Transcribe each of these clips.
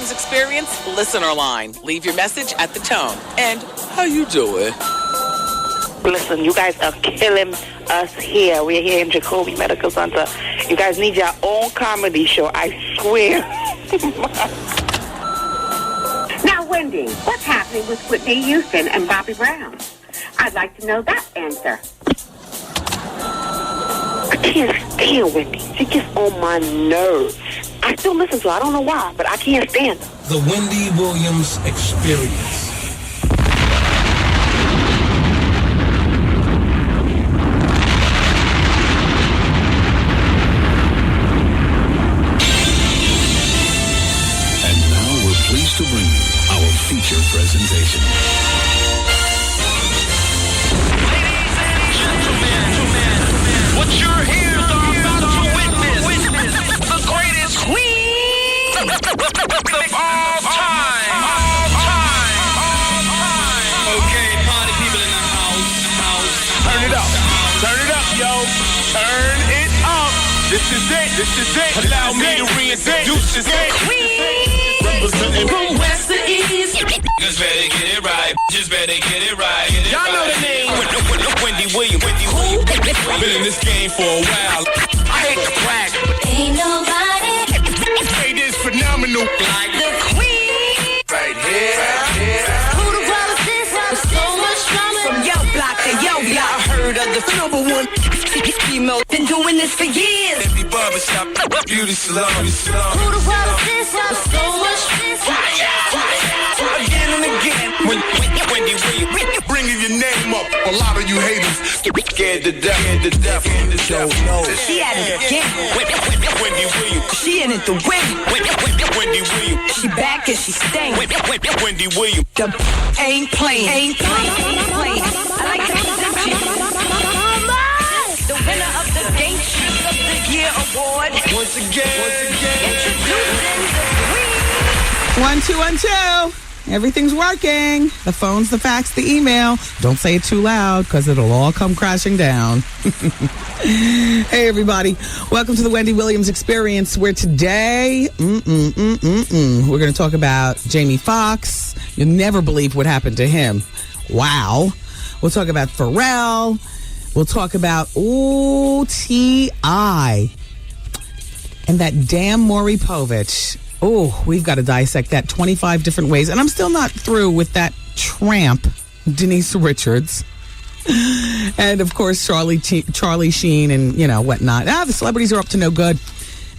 Williams Experience listener line. Leave your message at the tone. And how you doing? Listen, you guys are killing us here. We're here in Jacoby Medical Center. You guys need your own comedy show, I swear. Now, Wendy, what's happening with Whitney Houston and Bobby Brown? I'd like to know that answer. I can't stand Wendy. She gets on my nerves. I still listen to her. I don't know why, but I can't stand her. The Wendy Williams Experience. And now we're pleased to bring you our feature presentation. Ladies and gentlemen, what your ears are about to witness, the greatest queen of all time. Okay, party people in the house. Turn it up, yo. Turn it up. This is it. Allow me to reintroduce this queen. Representing From west to east. Just better get it right. Y'all know the name. Wendy Williams. Been in this game for a while. I hate to brag. Ain't nobody Hey, this phenomenal. Like the queen. Right here. who the world is this with so much drama. From yo block to yo block. I heard of the number one female. Been doing this for years. Every barbershop, beauty salon. Who the world is this with so much Again and again. Wendy Williams. Bringing your name up. A lot of you haters scared to death. She at it again. Wendy Williams. She in it the win. Wendy Williams. She back and she staying. Wendy Williams. The ain't playing. I like to present you the winner of the Game Chief of the Year award. Once again. Introducing the queen. 1 2 1 2. Everything's working. The phone's the fax, the email. Don't say it too loud because it'll all come crashing down. Hey, everybody. Welcome to the Wendy Williams Experience, where today, we're going to talk about Jamie Foxx. You'll never believe what happened to him. Wow. We'll talk about Pharrell. We'll talk about T.I. and that damn Maury Povich. Oh, we've got to dissect that 25 different ways. And I'm still not through with that tramp, Denise Richards. And, of course, Charlie Sheen and, whatnot. The celebrities are up to no good.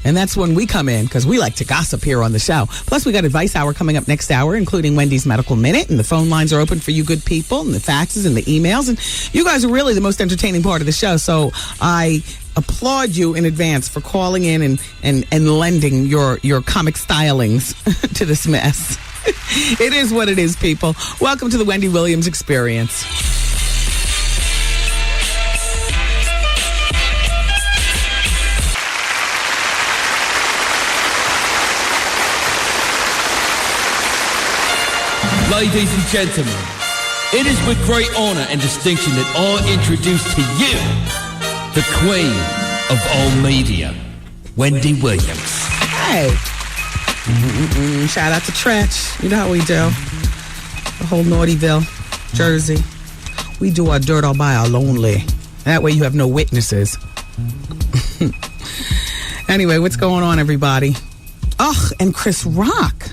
And that's when we come in, because we like to gossip here on the show. Plus, we got Advice Hour coming up next hour, including Wendy's Medical Minute. And the phone lines are open for you good people, and the faxes and the emails. And you guys are really the most entertaining part of the show. So I applaud you in advance for calling in and lending your comic stylings to this mess. It is what it is, people. Welcome to the Wendy Williams Experience. Ladies and gentlemen, it is with great honor and distinction that I introduce to you the queen of all media, Wendy Williams. Hey. Shout out to Tretch. You know how we do. The whole Naughtyville, Jersey. We do our dirt all by our lonely. That way you have no witnesses. Anyway, what's going on, everybody? Ugh, and Chris Rock.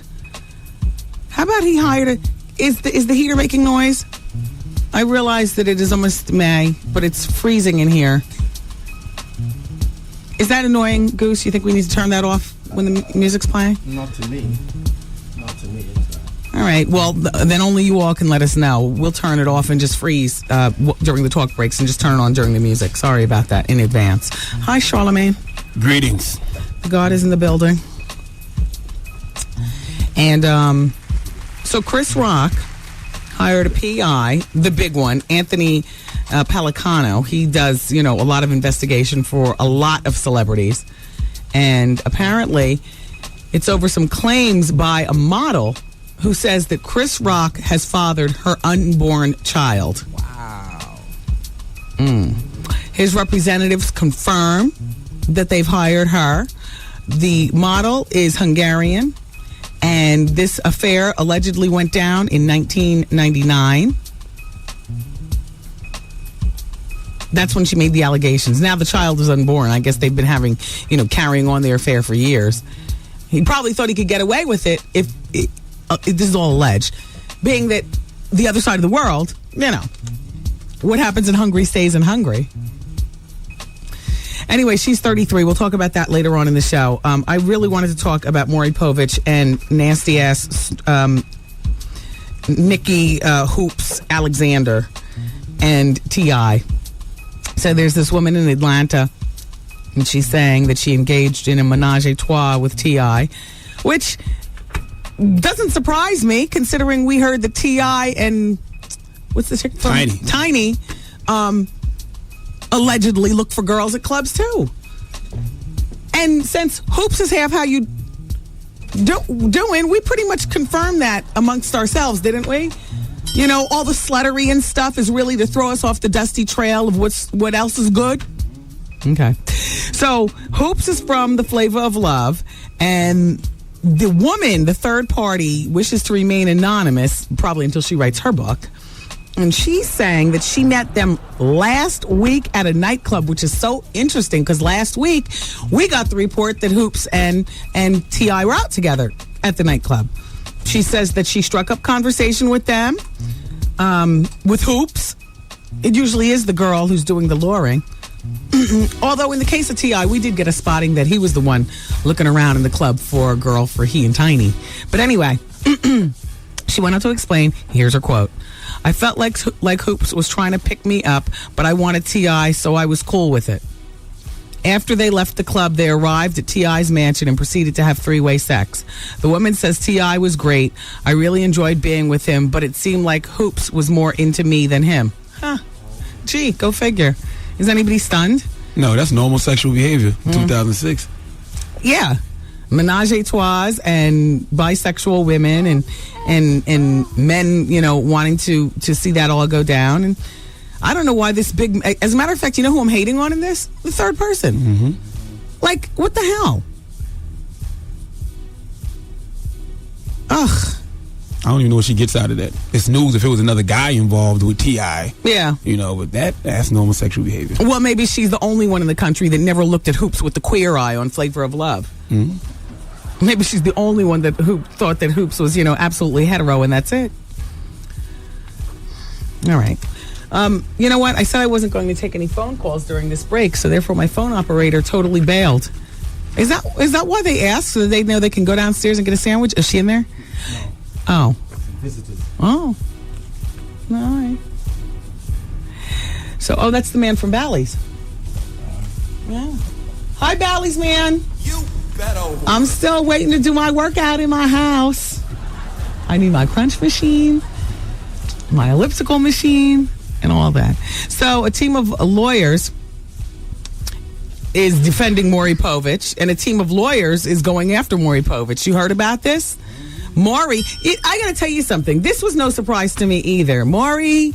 How about he hired is the heater making noise? I realize that it is almost May, but it's freezing in here. Is that annoying, Goose? You think we need to turn that off when the music's playing? Not to me. It's not. All right. Well, then only you all can let us know. We'll turn it off and just freeze during the talk breaks and just turn it on during the music. Sorry about that in advance. Hi, Charlemagne. Greetings. The God is in the building. And so Chris Rock hired a PI, the big one, Anthony Pellicano. He does, a lot of investigation for a lot of celebrities. And apparently it's over some claims by a model who says that Chris Rock has fathered her unborn child. Wow. His representatives confirm that they've hired her. The model is Hungarian, And this affair allegedly went down in 1999. That's when she made the allegations. Now the child is unborn. I guess they've been having, carrying on their affair for years. He probably thought he could get away with it if this is all alleged. Being that the other side of the world, what happens in Hungary stays in Hungary. Anyway, she's 33. We'll talk about that later on in the show. I really wanted to talk about Maury Povich and nasty ass Nikki Hoops Alexander and T.I. So there's this woman in Atlanta, and she's saying that she engaged in a menage a trois with T.I., which doesn't surprise me, considering we heard that T.I. and what's the chick from? Tiny allegedly look for girls at clubs too. And since Hoops is half how you doing, we pretty much confirmed that amongst ourselves, didn't we? All the sluttery and stuff is really to throw us off the dusty trail of what else is good. Okay. So Hoops is from The Flavor of Love, and the woman, the third party, wishes to remain anonymous, probably until she writes her book. And she's saying that she met them last week at a nightclub, which is so interesting because last week we got the report that Hoops and T.I. were out together at the nightclub. She says that she struck up conversation with them, with Hoops. It usually is the girl who's doing the luring. Although in the case of T.I., we did get a spotting that he was the one looking around in the club for a girl for he and Tiny. But anyway, she went on to explain. Here's her quote. I felt like Hoops was trying to pick me up, but I wanted T.I., so I was cool with it. After they left the club, they arrived at T.I.'s mansion and proceeded to have three-way sex. The woman says T.I. was great. I really enjoyed being with him, but it seemed like Hoops was more into me than him. Huh. Gee, go figure. Is anybody stunned? No, that's normal sexual behavior. 2006. Yeah. Menage a trois and bisexual women and men, wanting to see that all go down. And I don't know why this big... As a matter of fact, you know who I'm hating on in this? The third person. Mm-hmm. Like, what the hell? Ugh. I don't even know what she gets out of that. It's news if it was another guy involved with T.I. Yeah. But that's normal sexual behavior. Well, maybe she's the only one in the country that never looked at Hoops with the queer eye on Flavor of Love. Mm-hmm. Maybe she's the only one who thought that Hoops was, absolutely hetero, and that's it. All right. You know what? I said I wasn't going to take any phone calls during this break, so therefore my phone operator totally bailed. Is that why they asked? So that they know they can go downstairs and get a sandwich? Is she in there? No. Oh. Visitors. Oh. All right. So, that's the man from Bally's. Yeah. Hi, Bally's man. You better. I'm still waiting to do my workout in my house. I need my crunch machine, my elliptical machine, and all that. So, a team of lawyers is defending Maury Povich, and a team of lawyers is going after Maury Povich. You heard about this? Maury, I got to tell you something. This was no surprise to me either. Maury,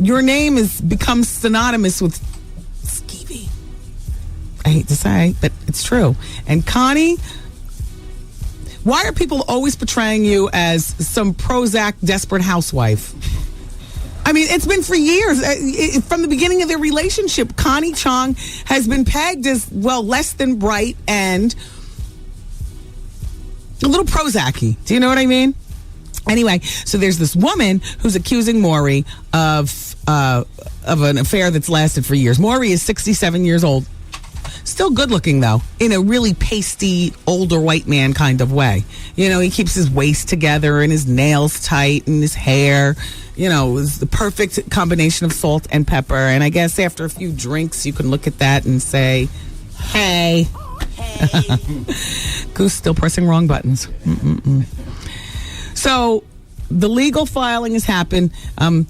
your name has become synonymous with skeevy. I hate to say, but it's true. And Connie, why are people always portraying you as some Prozac desperate housewife? I mean, it's been for years. From the beginning of their relationship, Connie Chung has been pegged as, less than bright and a little Prozac-y. Do you know what I mean? Anyway, so there's this woman who's accusing Maury of an affair that's lasted for years. Maury is 67 years old. Still good looking, though, in a really pasty, older white man kind of way. He keeps his waist together and his nails tight and his hair. Is the perfect combination of salt and pepper. And I guess after a few drinks, you can look at that and say, hey. Goose still pressing wrong buttons. So the legal filing has happened.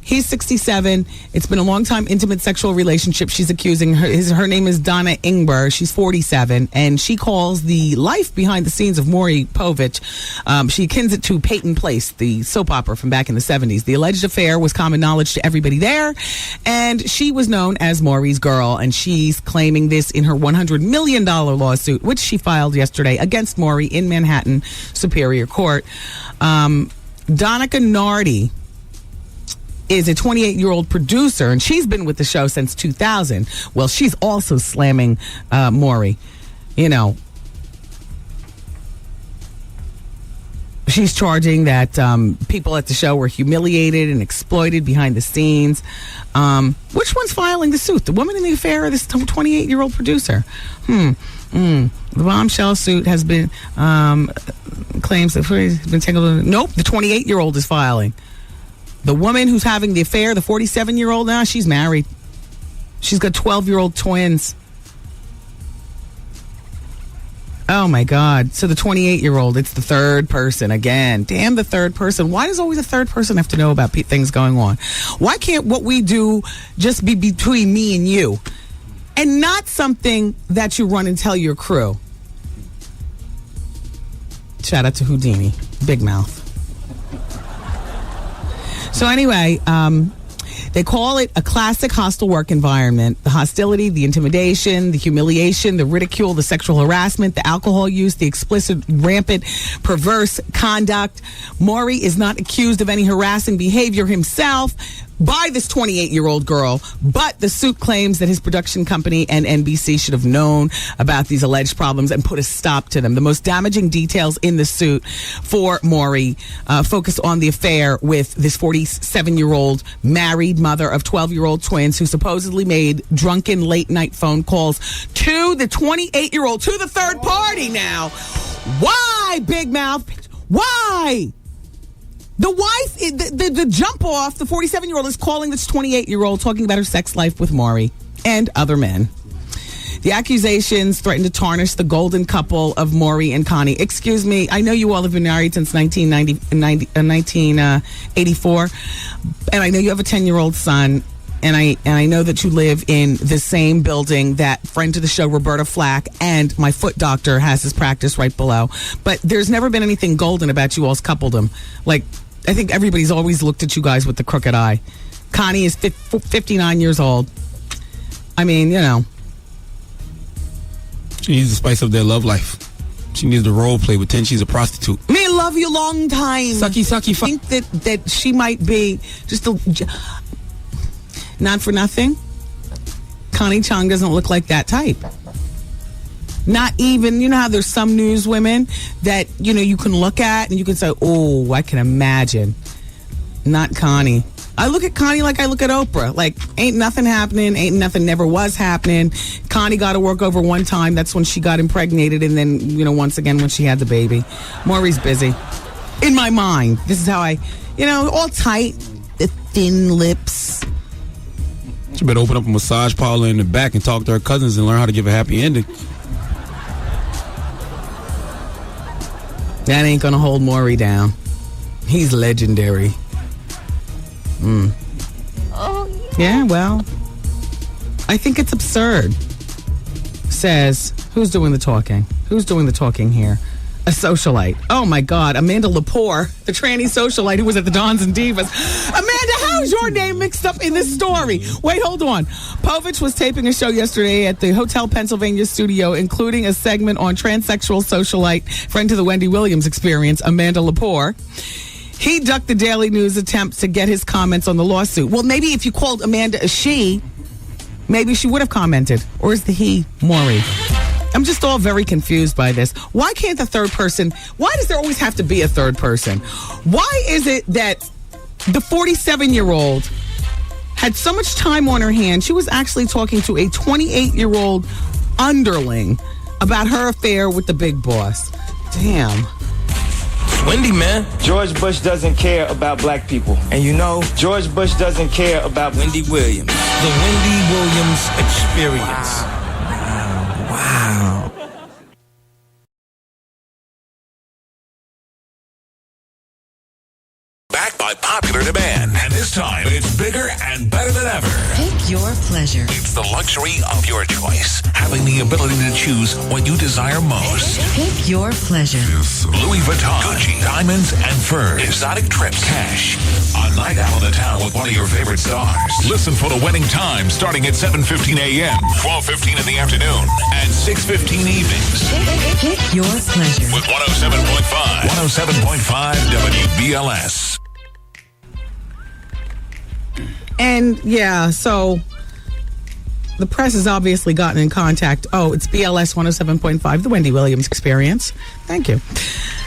He's 67. It's been a long time intimate sexual relationship. She's accusing her name is Donna Ingber. She's 47, and she calls the life behind the scenes of Maury Povich. She akins it to Peyton Place, the soap opera from back in the 70s. The alleged affair was common knowledge to everybody there, and she was known as Maury's girl, and she's claiming this in her $100 million lawsuit, which she filed yesterday against Maury in Manhattan Superior Court. Donica Nardi is a 28-year-old producer, and she's been with the show since 2000. Well, she's also slamming Maury. You know, she's charging that people at the show were humiliated and exploited behind the scenes. Which one's filing the suit? The woman in the affair or this 28-year-old producer? The bombshell suit has been claims that has been tangled. Nope, the 28-year-old is filing. The woman who's having the affair, the 47-year-old now, she's married. She's got 12-year-old twins. Oh, my God. So the 28-year-old, it's the third person again. Damn the third person. Why does always a third person have to know about things going on? Why can't what we do just be between me and you? And not something that you run and tell your crew. Shout out to Houdini. Big mouth. So anyway, they call it a classic hostile work environment. The hostility, the intimidation, the humiliation, the ridicule, the sexual harassment, the alcohol use, the explicit, rampant, perverse conduct. Maury is not accused of any harassing behavior himself by this 28-year-old girl, but the suit claims that his production company and NBC should have known about these alleged problems and put a stop to them. The most damaging details in the suit for Maury focus on the affair with this 47-year-old married mother of 12-year-old twins who supposedly made drunken late-night phone calls to the 28-year-old, to the third party now. Why, big mouth? Why? The wife, the jump off, the 47-year-old is calling this 28-year-old, talking about her sex life with Maury and other men. The accusations threaten to tarnish the golden couple of Maury and Connie. Excuse me, I know you all have been married since 1984, and I know you have a 10-year-old son, and I know that you live in the same building that friend to the show, Roberta Flack, and my foot doctor has his practice right below. But there's never been anything golden about you all's coupledom. Like, I think everybody's always looked at you guys with the crooked eye. Connie is 59 years old. I mean, you know. She needs to spice up their love life. She needs to role play, pretend she's a prostitute. Me love you long time. Sucky, sucky, I think that she might be just not for nothing. Connie Chung doesn't look like that type. Not even, you know how there's some news women that, you know, you can look at and you can say, oh, I can imagine. Not Connie. I look at Connie like I look at Oprah. Like, ain't nothing happening, ain't nothing never was happening. Connie got to work over one time. That's when she got impregnated, and then, you know, once again when she had the baby. Maury's busy. In my mind. This is how I, you know, all tight. The thin lips. She better open up a massage parlor in the back and talk to her cousins and learn how to give a happy ending. That ain't gonna hold Maury down. He's legendary. Oh, yeah, well, I think it's absurd. Says, who's doing the talking? Who's doing the talking here? A socialite. Oh, my God. Amanda Lepore, the tranny socialite who was at the Dons and Divas. Amanda, how's your name mixed up in this story? Wait, hold on. Povich was taping a show yesterday at the Hotel Pennsylvania studio, including a segment on transsexual socialite, friend to the Wendy Williams experience, Amanda Lepore. He ducked the Daily News attempt to get his comments on the lawsuit. Well, maybe if you called Amanda a she, maybe she would have commented. Or is the he Maury? I'm just all very confused by this. Why can't the third person, why does there always have to be a third person? Why is it that the 47-year-old had so much time on her hands? She was actually talking to a 28-year-old underling about her affair with the big boss. Damn. Wendy, man. George Bush doesn't care about black people. And you know, George Bush doesn't care about Wendy Williams. The Wendy Williams Experience. Wow. back by popular demand. And this time, it's bigger and better than ever. Pick your pleasure. It's the luxury of your choice. Having the ability to choose what you desire most. Pick your pleasure. Louis Vuitton, Gucci, diamonds, and furs. Exotic trips, cash. A night out on the town with one of your favorite stars. Listen for the winning time starting at 7:15 a.m., 12:15 in the afternoon, and 6:15 evenings. Pick your pleasure. With 107.5 WBLS. And yeah, so the press has obviously gotten in contact. Oh, it's BLS 107.5, the Wendy Williams Experience. Thank you.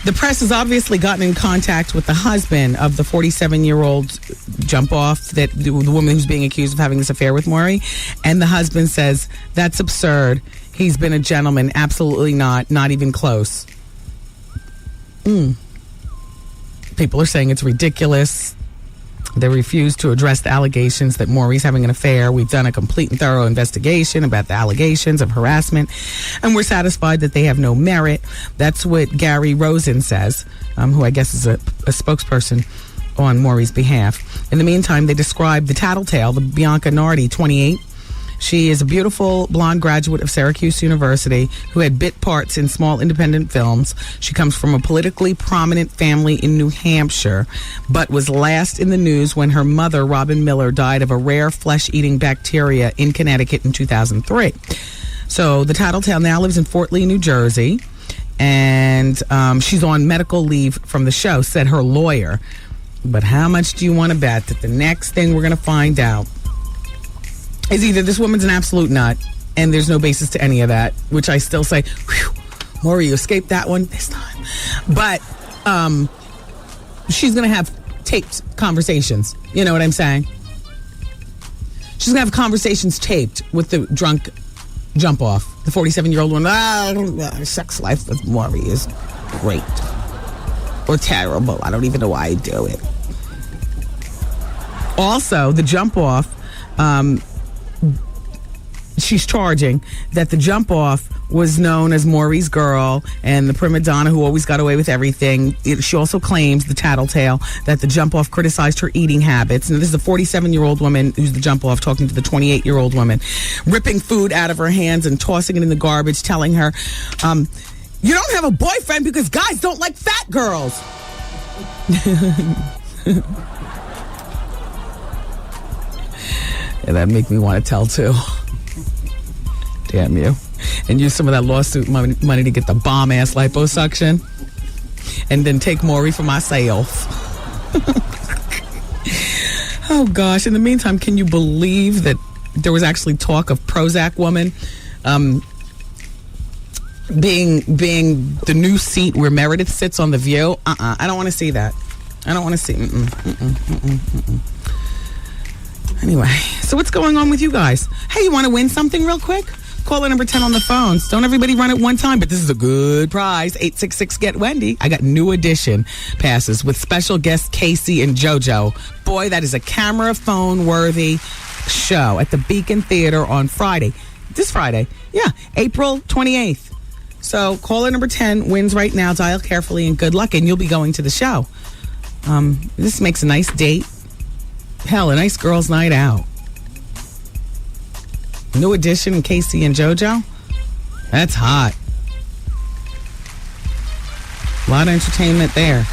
The press has obviously gotten in contact with the husband of the 47-year-old jump off, that the woman who's being accused of having this affair with Maury. And the husband says, that's absurd. He's been a gentleman. Absolutely not even close. People are saying it's ridiculous. They refuse to address the allegations that Maury's having an affair. We've done a complete and thorough investigation about the allegations of harassment, and we're satisfied that they have no merit. That's what Gary Rosen says, who I guess is a spokesperson on Maury's behalf. In the meantime, they describe the tattletale, the Bianca Nardi, 28. She is a beautiful blonde graduate of Syracuse University who had bit parts in small independent films. She comes from a politically prominent family in New Hampshire, but was last in the news when her mother, Robin Miller, died of a rare flesh-eating bacteria in Connecticut in 2003. So the tattletale now lives in Fort Lee, New Jersey, and she's on medical leave from the show, said her lawyer. But how much do you want to bet that the next thing we're going to find out is either this woman's an absolute nut, and there's no basis to any of that, which I still say, whew, Maury, you escaped that one this time. But she's going to have taped conversations. You know what I'm saying? She's going to have conversations taped with the drunk jump off, the 47-year-old one. Sex life with Maury is great. Or terrible. I don't even know why I do it. Also, the jump off, she's charging that the jump off was known as Maury's girl and the prima donna who always got away with everything. She also claims, the tattletale, that the jump off criticized her eating habits. And this is a 47-year-old woman who's the jump off talking to the 28-year-old woman, ripping food out of her hands and tossing it in the garbage, telling her, you don't have a boyfriend because guys don't like fat girls. Yeah, that make me want to tell too. Damn you. And use some of that lawsuit money to get the bomb-ass liposuction and then take Maury for myself. Oh, gosh. In the meantime, can you believe that there was actually talk of Prozac woman being the new seat where Meredith sits on The View? I don't want to see that. I don't want to see. Anyway, so what's going on with you guys? Hey, you want to win something real quick? Caller number 10 on the phones. Don't everybody run at one time, but this is a good prize. 866-GET-WENDY. I got new edition passes with special guests Casey and JoJo. Boy, that is a camera phone worthy show at the Beacon Theater on Friday. This Friday. Yeah, April 28th. So caller number 10 wins right now. Dial carefully and good luck, and you'll be going to the show. This makes a nice date. Hell, a nice girls' night out. New edition, Casey and JoJo. That's hot. A lot of entertainment there.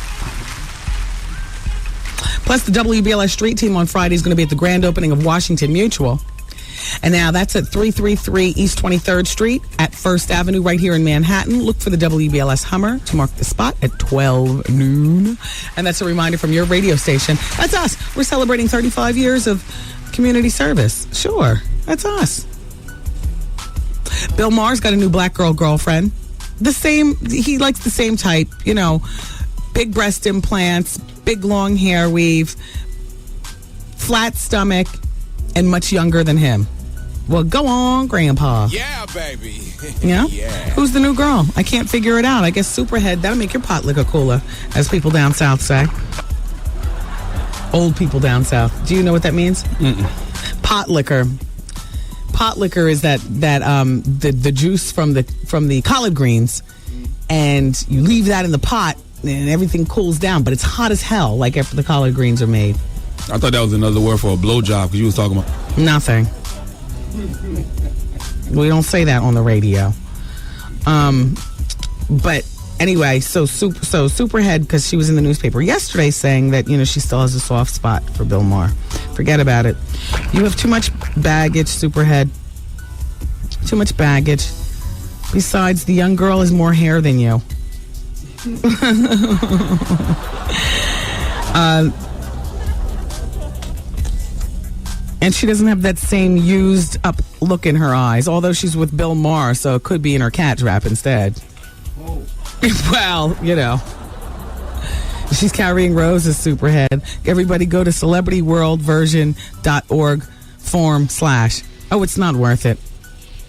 Plus, the WBLS Street Team on Friday is going to be at the grand opening of Washington Mutual. And now that's at 333 East 23rd Street at First Avenue right here in Manhattan. Look for the WBLS Hummer to mark the spot at 12 noon. And that's a reminder from your radio station. That's us. We're celebrating 35 years of community service. Sure, that's us. Bill Maher's got a new black girlfriend. He likes the same type, you know, big breast implants, big long hair weave, flat stomach, and much younger than him. Well, go on, Grandpa. Yeah, baby. Yeah? Yeah. Who's the new girl? I can't figure it out. I guess Superhead, that'll make your pot liquor cooler, as people down south say. Old people down south. Do you know what that means? Pot liquor. Pot liquor is the juice from the collard greens, and you leave that in the pot and everything cools down, but it's hot as hell, like after the collard greens are made. I thought that was another word for a blowjob because you was talking about nothing. We don't say that on the radio. But anyway, so Superhead, because she was in the newspaper yesterday saying that, she still has a soft spot for Bill Maher. Forget about it. You have too much baggage, Superhead. Too much baggage. Besides, the young girl has more hair than you. And she doesn't have that same used up look in her eyes, although she's with Bill Maher, so it could be in her cat wrap instead. Oh. Well, she's carrying roses, Superhead. Everybody go to celebrityworldversion.org form / oh, it's not worth it.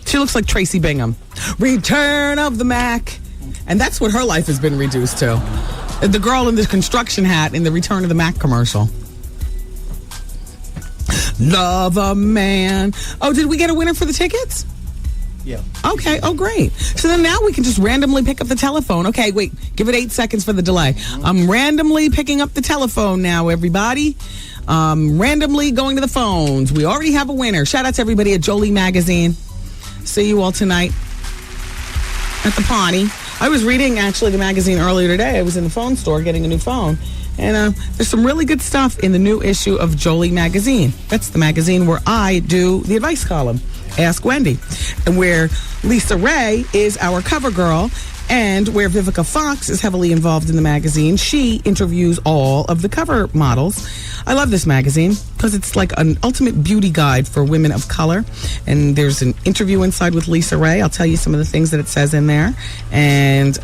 She looks like Tracy Bingham. Return of the Mac. And that's what her life has been reduced to. The girl in the construction hat in the Return of the Mac commercial. Love a man. Oh, did we get a winner for the tickets? Yeah. Okay. Oh, great. So then now we can just randomly pick up the telephone. Okay, wait. Give it 8 seconds for the delay. I'm randomly picking up the telephone now, everybody. Randomly going to the phones. We already have a winner. Shout out to everybody at Jolie Magazine. See you all tonight at the party. I was reading, actually, the magazine earlier today. I was in the phone store getting a new phone. And there's some really good stuff in the new issue of Jolie Magazine. That's the magazine where I do the advice column, Ask Wendy, and where Lisa Ray is our cover girl, and where Vivica Fox is heavily involved in the magazine. She interviews all of the cover models. I love this magazine because it's like an ultimate beauty guide for women of color. And there's an interview inside with Lisa Ray. I'll tell you some of the things that it says in there. And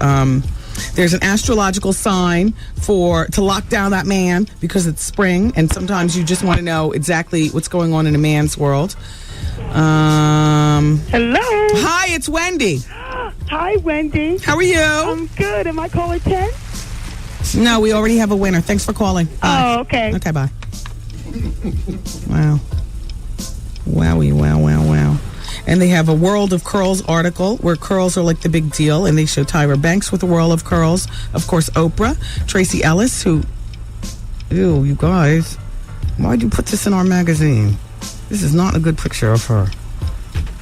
there's an astrological sign to lock down that man because it's spring, and sometimes you just want to know exactly what's going on in a man's world. Hello. Hi, it's Wendy. Hi, Wendy. How are you? I'm good. Am I caller 10? No, we already have a winner. Thanks for calling. Bye. Oh, okay. Okay, bye. Wow. Wowie, wow. And they have a World of Curls article where curls are like the big deal. And they show Tyra Banks with a World of Curls. Of course, Oprah. Tracy Ellis, who... Ew, you guys. Why'd you put this in our magazine? This is not a good picture of her.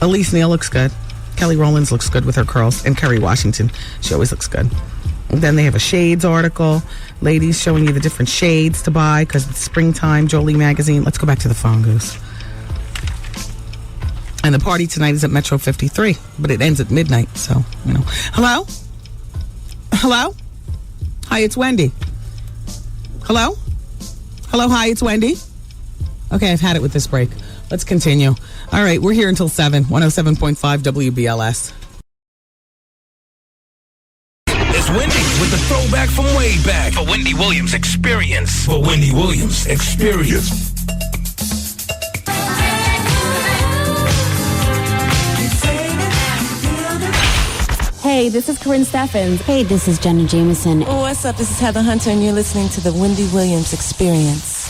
Elise Neal looks good. Kelly Rowlands looks good with her curls. And Kerry Washington. She always looks good. And then they have a shades article. Ladies showing you the different shades to buy because it's springtime. Jolie Magazine. Let's go back to the phone, Goose. And the party tonight is at Metro 53, but it ends at midnight, so, Hello? Hello? Hi, it's Wendy. Hello? Hello, hi, it's Wendy. Okay, I've had it with this break. Let's continue. All right, we're here until 7, 107.5 WBLS. It's Wendy with the throwback from way back. For Wendy Williams Experience. For Wendy Williams Experience. Hey, this is Corinne Steffens. Hey, this is Jenna Jameson. Oh, what's up? This is Heather Hunter, and you're listening to the Wendy Williams Experience.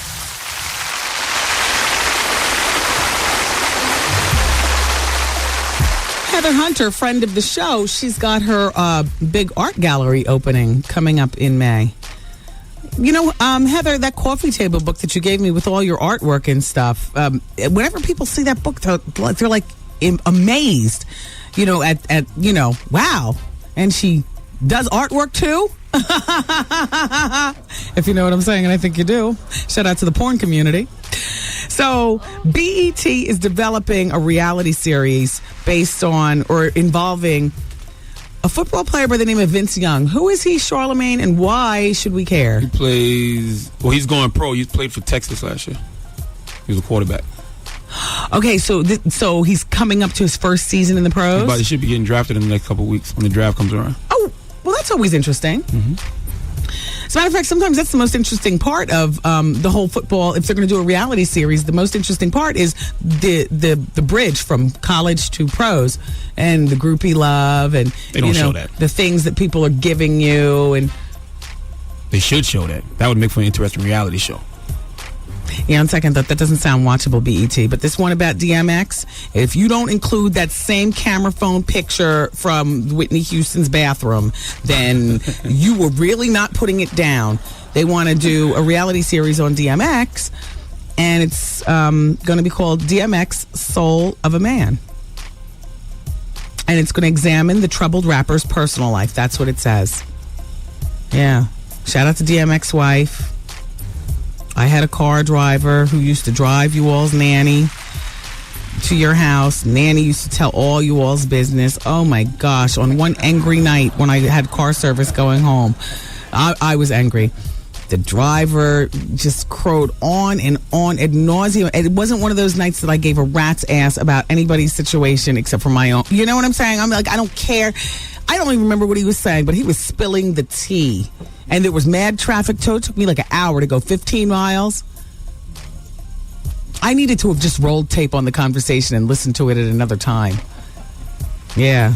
Heather Hunter, friend of the show, she's got her big art gallery opening coming up in May. Heather, that coffee table book that you gave me with all your artwork and stuff, whenever people see that book, they're like amazed. Wow. And she does artwork too? If you know what I'm saying, and I think you do. Shout out to the porn community. So, BET is developing a reality series based on or involving a football player by the name of Vince Young. Who is he, Charlemagne, and why should we care? He plays... Well, he's going pro. He played for Texas last year. He was a quarterback. Okay, so he's coming up to his first season in the pros? He should be getting drafted in the next couple of weeks when the draft comes around. Oh, well, that's always interesting. Mm-hmm. As a matter of fact, sometimes that's the most interesting part of the whole football. If they're going to do a reality series, the most interesting part is the bridge from college to pros and the groupie love and they don't show that. The things that people are giving you. And they should show that. That would make for an interesting reality show. Yeah, on second thought, that doesn't sound watchable, BET. But this one about DMX, if you don't include that same camera phone picture from Whitney Houston's bathroom, then you were really not putting it down. They want to do a reality series on DMX, and it's going to be called DMX Soul of a Man. And it's going to examine the troubled rapper's personal life. That's what it says. Yeah. Shout out to DMX's wife. I had a car driver who used to drive you all's nanny to your house. Nanny used to tell all you all's business. Oh my gosh. On one angry night when I had car service going home, I was angry. The driver just crowed on and on ad nauseum. It wasn't one of those nights that I gave a rat's ass about anybody's situation except for my own. You know what I'm saying? I'm like, I don't care. I don't even remember what he was saying, but he was spilling the tea. And there was mad traffic, so it took me like an hour to go 15 miles. I needed to have just rolled tape on the conversation and listened to it at another time. Yeah.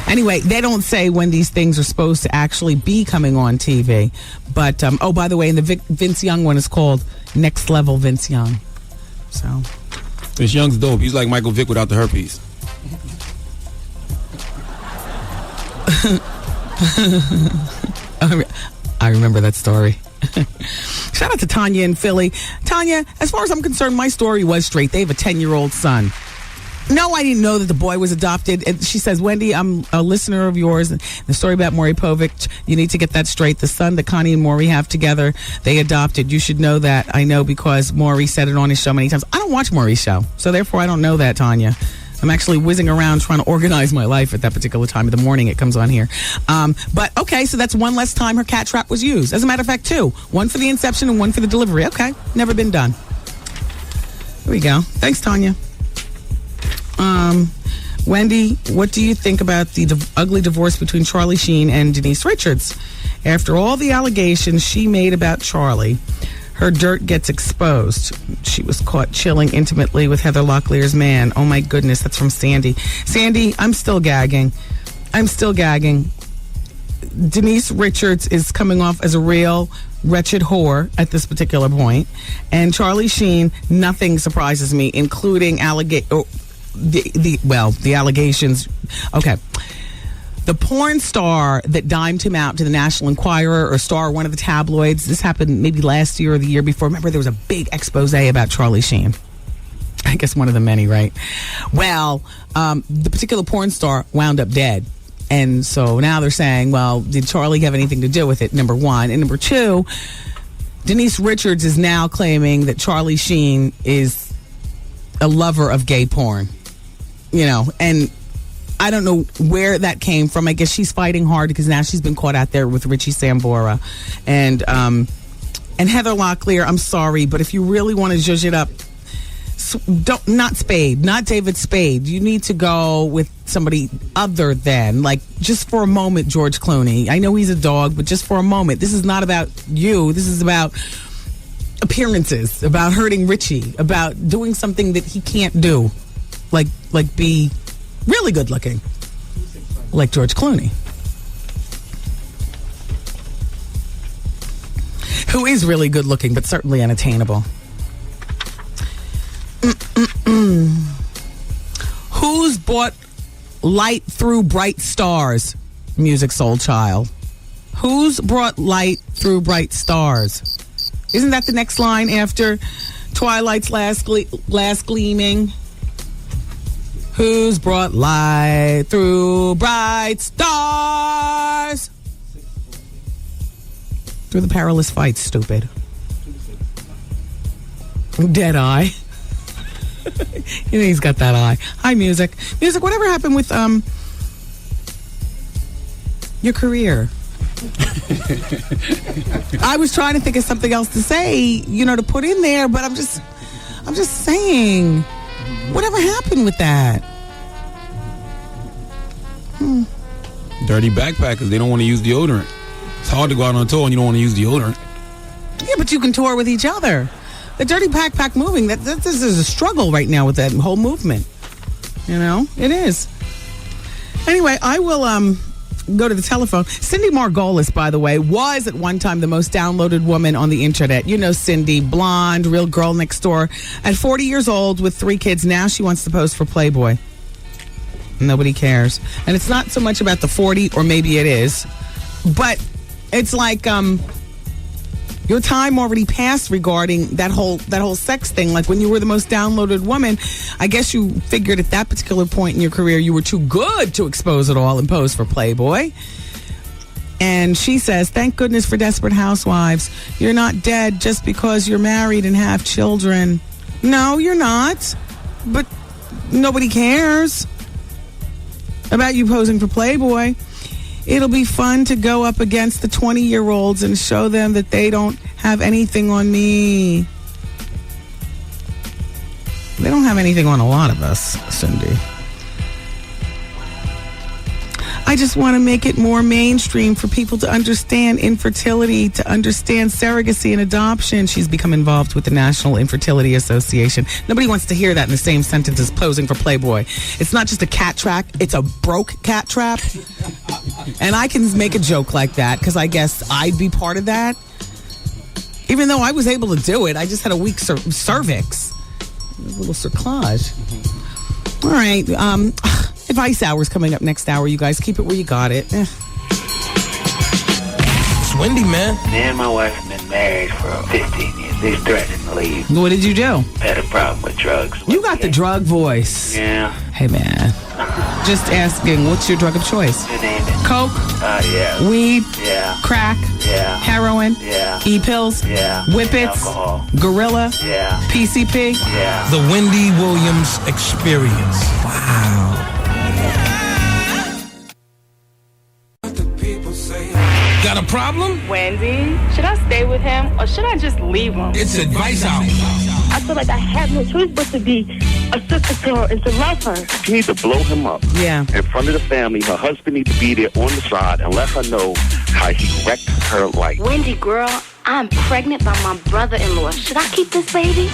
Anyway, they don't say when these things are supposed to actually be coming on TV. But, oh, by the way, and the Vince Young one is called Next Level Vince Young. So. Vince Young's dope. He's like Michael Vick without the herpes. I remember that story. Shout out to Tanya in Philly. Tanya, as far as I'm concerned, my story was straight. They have a 10-year-old son. No, I didn't know that the boy was adopted. And she says, Wendy, I'm a listener of yours. The story about Maury Povich, you need to get that straight. The son that Connie and Maury have together, they adopted. You should know that. I know because Maury said it on his show many times. I don't watch Maury's show, so therefore I don't know that, Tanya. I'm actually whizzing around trying to organize my life at that particular time of the morning it comes on here. But, okay, so that's one less time her cat trap was used. As a matter of fact, 2. One for the inception and one for the delivery. Okay, never been done. Here we go. Thanks, Tanya. Wendy, what do you think about the ugly divorce between Charlie Sheen and Denise Richards? After all the allegations she made about Charlie, her dirt gets exposed. She was caught chilling intimately with Heather Locklear's man. Oh my goodness, that's from Sandy. Sandy, I'm still gagging. Denise Richards is coming off as a real wretched whore at this particular point. And Charlie Sheen, nothing surprises me, including the allegations. Okay. The porn star that dimed him out to the National Enquirer or Star, one of the tabloids, this happened maybe last year or the year before. Remember, there was a big expose about Charlie Sheen. I guess one of the many, right? Well, the particular porn star wound up dead. And so now they're saying, well, did Charlie have anything to do with it? Number one. And number two, Denise Richards is now claiming that Charlie Sheen is a lover of gay porn. You know, and I don't know where that came from. I guess she's fighting hard because now she's been caught out there with Richie Sambora. And Heather Locklear, I'm sorry, but if you really want to zhuzh it up, not Spade, not David Spade. You need to go with somebody other than, like, just for a moment, George Clooney. I know he's a dog, but just for a moment. This is not about you. This is about appearances, about hurting Richie, about doing something that he can't do. Like be really good looking, like George Clooney, who is really good looking, but certainly unattainable. Who's brought light through bright stars? Music Soul Child. Who's brought light through bright stars? Isn't that the next line after Twilight's last gleaming? Who's brought light through bright stars? Through the perilous fight, stupid. Dead eye. You know he's got that eye. Hi, Music. Music, whatever happened with your career? I was trying to think of something else to say, you know, to put in there, but I'm just saying, whatever happened with that? Dirty backpackers, they don't want to use deodorant. It's hard to go out on tour and you don't want to use deodorant. Yeah, but you can tour with each other. The Dirty Backpack moving, this is a struggle right now with that whole movement. You know, it is. Anyway, I will go to the telephone. Cindy Margolis, by the way, was at one time the most downloaded woman on the internet. You know Cindy, blonde, real girl next door. At 40 years old with 3 kids, now she wants to pose for Playboy. Nobody cares. And it's not so much about the 40, or maybe it is, but it's like your time already passed regarding that whole sex thing. Like when you were the most downloaded woman, I guess you figured at that particular point in your career you were too good to expose it all and pose for Playboy. And she says, thank goodness for Desperate Housewives. You're not dead just because you're married and have children. No, you're not. But nobody cares about you posing for Playboy. It'll be fun to go up against the 20-year-olds and show them that they don't have anything on me. They don't have anything on a lot of us, Cindy. I just want to make it more mainstream for people to understand infertility, to understand surrogacy and adoption. She's become involved with the National Infertility Association. Nobody wants to hear that in the same sentence as posing for Playboy. It's not just a cat trap, it's a broke cat trap. And I can make a joke like that because I guess I'd be part of that. Even though I was able to do it, I just had a weak cervix. A little cerclage. All right. Advice hour's coming up next hour, you guys. Keep it where you got it. It's Wendy, man. Me and my wife have been married for 15 years. They threatened to leave. What did you do? Had a problem with drugs. You got the drug voice. Yeah. Hey, man. Just asking, what's your drug of choice? You name it. Coke? Yeah. Weed? Yeah. Crack? Yeah. Heroin? Yeah. E-pills? Yeah. Whippets? Alcohol. Gorilla? Yeah. PCP? Yeah. The Wendy Williams Experience. Wow. Got a problem? Wendy, should I stay with him or should I just leave him? It's Advice Hour. I feel like I have no choice but to be a sister to her and to love her. You need to blow him up. Yeah. In front of the family. Her husband needs to be there on the side and let her know how he wrecked her life. Wendy, girl, I'm pregnant by my brother-in-law. Should I keep this baby?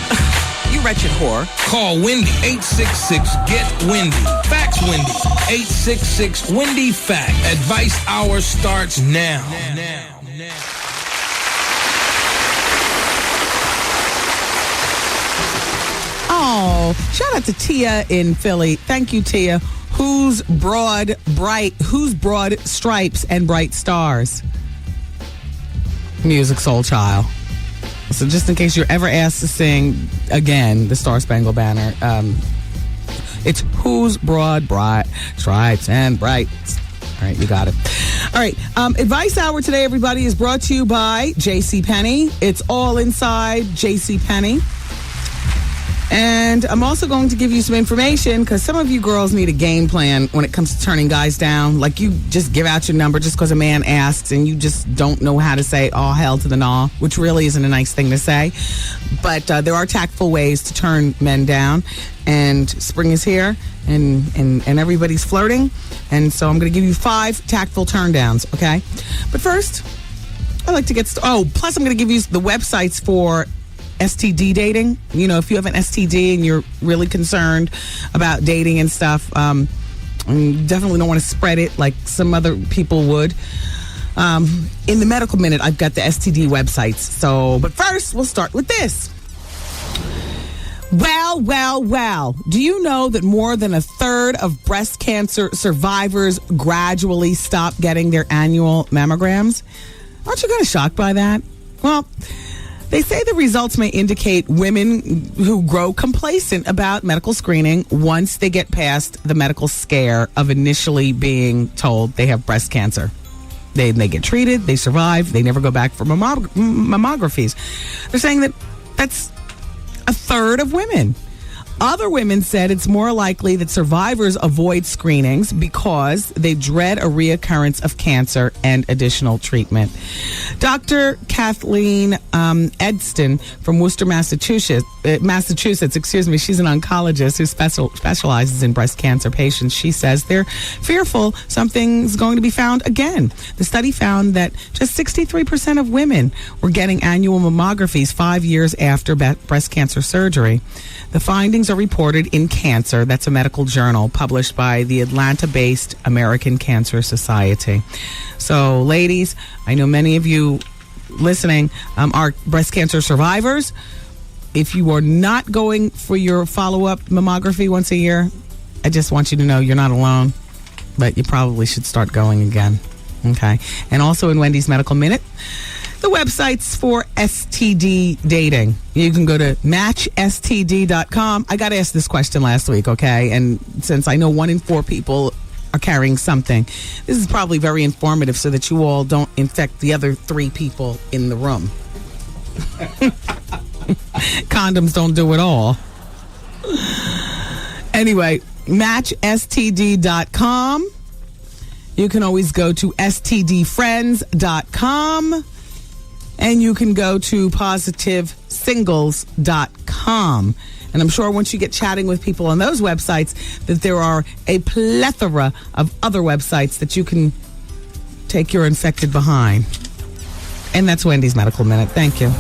You wretched whore. Call Wendy, 866-GET-WENDY. Fax Wendy, 866-WENDY-FACT. Advice Hour starts now. Oh, shout out to Tia in Philly. Thank you, Tia. Who's broad stripes and bright stars? Music Soul Child. So just in case you're ever asked to sing again the Star Spangled Banner, it's who's broad, bright stripes and bright. All right, you got it. All right, Advice Hour today, everybody, is brought to you by JCPenney. It's all inside JCPenney. And I'm also going to give you some information because some of you girls need a game plan when it comes to turning guys down. Like you just give out your number just because a man asks and you just don't know how to say all hell to the gnaw, which really isn't a nice thing to say. But there are tactful ways to turn men down. And spring is here and everybody's flirting. And so I'm going to give you 5 tactful turn downs, okay? But first, I'd like to get plus I'm going to give you the websites for STD dating. You know, if you have an STD and you're really concerned about dating and stuff, and you definitely don't want to spread it like some other people would. In the Medical Minute, I've got the STD websites. So, but first, we'll start with this. Well. Do you know that more than a third of breast cancer survivors gradually stop getting their annual mammograms? Aren't you kind of shocked by that? Well, they say the results may indicate women who grow complacent about medical screening once they get past the medical scare of initially being told they have breast cancer. They get treated, they survive, they never go back for mammographies. They're saying that that's a third of women. Other women said it's more likely that survivors avoid screenings because they dread a reoccurrence of cancer and additional treatment. Dr. Kathleen Edston from Worcester, Massachusetts, she's an oncologist who specializes in breast cancer patients. She says they're fearful something's going to be found again. The study found that just 63% of women were getting annual mammographies 5 years after breast cancer surgery. The findings findings are reported in Cancer. That's a medical journal published by the Atlanta-based American Cancer Society. So, ladies, I know many of you listening are breast cancer survivors. If you are not going for your follow-up mammography once a year, I just want you to know you're not alone, but you probably should start going again. Okay. And also in Wendy's Medical Minute, the websites for STD dating. You can go to matchstd.com. I got asked this question last week, okay? And since I know 1 in 4 people are carrying something, this is probably very informative so that you all don't infect the other 3 people in the room. Condoms don't do it all. Anyway, matchstd.com. You can always go to stdfriends.com. And you can go to positivesingles.com. And I'm sure once you get chatting with people on those websites that there are a plethora of other websites that you can take your infected behind. And that's Wendy's Medical Minute. Thank you.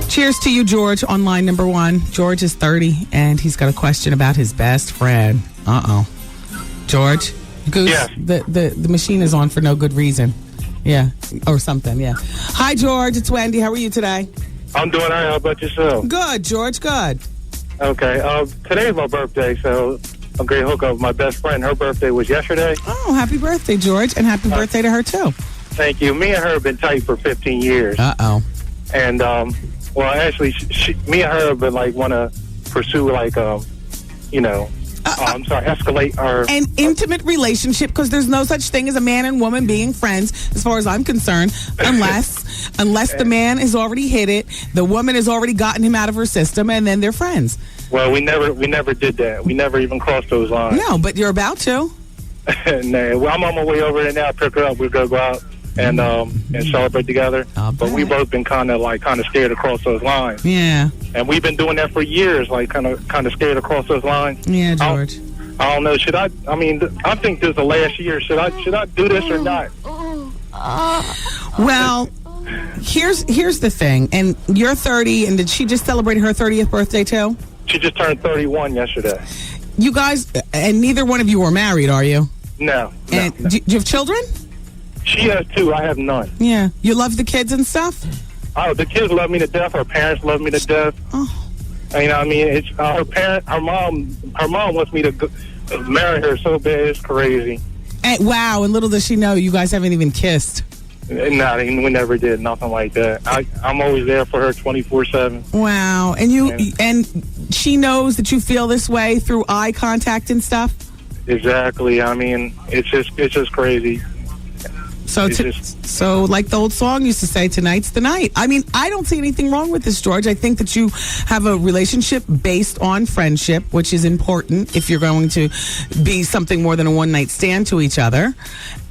Cheers to you, George, on line number 1. George is 30, and he's got a question about his best friend. Uh-oh. George? Goose, yes. The machine is on for no good reason. Yeah, or something, yeah. Hi, George. It's Wendy. How are you today? I'm doing all right. How about yourself? Good, George. Good. Okay. Today's my birthday, so I'm going to hook up with my best friend. Her birthday was yesterday. Oh, happy birthday, George, and happy birthday to her, too. Thank you. Me and her have been tight for 15 years. Uh-oh. And, well, actually, me and her have been, want to pursue, escalate our... An intimate relationship, because there's no such thing as a man and woman being friends, as far as I'm concerned, unless the man has already hit it, the woman has already gotten him out of her system, and then they're friends. Well, we never did that. We never even crossed those lines. No, but you're about to. No, well, I'm on my way over there now. Pick her up. We're going to go out and celebrate together. But we've both been kind of scared to cross those lines. Yeah. And we've been doing that for years, kind of scared to cross those lines. Yeah, George. I don't know. Should I? I mean, I think this is the last year. Should I do this or not? Well, here's the thing. And you're 30, and did she just celebrate her 30th birthday too? She just turned 31 yesterday. You guys, and neither one of you are married, are you? No. And do you have children? She has 2. I have none. Yeah. You love the kids and stuff? Oh, the kids love me to death. Her parents love me to death. Oh. You know what I mean? It's her mom wants me to marry her so bad, it's crazy. And, wow, and little does she know, you guys haven't even kissed. No, we never did, nothing like that. I'm always there for her 24/7. Wow, and and she knows that you feel this way through eye contact and stuff? Exactly. I mean, it's just crazy. So, so like the old song used to say, tonight's the night. I mean, I don't see anything wrong with this, George. I think that you have a relationship based on friendship, which is important if you're going to be something more than a one-night stand to each other.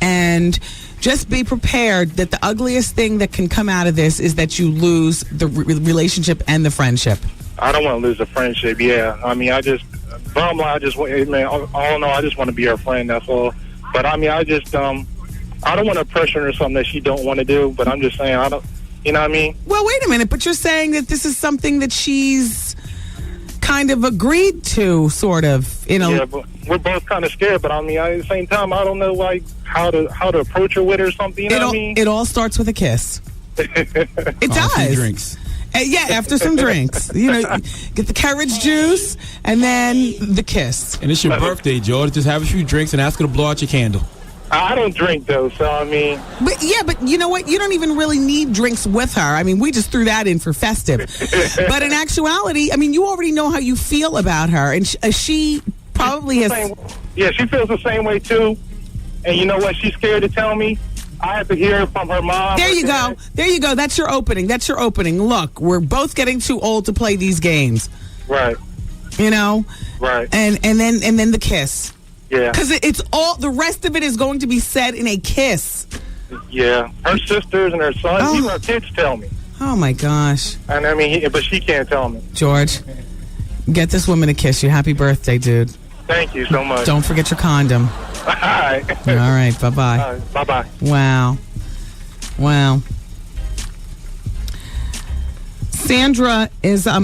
And just be prepared that the ugliest thing that can come out of this is that you lose the relationship and the friendship. I don't want to lose the friendship, yeah. I mean, bottom line, I just want to be her friend, that's all. But I mean, I don't want to pressure her something that she don't want to do, but I'm just saying, you know what I mean? Well, wait a minute, but you're saying that this is something that she's kind of agreed to, sort of, you know? Yeah, but we're both kind of scared, but I mean, at the same time, I don't know, how to approach her with her or something, you know what I mean? It all starts with a kiss. It does. Drinks. Yeah, after some drinks. You know, get the courage juice and then the kiss. And it's your birthday, George. Just have a few drinks and ask her to blow out your candle. I don't drink, though, so I mean... But you know what? You don't even really need drinks with her. I mean, we just threw that in for festive. But in actuality, I mean, you already know how you feel about her. And she probably has... Yeah, she feels the same way, too. And you know what? She's scared to tell me. I have to hear it from her mom. There you go. There you go. That's your opening. Look, we're both getting too old to play these games. Right. You know? Right. And then the kiss. Yeah. Because it's all, the rest of it is going to be said in a kiss. Yeah. Her sisters and her sons, even her kids tell me. Oh, my gosh. And I mean, but she can't tell me. George, get this woman to kiss you. Happy birthday, dude. Thank you so much. Don't forget your condom. All right. All right. Bye-bye. All right, bye-bye. Wow.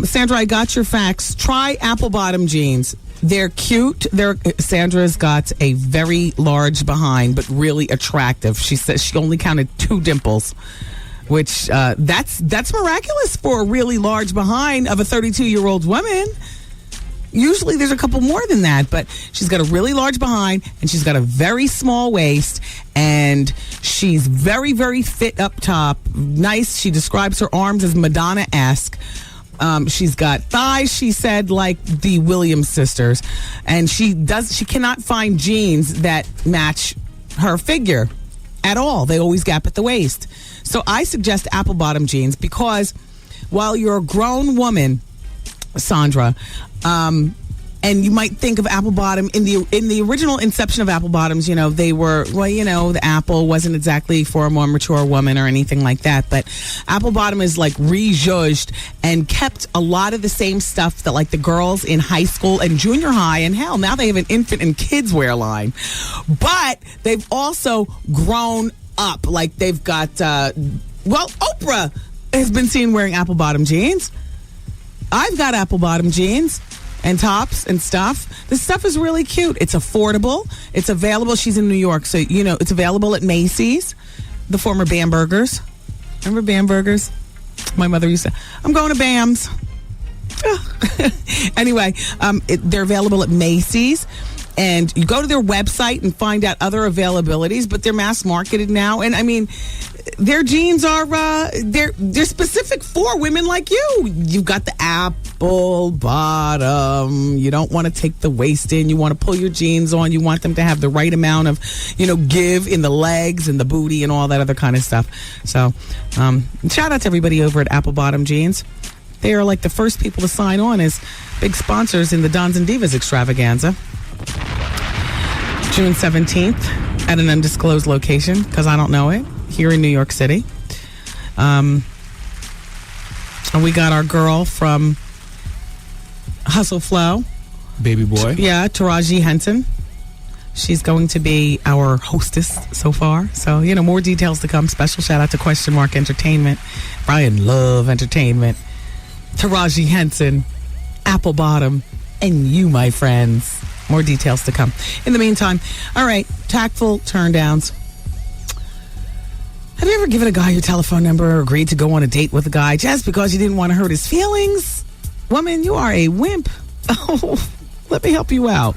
Sandra, I got your facts. Try apple bottom jeans. They're cute. Sandra's got a very large behind, but really attractive. She says she only counted 2 dimples, which that's miraculous for a really large behind of a 32-year-old woman. Usually there's a couple more than that, but she's got a really large behind and she's got a very small waist and she's very, very fit up top. Nice. She describes her arms as Madonna-esque. She's got thighs, she said, like the Williams sisters. And she cannot find jeans that match her figure at all. They always gap at the waist. So I suggest apple bottom jeans because while you're a grown woman, Sandra, and you might think of apple bottom in the original inception of apple bottoms, they were, the apple wasn't exactly for a more mature woman or anything like that, but apple bottom is like rejudged and kept a lot of the same stuff that like the girls in high school and junior high, and hell, now they have an infant and kids wear line, but they've also grown up. Like they've got, Oprah has been seen wearing apple bottom jeans. I've got apple bottom jeans and tops and stuff. This stuff is really cute. It's affordable. It's available. She's in New York, so it's available at Macy's, the former Bambergers. Remember Bambergers? My mother used to. I'm going to Bam's. Anyway, they're available at Macy's. And you go to their website and find out other availabilities, but they're mass marketed now. And I mean, their jeans are they're specific for women like you. You've got the apple bottom. You don't want to take the waist in. You want to pull your jeans on. You want them to have the right amount of, give in the legs and the booty and all that other kind of stuff. So, shout out to everybody over at Apple Bottom Jeans. They are like the first people to sign on as big sponsors in the Dons and Divas extravaganza. June 17th at an undisclosed location because I don't know it, here in New York City. And we got our girl from Hustle Flow. Baby boy. Yeah, Taraji Henson. She's going to be our hostess so far. So, more details to come. Special shout out to Question Mark Entertainment. Brian Love Entertainment. Taraji Henson, Apple Bottom, and you, my friends. More details to come. In the meantime, all right, tactful turndowns. Have you ever given a guy your telephone number or agreed to go on a date with a guy just because you didn't want to hurt his feelings? Woman, you are a wimp. Oh, let me help you out.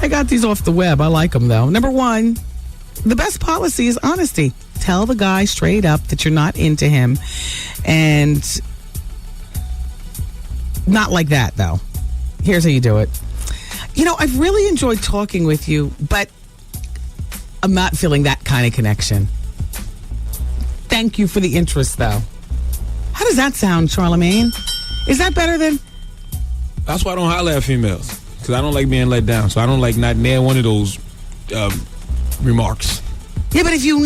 I got these off the web. I like them, though. Number 1, the best policy is honesty. Tell the guy straight up that you're not into him. And not like that, though. Here's how you do it. I've really enjoyed talking with you, but I'm not feeling that kind of connection. Thank you for the interest, though. How does that sound, Charlamagne? Is that better than... That's why I don't holler at females, because I don't like being let down. So I don't like not near one of those remarks. Yeah, but if you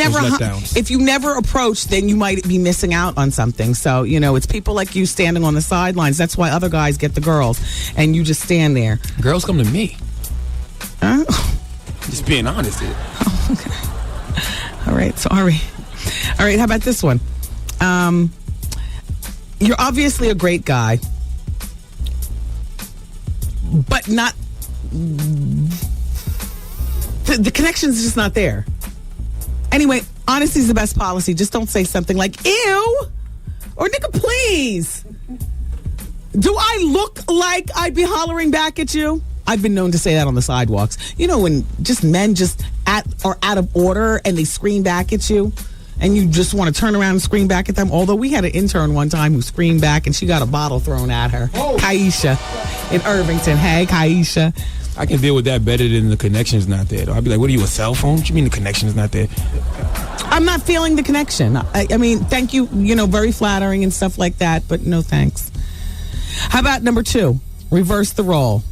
never approach, then you might be missing out on something. So, it's people like you standing on the sidelines. That's why other guys get the girls, and you just stand there. Girls come to me. Huh? Just being honest here. Oh, okay. All right, sorry. All right, how about this one? You're obviously a great guy, but not... The connection's just not there. Anyway, honesty is the best policy. Just don't say something like, ew, or nigga, please. Do I look like I'd be hollering back at you? I've been known to say that on the sidewalks. When just men are out of order and they scream back at you and you just want to turn around and scream back at them. Although we had an intern one time who screamed back and she got a bottle thrown at her. Oh. Kaisha in Irvington. Hey, Kaisha. I can deal with that better than the connection's not there, though. I'd be like, what are you, a cell phone? What you mean the connection is not there? I'm not feeling the connection. I mean, thank you, very flattering and stuff like that, but no thanks. How about number 2? Reverse the role.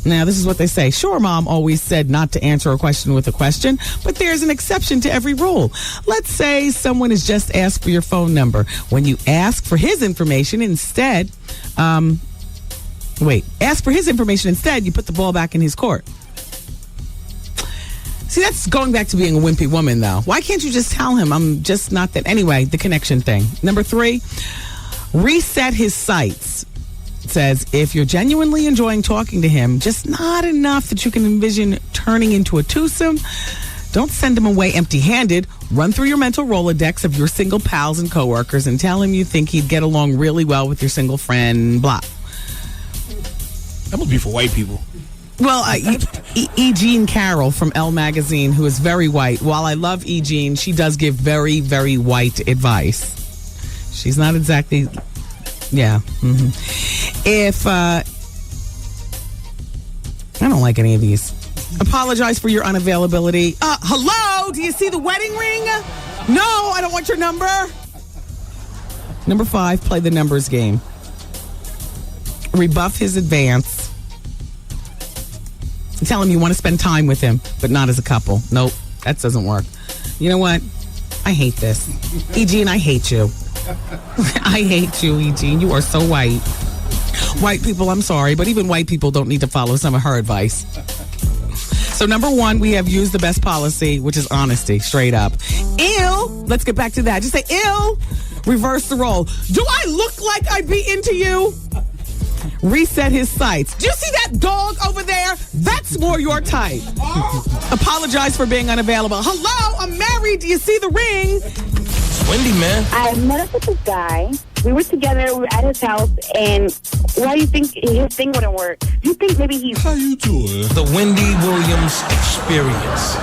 Now, this is what they say. Sure, Mom always said not to answer a question with a question, but there's an exception to every rule. Let's say someone has just asked for your phone number. When you ask for his information instead, ask for his information instead, you put the ball back in his court. See, that's going back to being a wimpy woman, though. Why can't you just tell him I'm just not that? Anyway, the connection thing. Number 3, reset his sights. It says, if you're genuinely enjoying talking to him, just not enough that you can envision turning into a twosome, don't send him away empty-handed. Run through your mental Rolodex of your single pals and coworkers and tell him you think he'd get along really well with your single friend, blah. That must be for white people. Well, E. Jean Carroll from Elle Magazine, who is very white. While I love E. Jean, she does give very, very white advice. She's not exactly, yeah. Mm-hmm. If, I don't like any of these. Apologize for your unavailability. Hello? Do you see the wedding ring? No, I don't want your number. Number 5, play the numbers game. Rebuff his advance. Tell him you want to spend time with him, but not as a couple. Nope, that doesn't work. You know what? I hate this. Eugene, I hate you. I hate you, Eugene. You are so white. White people, I'm sorry, but even white people don't need to follow some of her advice. So number 1, we have used the best policy, which is honesty, straight up. Ew. Let's get back to that. Just say, ew. Reverse the role. Do I look like I be into you? Reset his sights. Do you see that dog over there? That's more your type. Apologize for being unavailable. Hello, I'm married. Do you see the ring? Wendy, man. I met up with this guy. We were together. We were at his house. And why do you think his thing wouldn't work? You think maybe he's... How you doing? The Wendy Williams Experience.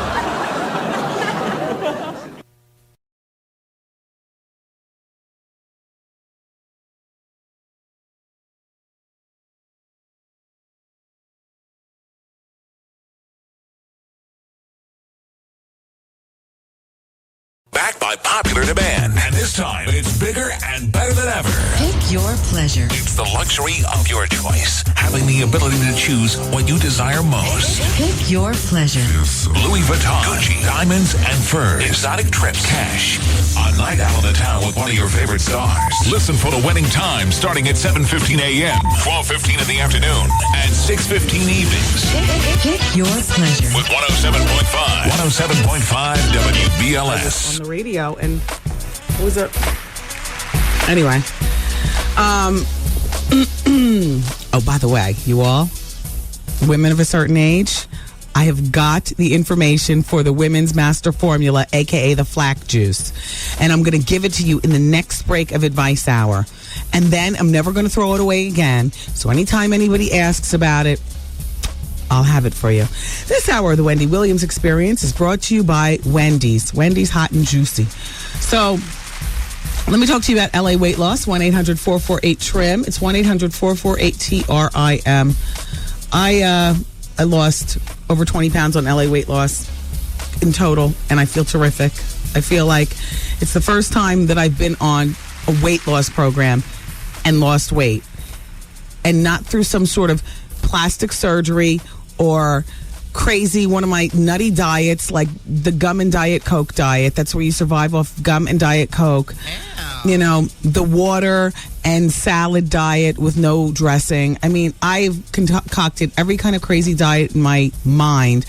Backed by popular demand. And this time, it's bigger and better than ever. Pick your pleasure. It's the luxury of your choice. Having the ability to choose what you desire most. Pick your pleasure. Louis Vuitton, Gucci, diamonds, and furs. Exotic trips, cash. A night out on the town with one of your favorite stars. Listen for the winning time starting at 7:15 a.m., 12:15 in the afternoon, and 6:15 evenings. Pick your pleasure. With 107.5 WBLS. On the radio, and what was it? Anyway. Oh, by the way, you all, women of a certain age, I have got the information for the Women's Master Formula, a.k.a. the flax juice. And I'm going to give it to you in the next break of Advice Hour. And then I'm never going to throw it away again. So anytime anybody asks about it, I'll have it for you. This hour of the Wendy Williams Experience is brought to you by Wendy's. Wendy's Hot and Juicy. So let me talk to you about LA weight loss, 1-800-448-TRIM. It's 1-800-448-TRIM. I lost over 20 pounds on LA weight loss in total, and I feel terrific. I feel like it's the first time that I've been on a weight loss program and lost weight, and not through some sort of plastic surgery or crazy one of my nutty diets like the gum and Diet Coke diet. That's where you survive off gum and Diet Coke. You know, the water and salad diet with no dressing. I mean, I've concocted every kind of crazy diet in my mind,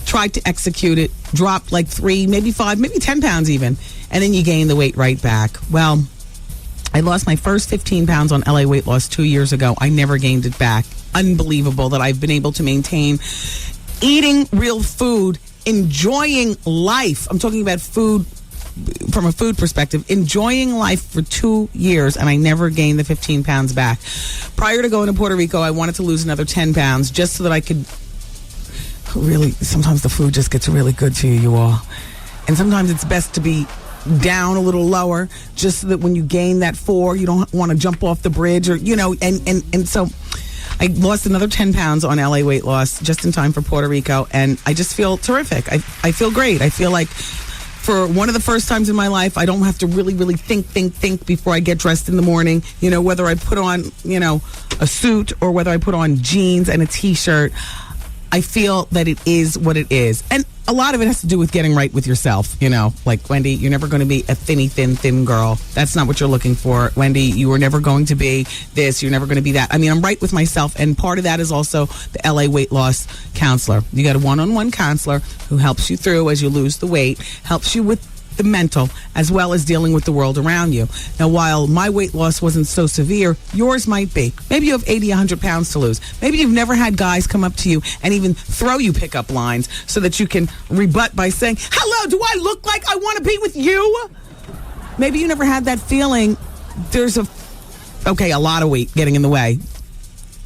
tried to execute it, dropped like 3, maybe 5, maybe 10 pounds even, and then you gain the weight right back. Well, I lost my first 15 pounds on LA weight loss 2 years ago. I never gained it back. Unbelievable that I've been able to maintain eating real food, enjoying life. I'm talking about food from a food perspective, enjoying life for 2 years, and I never gained the 15 pounds back. Prior to going to Puerto Rico, I wanted to lose another 10 pounds just so that I could really, sometimes the food just gets really good to you all. And sometimes it's best to be down a little lower just so that when you gain that 4, you don't want to jump off the bridge or, you know, and so I lost another 10 pounds on LA weight loss just in time for Puerto Rico, and I just feel terrific. I feel great. I feel like for one of the first times in my life, I don't have to really think before I get dressed in the morning. You know, whether I put on, you know, a suit or whether I put on jeans and a t-shirt. I feel that it is what it is. And a lot of it has to do with getting right with yourself, you know. Like, Wendy, you're never going to be a thin girl. That's not what you're looking for. Wendy, you are never going to be this. You're never going to be that. I mean, I'm right with myself, and part of that is also the LA weight loss counselor. You got a one-on-one counselor who helps you through as you lose the weight, helps you with the mental as well as dealing with the world around you. Now, while my weight loss wasn't so severe, yours might be. Maybe you have 80, 100 pounds to lose. Maybe you've never had guys come up to you and even throw you pickup lines so that you can rebut by saying, hello, do I look like I want to be with you? Maybe you never had that feeling. There's a lot of weight getting in the way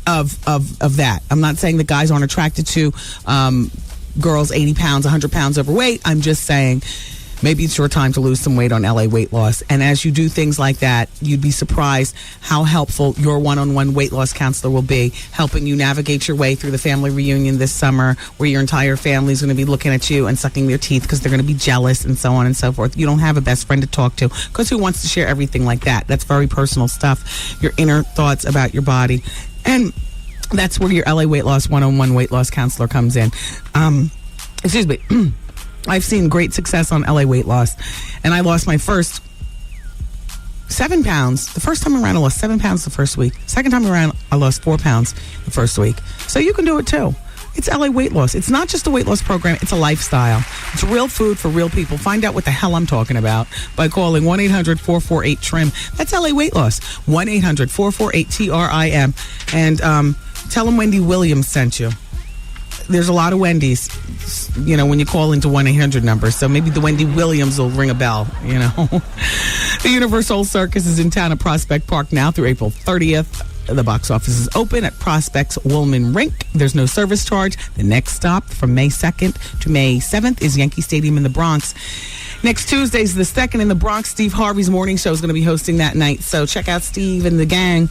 of that. I'm not saying that guys aren't attracted to girls 80 pounds, 100 pounds overweight. I'm just saying maybe it's your time to lose some weight on LA weight loss. And as you do things like that, you'd be surprised how helpful your one-on-one weight loss counselor will be, helping you navigate your way through the family reunion this summer, where your entire family is going to be looking at you and sucking their teeth because they're going to be jealous and so on and so forth. You don't have a best friend to talk to because who wants to share everything like that? That's very personal stuff, your inner thoughts about your body. And that's where your LA weight loss one-on-one weight loss counselor comes in. Excuse me. I've seen great success on LA weight loss, and I lost my first 7 pounds. The first time around, I lost 7 pounds the first week. Second time around, I lost 4 pounds the first week. So you can do it too. It's LA weight loss. It's not just a weight loss program. It's a lifestyle. It's real food for real people. Find out what the hell I'm talking about by calling 1-800-448-TRIM. That's LA weight loss. 1-800-448-TRIM. And tell them Wendy Williams sent you. There's a lot of Wendy's, you know, when you call into 1-800 number. So maybe the Wendy Williams will ring a bell, you know. The Universal Circus is in town at Prospect Park now through April 30th. The box office is open at Prospect's Woolman Rink. There's no service charge. The next stop from May 2nd to May 7th is Yankee Stadium in the Bronx. Next Tuesday is the 2nd in the Bronx. Steve Harvey's morning show is going to be hosting that night. So check out Steve and the gang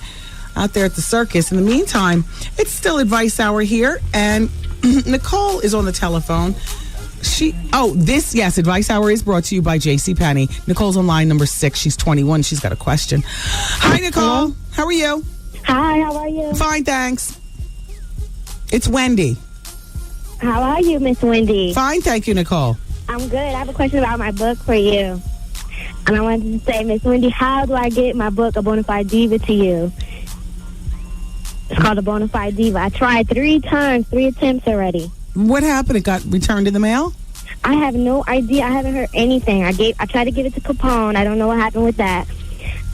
out there at the circus. In the meantime, it's still Advice Hour here, and Nicole is on the telephone. Advice Hour is brought to you by JCPenney. Nicole's on line number 6. She's 21. She's got a question. Hi, Nicole. Hello? How are you? Hi, how are you? Fine, thanks. It's Wendy. How are you, Miss Wendy? Fine, thank you, Nicole. I'm good. I have a question about my book for you. And I wanted to say, Miss Wendy, how do I get my book, A Bonafide Diva, to you? It's called A Bonafide Diva. I tried 3 times, 3 attempts already. What happened? It got returned in the mail? I have no idea. I haven't heard anything. I tried to give it to Capone. I don't know what happened with that.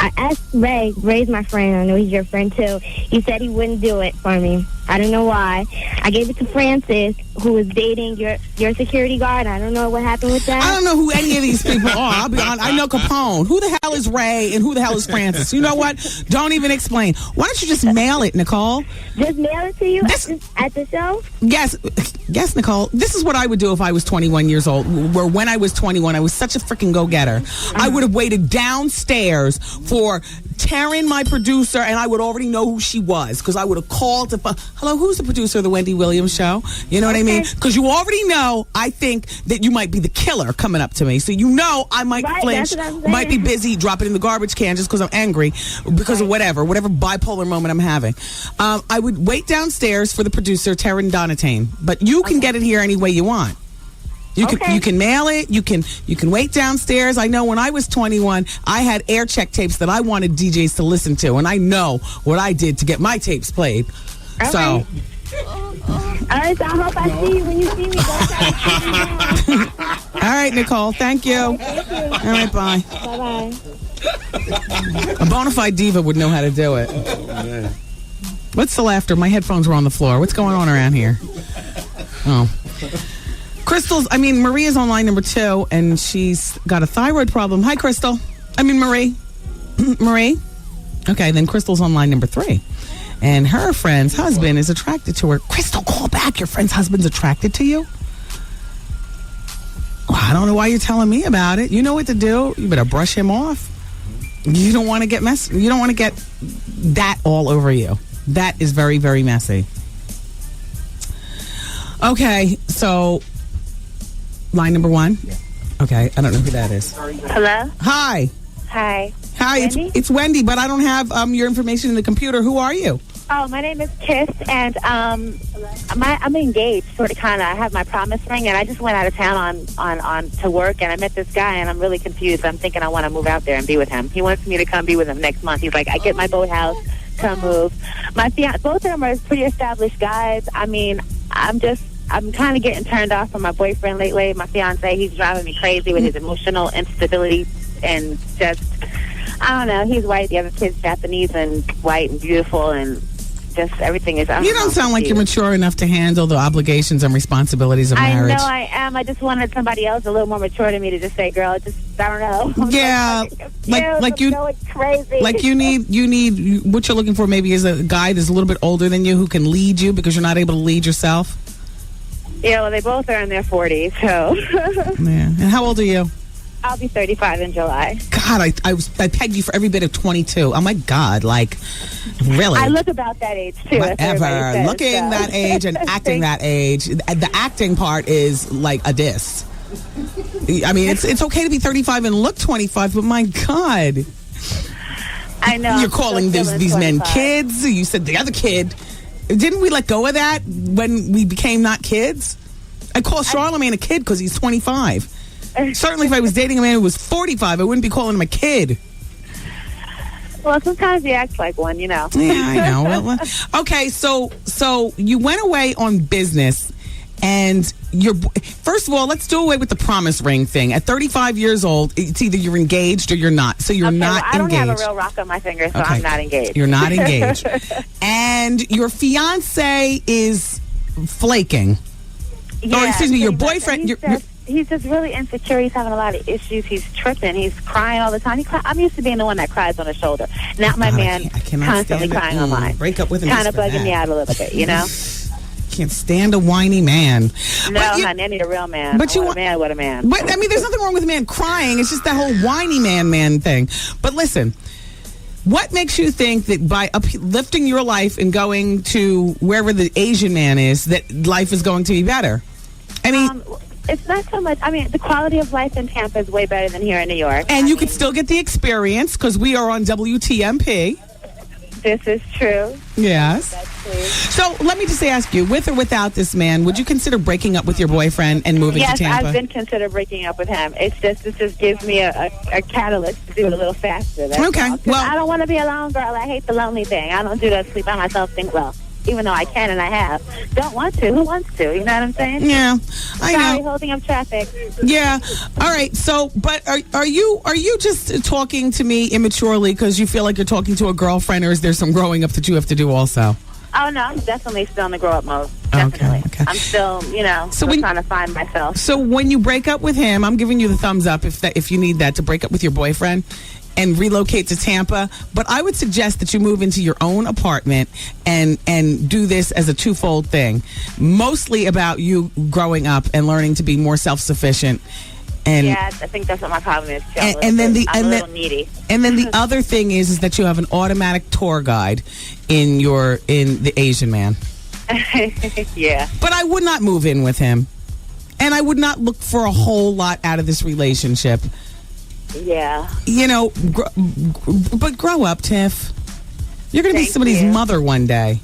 I asked Ray. Ray's my friend. I know he's your friend too. He said he wouldn't do it for me. I don't know why. I gave it to Francis, who was dating your security guard. I don't know what happened with that. I don't know who any of these people are. I'll be honest. I know Capone. Who the hell is Ray and who the hell is Francis? You know what? Don't even explain. Why don't you just mail it, Nicole? Just mail it to you at the show? Yes, Nicole. This is what I would do if I was 21 years old. Where when I was 21, I was such a freaking go-getter. I would have waited downstairs for Taryn, my producer, and I would already know who she was because I would have called to hello, who's the producer of the Wendy Williams show? You know what I mean? Because you already know, I think, that you might be the killer coming up to me. So you know I might flinch, might be busy, drop it in the garbage can just because I'm angry because of whatever bipolar moment I'm having. I would wait downstairs for the producer, Taryn Donatane, but you can get it here any way you want. You can mail it. You can wait downstairs. I know when I was 21, I had air check tapes that I wanted DJs to listen to, and I know what I did to get my tapes played. All so. Right. All right, so I hope I see you when you see me. All right, Nicole. Thank you. All right, bye. Bye-bye. A bona fide diva would know how to do it. What's the laughter? My headphones were on the floor. What's going on around here? Oh. Maria's on line number 2, and she's got a thyroid problem. Hi, Crystal. Marie. Marie? Okay, then Crystal's on line number 3. And her friend's husband is attracted to her. Crystal, call back. Your friend's husband's attracted to you? Well, I don't know why you're telling me about it. You know what to do. You better brush him off. You don't want to get messy. You don't want to get that all over you. That is very, very messy. Okay, so line number 1? Yeah. Okay, I don't know who that is. Hello? Hi. Hi. Hi, Wendy? It's Wendy, but I don't have your information in the computer. Who are you? Oh, my name is Kiss, and I'm engaged, sort of, kind of. I have my promise ring, and I just went out of town on to work, and I met this guy, and I'm really confused. I'm thinking I want to move out there and be with him. He wants me to come be with him next month. He's like, I get my boathouse, come move. My fiance, both of them are pretty established guys. I mean, I'm kind of getting turned off from my boyfriend lately. My fiance, he's driving me crazy with his emotional instability and just, I don't know. He's white. The other kid's Japanese and white and beautiful and just everything is. You don't sound like you're mature enough to handle the obligations and responsibilities of marriage. I know I am. I just wanted somebody else a little more mature than me to just say, girl, just, I don't know. Yeah. like you going crazy. Like you need what you're looking for maybe is a guy that's a little bit older than you who can lead you because you're not able to lead yourself. Yeah, well, they both are in their 40s, so. Yeah. And how old are you? I'll be 35 in July. God, I pegged you for every bit of 22. Oh, my God. Like, really? I look about that age, too. Whatever. Looking that age and acting that age. The acting part is like a diss. I mean, it's okay to be 35 and look 25, but my God. I know. You're calling these men kids. You said the other kid. Didn't we let go of that when we became not kids? I call Charlemagne a kid because he's 25. Certainly if I was dating a man who was 45, I wouldn't be calling him a kid. Well, sometimes he acts like one, you know. Yeah, I know. Well, okay, so you went away on business, and first of all, let's do away with the promise ring thing. At 35 years old, it's either you're engaged or you're not. So you're not engaged. I don't have a real rock on my finger, so I'm not engaged. You're not engaged. And your fiance is flaking. Yeah, or excuse me, your boyfriend. He's just really insecure. He's having a lot of issues. He's tripping. He's crying all the time. I'm used to being the one that cries on the shoulder. Not my man constantly crying on mine. Break up with him. Kind of bugging me out a little bit, you know? Can't stand a whiny man. No, honey, I need a real man. But you want a man, what a man. But, I mean, there's nothing wrong with a man crying. It's just that whole whiny man thing. But listen, what makes you think that by uplifting your life and going to wherever the Asian man is, that life is going to be better? I mean... it's not so much. I mean, the quality of life in Tampa is way better than here in New York. And you could still get the experience because we are on WTMP. This is true. Yes. That's true. So let me just ask you, with or without this man, would you consider breaking up with your boyfriend and moving to Tampa? Yes, I've been considering breaking up with him. This just gives me a catalyst to do it a little faster. Okay. Well, I don't want to be a lone girl. I hate the lonely thing. I don't do that sleep by myself thing well. Even though I can and I have. Don't want to. Who wants to? You know what I'm saying? Yeah. I know. Sorry, holding up traffic. Yeah. All right. So, but are you just talking to me immaturely because you feel like you're talking to a girlfriend, or is there some growing up that you have to do also? Oh, no. I'm definitely still in the grow-up mode. Definitely. Okay. I'm still, still trying to find myself. So when you break up with him, I'm giving you the thumbs up if you need that to break up with your boyfriend and relocate to Tampa. But I would suggest that you move into your own apartment and do this as a twofold thing. Mostly about you growing up and learning to be more self-sufficient. And yeah, I think that's what my problem is. Too. I'm a little needy. And then the other thing is that you have an automatic tour guide in the Asian man. Yeah. But I would not move in with him. And I would not look for a whole lot out of this relationship. Yeah. But grow up, Tiff. You're going to be somebody's mother one day.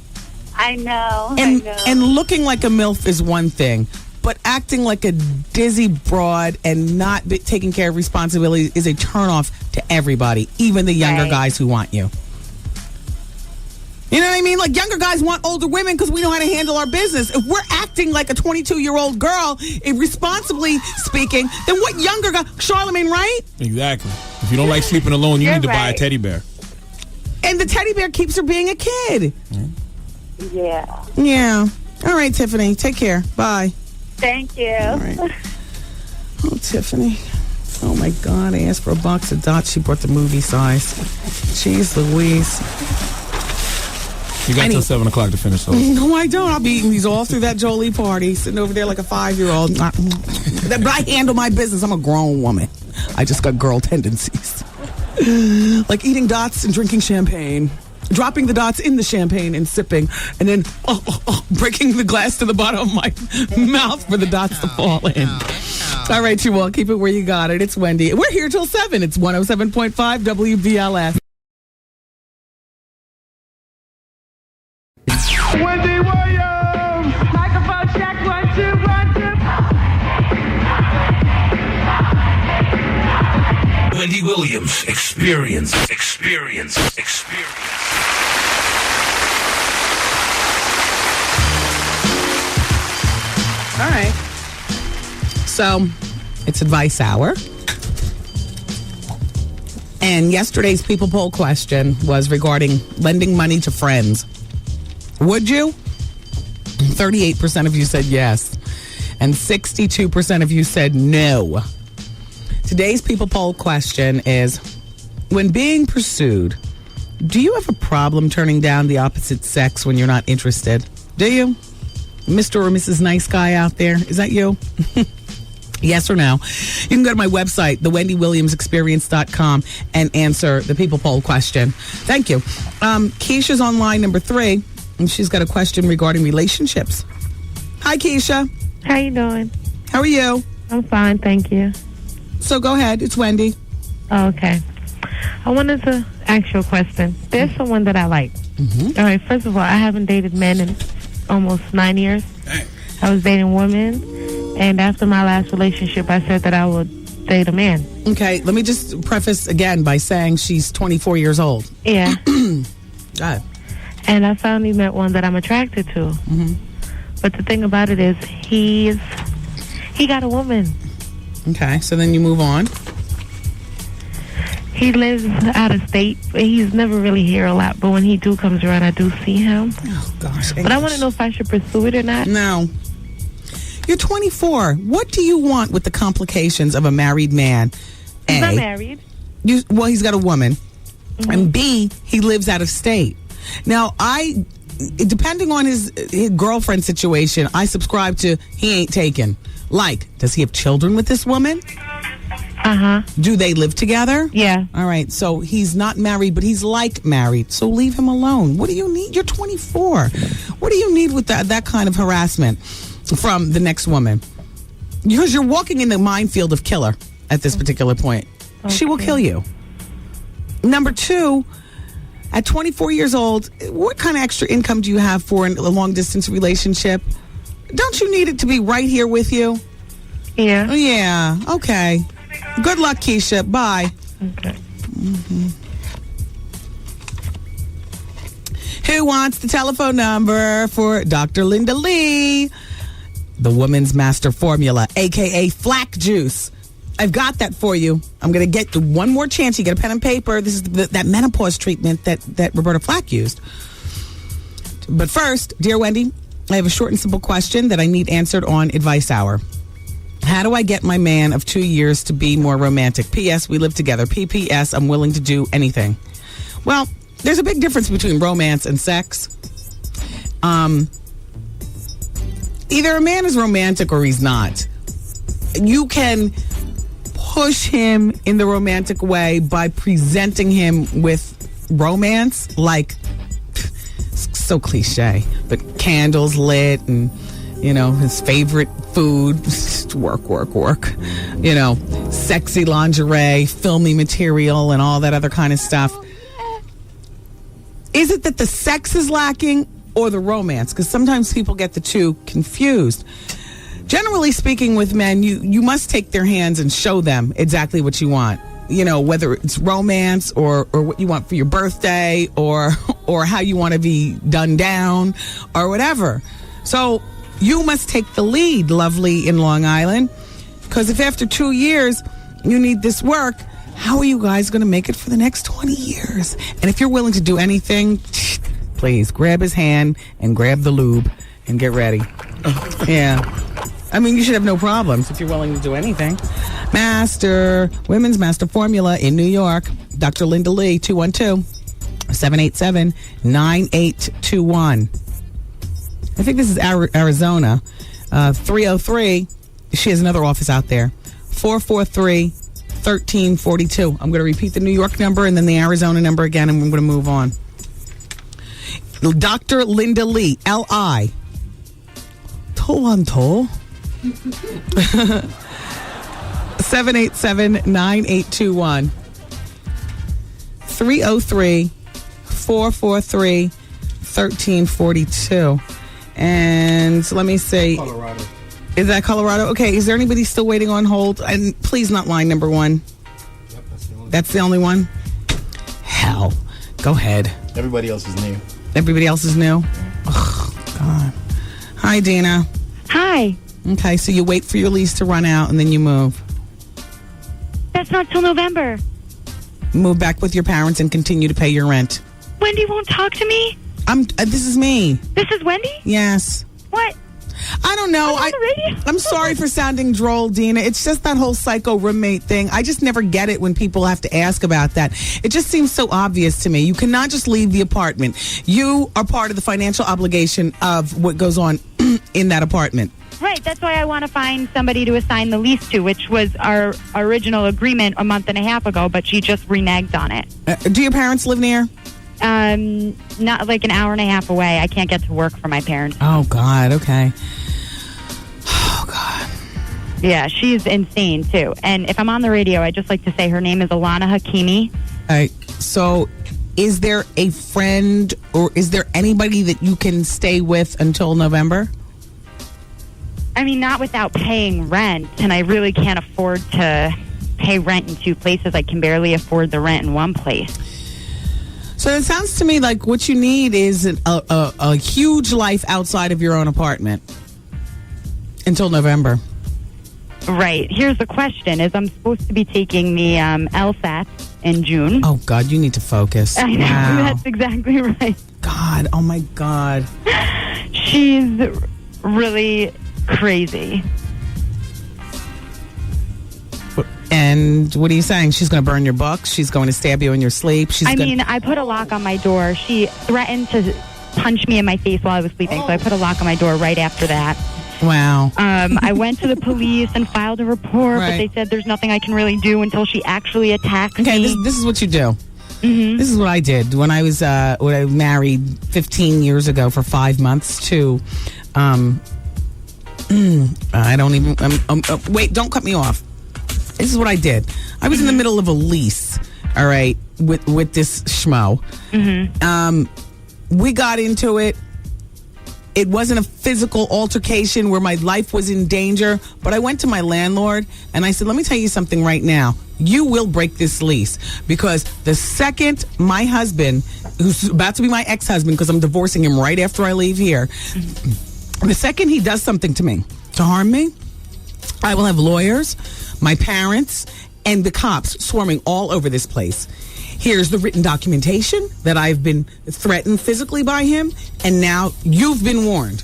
I know. And looking like a MILF is one thing, but acting like a dizzy broad and not taking care of responsibilities is a turnoff to everybody, even the younger guys who want you. You know what I mean? Like, younger guys want older women because we know how to handle our business. If we're acting like a 22-year-old girl, responsibly speaking, then what younger guy? Charlemagne, right? Exactly. If you don't like sleeping alone, you need to buy a teddy bear. And the teddy bear keeps her being a kid. Yeah. Yeah. All right, Tiffany. Take care. Bye. Thank you. All right. Oh, Tiffany. Oh, my God. I asked for a box of dots. She brought the movie size. Jeez Louise. You got until 7 o'clock to finish those. No, I don't. I'll be eating these all through that Jolie party, sitting over there like a 5-year-old. But I handle my business. I'm a grown woman. I just got girl tendencies. Like eating dots and drinking champagne. Dropping the dots in the champagne and sipping. And then breaking the glass to the bottom of my mouth for the dots to fall in. All right, you all. Keep it where you got it. It's Wendy. We're here till 7. It's 107.5 WBLS. Wendy Williams Experience. All right. So, it's Advice Hour. And yesterday's People Poll question was regarding lending money to friends. Would you? 38% of you said yes. And 62% of you said no. Today's People Poll question is, when being pursued, do you have a problem turning down the opposite sex when you're not interested? Do you? Mr. or Mrs. Nice Guy out there, is that you? Yes or no? You can go to my website, thewendywilliamsexperience.com, and answer the People Poll question. Thank you. Keisha's on line number 3, and she's got a question regarding relationships. Hi, Keisha. How you doing? How are you? I'm fine, thank you. So go ahead. It's Wendy. Oh, okay. I wanted to ask you a question. There's someone that I like. Mm-hmm. All right, first of all, I haven't dated men in almost 9 years. I was dating women, and after my last relationship, I said that I would date a man. Okay, let me just preface again by saying she's 24 years old. Yeah. God. And I finally met one that I'm attracted to. Mm-hmm. But the thing about it is, he got a woman. Okay, so then you move on. He lives out of state, but he's never really here a lot. But when he comes around, I do see him. Oh, gosh. But I want to know if I should pursue it or not. No. You're 24. What do you want with the complications of a married man? He's not married. Well, he's got a woman. Mm-hmm. And B, he lives out of state. Now, depending on his girlfriend situation, I subscribe to he ain't taken. Like, does he have children with this woman? Uh-huh. Do they live together? Yeah. All right. So he's not married, but he's like married. So leave him alone. What do you need? You're 24. What do you need with that kind of harassment from the next woman? Because you're walking in the minefield of killer at this particular point. Okay. She will kill you. Number 2, at 24 years old, what kind of extra income do you have for a long-distance relationship? Don't you need it to be right here with you? Yeah. Yeah. Okay. Good luck, Keisha. Bye. Okay. Mm-hmm. Who wants the telephone number for Dr. Linda Lee? The woman's master formula, a.k.a. flack juice. I've got that for you. I'm going to get you one more chance. You get a pen and paper. This is that menopause treatment that Roberta Flack used. But first, dear Wendy, I have a short and simple question that I need answered on Advice Hour. How do I get my man of 2 years to be more romantic? P.S. We live together. P.P.S. I'm willing to do anything. Well, there's a big difference between romance and sex. Either a man is romantic or he's not. You can push him in the romantic way by presenting him with romance, like, so cliche, but candles lit and, his favorite food, work, sexy lingerie, filmy material, and all that other kind of stuff. Is it that the sex is lacking or the romance? Because sometimes people get the two confused. Generally speaking, with men, you must take their hands and show them exactly what you want. Whether it's romance or what you want for your birthday or how you want to be done down or whatever. So you must take the lead, lovely in Long Island, because if after 2 years you need this work, how are you guys going to make it for the next 20 years? And if you're willing to do anything, please grab his hand and grab the lube and get ready. Yeah. I mean, you should have no problems if you're willing to do anything. Women's Master Formula in New York. Dr. Linda Lee, 212-787-9821. I think this is Arizona. 303. She has another office out there. 443-1342. I'm going to repeat the New York number and then the Arizona number again, and we're going to move on. Dr. Linda Lee, L-I. Toronto. 787-9821. 303-443-1342. And let me see. Colorado. Is that Colorado? Okay, is there anybody still waiting on hold? And please not line number 1. Yep, that's the That's the only one? Hell. Go ahead. Everybody else is new. Everybody else is new? Oh, God. Hi, Dina. Hi. Okay, so you wait for your lease to run out and then you move. That's not till November. Move back with your parents and continue to pay your rent. Wendy won't talk to me? This is me. This is Wendy? Yes. What? I don't know. I'm on the radio. I'm sorry for sounding droll, Dina. It's just that whole psycho roommate thing. I just never get it when people have to ask about that. It just seems so obvious to me. You cannot just leave the apartment. You are part of the financial obligation of what goes on in that apartment. Right. That's why I want to find somebody to assign the lease to, which was our original agreement a month and a half ago, but she just reneged on it. Do your parents live near? Not like an hour and a half away. I can't get to work for my parents. Oh, God. Okay. Oh, God. Yeah, she's insane, too. And if I'm on the radio, I'd just like to say her name is Alana Hakimi. All right. So is there a friend or is there anybody that you can stay with until November? I mean, not without paying rent, and I really can't afford to pay rent in two places. I can barely afford the rent in one place. So it sounds to me like what you need is a huge life outside of your own apartment until November. Right. Here's the question: is I'm supposed to be taking the LSAT in June? Oh God, you need to focus. I know. Wow. That's exactly right. God, oh my God. She's really crazy. And what are you saying? She's going to burn your books? She's going to stab you in your sleep? I put a lock on my door. She threatened to punch me in my face while I was sleeping, so I put a lock on my door right after that. Wow. I went to the police and filed a report, Right. but they said there's nothing I can really do until she actually attacks me. Okay, this is what you do. Mm-hmm. This is what I did when I was when I married 15 years ago for 5 months to I don't even wait, don't cut me off. This is what I did. I was in the middle of a lease, all right, with this schmo. Mm-hmm. We got into it. It wasn't a physical altercation where my life was in danger, but I went to my landlord and I said, let me tell you something right now. You will break this lease because the second my husband, who's about to be my ex-husband because I'm divorcing him right after I leave here, the second he does something to me, to harm me, I will have lawyers, my parents, and the cops swarming all over this place. Here's the written documentation that I've been threatened physically by him, and now you've been warned.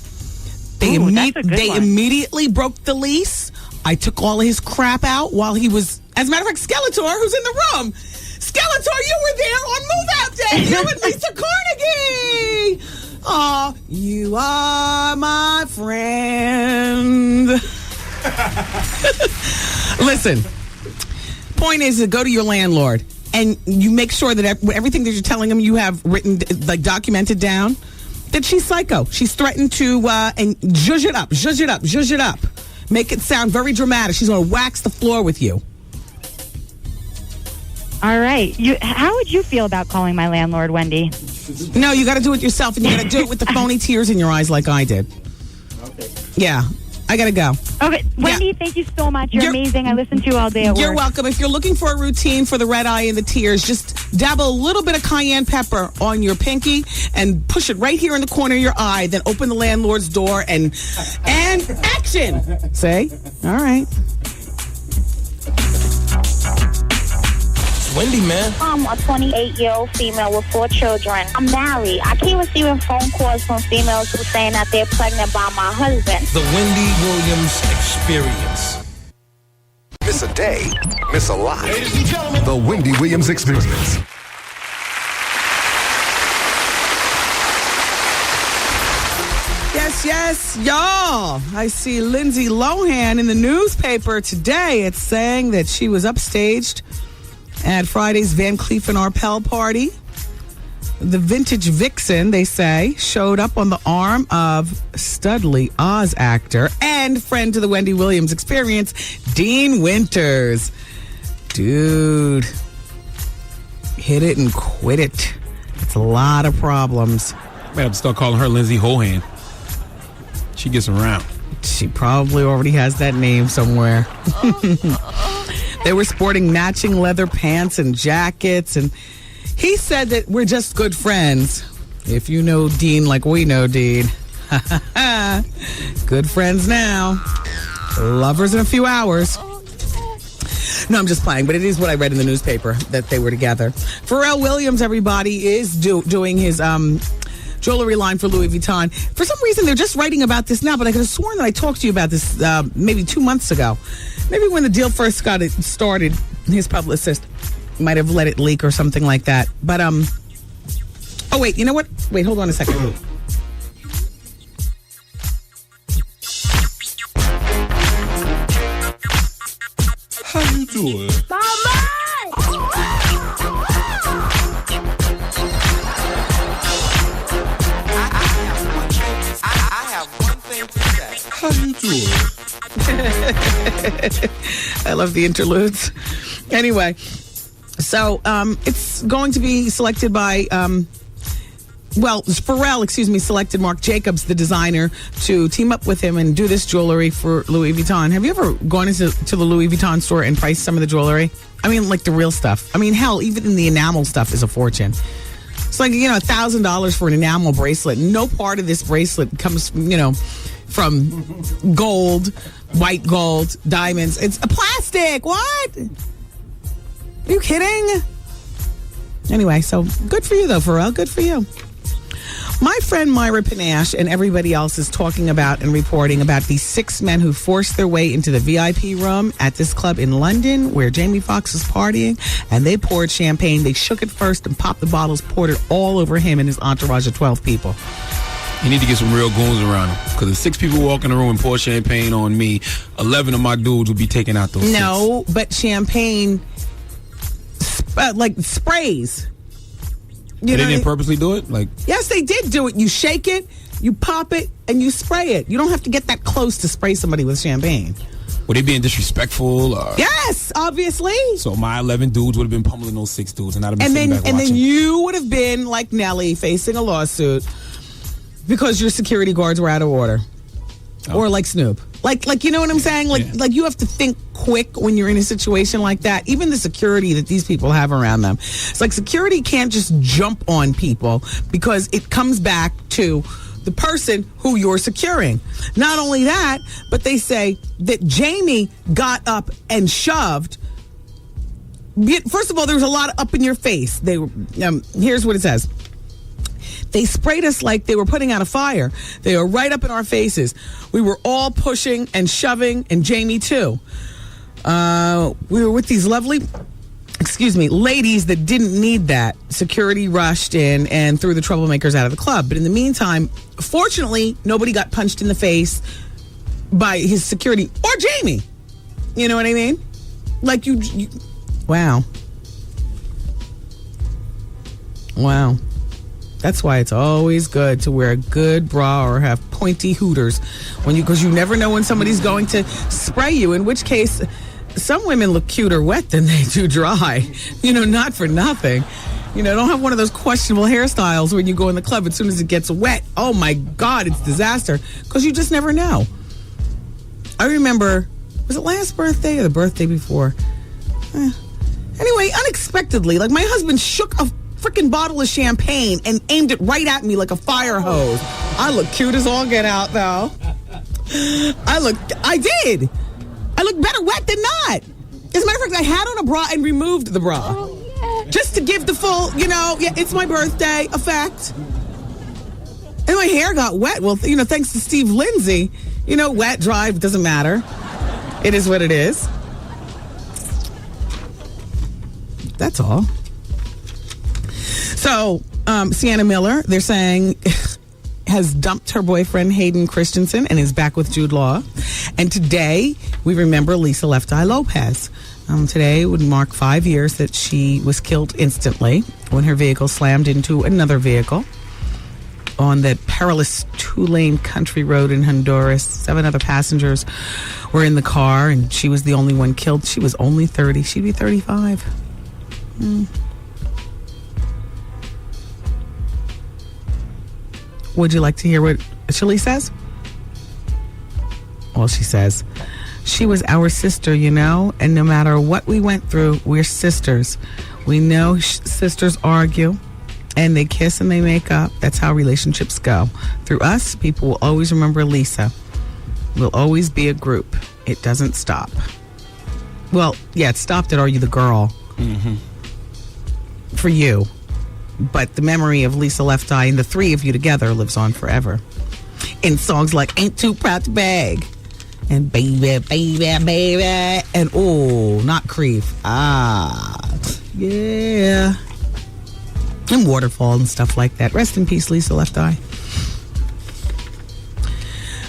They immediately broke the lease. I took all of his crap out while he was, as a matter of fact, Skeletor, who's in the room. Skeletor, you were there on Move Out Day. You and Lisa Carnegie. Oh, you are my friend. Listen, point is to go to your landlord and you make sure that everything that you're telling him you have written, like documented down, that she's psycho. She's threatened to and zhuzh it up. Make it sound very dramatic. She's going to wax the floor with you. All right. How would you feel about calling my landlord, Wendy? No, you got to do it yourself, and you got to do it with the phony tears in your eyes like I did. Okay. Yeah. I gotta go. Okay, Wendy, thank you so much. You're amazing. I listen to you all day at work. You're welcome. If you're looking for a routine for the red eye and the tears, just dabble a little bit of cayenne pepper on your pinky and push it right here in the corner of your eye. Then open the landlord's door and action. Say, all right. Wendy, man. I'm a 28-year-old female with 4 children. I'm married. I keep receiving phone calls from females who are saying that they're pregnant by my husband. The Wendy Williams Experience. Miss a day, miss a lot. Ladies and gentlemen, the Wendy Williams Experience. Yes, y'all. I see Lindsay Lohan in the newspaper today. It's saying that she was upstaged at Friday's Van Cleef and Arpels party. The vintage vixen, they say, showed up on the arm of Studley Oz actor and friend to the Wendy Williams Experience, Dean Winters. Dude, hit it and quit it. It's a lot of problems. I have to start calling her Lindsay Lohan. She gets around. She probably already has that name somewhere. They were sporting matching leather pants and jackets, and he said that we're just good friends. If you know Dean like we know Dean. Good friends now. Lovers in a few hours. No, I'm just playing, but it is what I read in the newspaper that they were together. Pharrell Williams, everybody, is doing his jewelry line for Louis Vuitton. For some reason, they're just writing about this now, but I could have sworn that I talked to you about this maybe 2 months ago. Maybe when the deal first got it started, his publicist might have let it leak or something like that. But, oh, wait, you know what? Wait, hold on a second. How you doing? Mama! I have one thing to say. How you doing? I love the interludes. Anyway, so it's going to be selected by... Pharrell, selected Marc Jacobs, the designer, to team up with him and do this jewelry for Louis Vuitton. Have you ever gone into the Louis Vuitton store and priced some of the jewelry? I mean, like the real stuff. I mean, hell, even in the enamel stuff is a fortune. It's like, $1,000 for an enamel bracelet. No part of this bracelet comes, from gold, white gold, diamonds. It's a plastic. What? Are you kidding? Anyway, so good for you, though, Pharrell. Good for you. My friend Myra Panache and everybody else is talking about and reporting about these 6 men who forced their way into the VIP room at this club in London where Jamie Foxx was partying, and they poured champagne. They shook it first and popped the bottles, poured it all over him and his entourage of 12 people. You need to get some real goons around him. Because if 6 people walk in the room and pour champagne on me, 11 of my dudes will be taking out those 6. But champagne, like sprays. They didn't purposely do it? Yes, they did do it. You shake it, you pop it, and you spray it. You don't have to get that close to spray somebody with champagne. Were they being disrespectful? Yes, obviously. So my 11 dudes would have been pummeling those 6 dudes, and I'd have been sitting back watching. And then you would have been like Nelly facing a lawsuit because your security guards were out of order. Oh. Or like Snoop. Like you know what I'm saying? Like you have to think quick when you're in a situation like that. Even the security that these people have around them. It's like security can't just jump on people because it comes back to the person who you're securing. Not only that, but they say that Jamie got up and shoved. First of all, there was a lot of up in your face. They were, here's what it says. They sprayed us like they were putting out a fire. They were right up in our faces. We were all pushing and shoving, and Jamie too. We were with these lovely, ladies that didn't need that. Security rushed in and threw the troublemakers out of the club. But in the meantime, fortunately, nobody got punched in the face by his security or Jamie. You know what I mean? Like you wow. Wow. That's why it's always good to wear a good bra or have pointy hooters because you never know when somebody's going to spray you, in which case some women look cuter wet than they do dry. Not for nothing. Don't have one of those questionable hairstyles when you go in the club as soon as it gets wet. Oh my God, it's disaster because you just never know. I remember, was it last birthday or the birthday before? Anyway, unexpectedly, like my husband shook a freaking bottle of champagne and aimed it right at me like a fire hose. I look cute as all get out, though. I did. I look better wet than not. As a matter of fact, I had on a bra and removed the bra. Oh, yeah. Just to give the full, it's my birthday effect. And my hair got wet. Well, thanks to Steve Lindsay, wet, dry, doesn't matter. It is what it is. That's all. So, Sienna Miller, they're saying, has dumped her boyfriend Hayden Christensen and is back with Jude Law. And today, we remember Lisa Left Eye Lopez. Today would mark 5 years that she was killed instantly when her vehicle slammed into another vehicle on that perilous 2-lane country road in Honduras. 7 other passengers were in the car, and she was the only one killed. She was only 30. She'd be 35. Would you like to hear what Shirley says? Well, she says, She was our sister, you know, and no matter what we went through, we're sisters. We know sisters argue, and they kiss and they make up. That's how relationships go. Through us, people will always remember Lisa. We'll always be a group. It doesn't stop. Well, yeah, it stopped at Are You the Girl? Mm-hmm. For you. But the memory of Lisa Left Eye and the three of you together lives on forever. In songs like Ain't Too Proud to Beg and Baby, Baby, Baby, and oh, not Creep. Ah, yeah. And Waterfall and stuff like that. Rest in peace, Lisa Left Eye.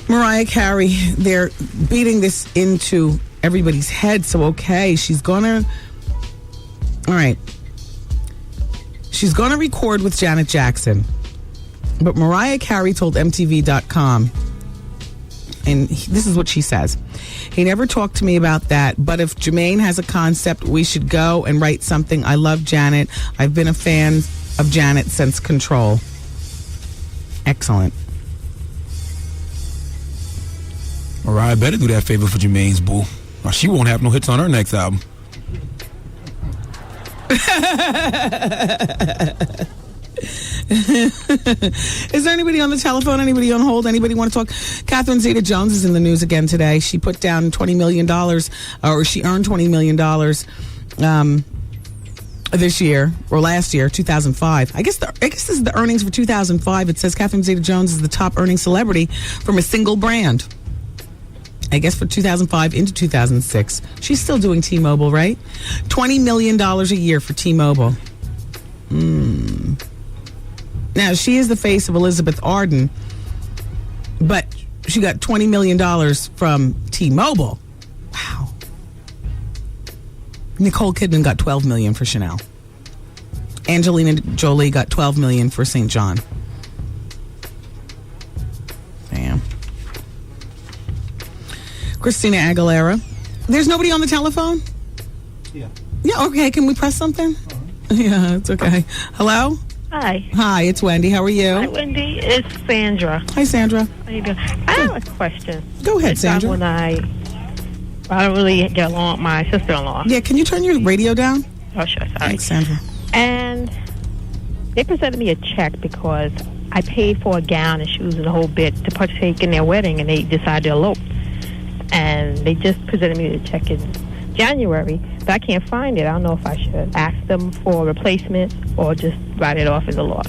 Mariah Carey, they're beating this into everybody's head. So, okay, she's gonna... All right. She's gonna record with Janet Jackson. But Mariah Carey told MTV.com, and this is what she says. He never talked to me about that, but if Jermaine has a concept, we should go and write something. I love Janet. I've been a fan of Janet since Control. Excellent. Mariah better do that favor for Jermaine's boo. Or she won't have no hits on her next album. Is there anybody on the telephone? Anybody on hold? Anybody want to talk? Catherine Zeta-Jones is in the news again today. She put down $20 million, or she earned $20 million this year, or last year, 2005. I guess this is the earnings for 2005. It says Catherine Zeta-Jones is the top earning celebrity from a single brand. I guess for 2005 into 2006. She's still doing T-Mobile, right? $20 million a year for T-Mobile. Now, she is the face of Elizabeth Arden, but she got $20 million from T-Mobile. Wow. Nicole Kidman got $12 million for Chanel. Angelina Jolie got $12 million for St. John. Damn. Christina Aguilera. There's nobody on the telephone? Yeah. Yeah, okay. Can we press something? Yeah, it's okay. Hello? Hi. Hi, it's Wendy. How are you? Hi, Wendy. It's Sandra. Hi, Sandra. How you doing? I have a question. Go ahead, Sandra. When I don't really get along with my sister-in-law. Yeah, can you turn your radio down? Oh, sure. Sorry. Thanks, Sandra. And they presented me a check because I paid for a gown and shoes and the whole bit to partake in their wedding, and they decided to elope. And they just presented me the check in January, but I can't find it. I don't know if I should ask them for a replacement or just write it off as a loss.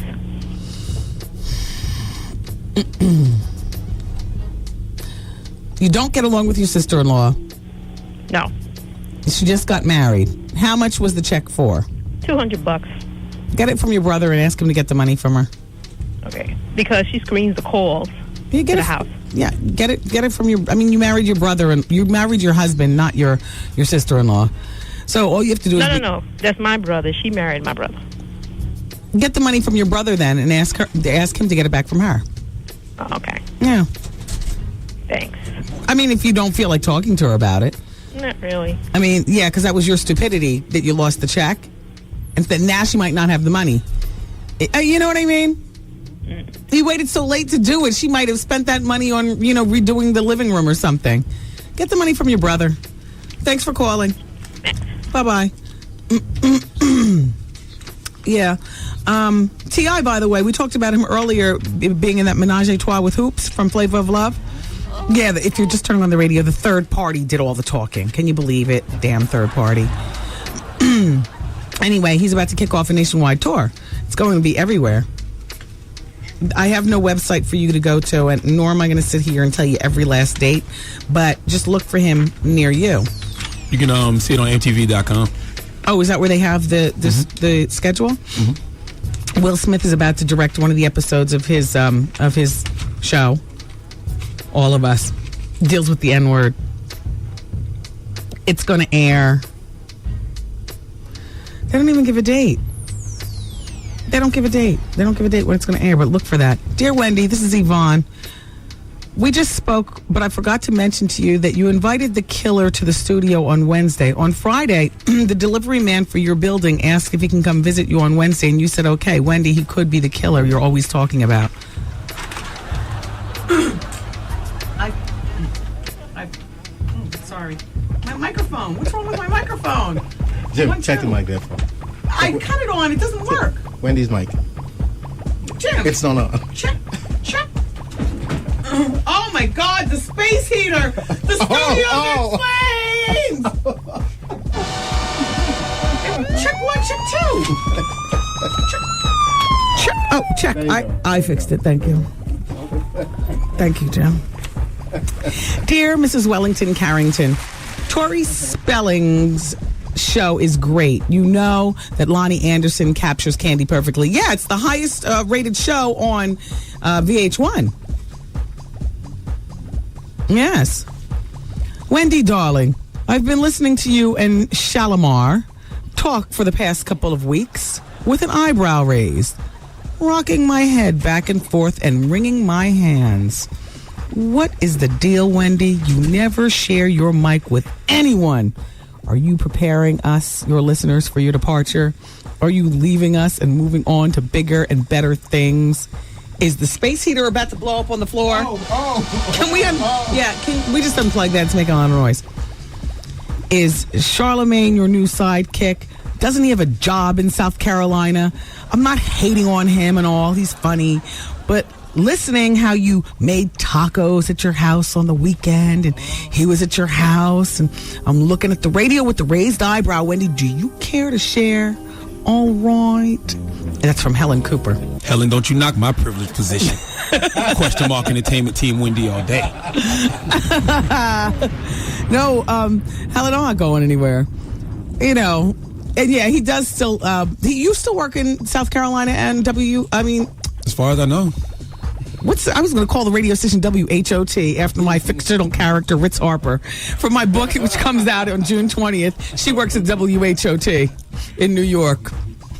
You don't get along with your sister-in-law? No. She just got married. How much was the check for? $200. Get it from your brother and ask him to get the money from her. Okay. Because she screens the calls to the house. Yeah, get it from your... I mean, you married your brother and you married your husband, not your sister-in-law. So all you have to do is... No. That's my brother. She married my brother. Get the money from your brother then and ask him to get it back from her. Oh, okay. Yeah. Thanks. I mean, if you don't feel like talking to her about it. Not really. I mean, yeah, because that was your stupidity that you lost the check. And that now she might not have the money. You know what I mean? You waited so late to do it. She might have spent that money on, redoing the living room or something. Get the money from your brother. Thanks for calling. Bye-bye. Yeah. T.I., by the way, we talked about him earlier being in that Menage a Trois with Hoops from Flavor of Love. Yeah, if you're just turning on the radio, the third party did all the talking. Can you believe it? Damn third party. Anyway, he's about to kick off a nationwide tour. It's going to be everywhere. I have no website for you to go to, and nor am I going to sit here and tell you every last date, but just look for him near you. You can see it on MTV.com. Oh, is that where they have the schedule? Mm-hmm. Will Smith is about to direct one of the episodes of his show. All of Us. Deals with the N-word. It's going to air. They don't even give a date. They don't give a date when it's going to air, but look for that. Dear Wendy, this is Yvonne. We just spoke, but I forgot to mention to you that you invited the killer to the studio on Wednesday. On Friday, the delivery man for your building asked if he can come visit you on Wednesday, and you said, okay, Wendy, he could be the killer you're always talking about. Sorry. Jim, 1, check 2. the mic there for me. I cut it on. It doesn't work. Wendy's mic. Jim. It's not on. Check. Oh my God, the space heater! The studio's in flames! Check 1, check 2. Check. I fixed it. Thank you. Thank you, Jim. Dear Mrs. Wellington Carrington, Tori Spelling's show is great. You know that Lonnie Anderson captures Candy perfectly. Yeah, it's the highest rated show on VH1. Yes. Wendy, darling, I've been listening to you and Shalimar talk for the past couple of weeks with an eyebrow raised, rocking my head back and forth and wringing my hands. What is the deal, Wendy? You never share your mic with anyone. Are you preparing us, your listeners, for your departure? Are you leaving us and moving on to bigger and better things? Is the space heater about to blow up on the floor? Can we can we just unplug that? It's making a lot of noise. Is Charlemagne your new sidekick? Doesn't he have a job in South Carolina? I'm not hating on him and all. He's funny. But listening how you made tacos at your house on the weekend and he was at your house, and I'm looking at the radio with the raised eyebrow. Wendy, do you care to share? All right. That's from Helen Cooper. Helen, don't you knock my privileged position. Question mark entertainment team Wendy all day. No, Helen, I'm not going anywhere. You know, and yeah, he does still, he used to work in South Carolina and as far as I know. I was going to call the radio station WHOT after my fictional character, Ritz Harper. For my book, which comes out on June 20th, she works at WHOT in New York.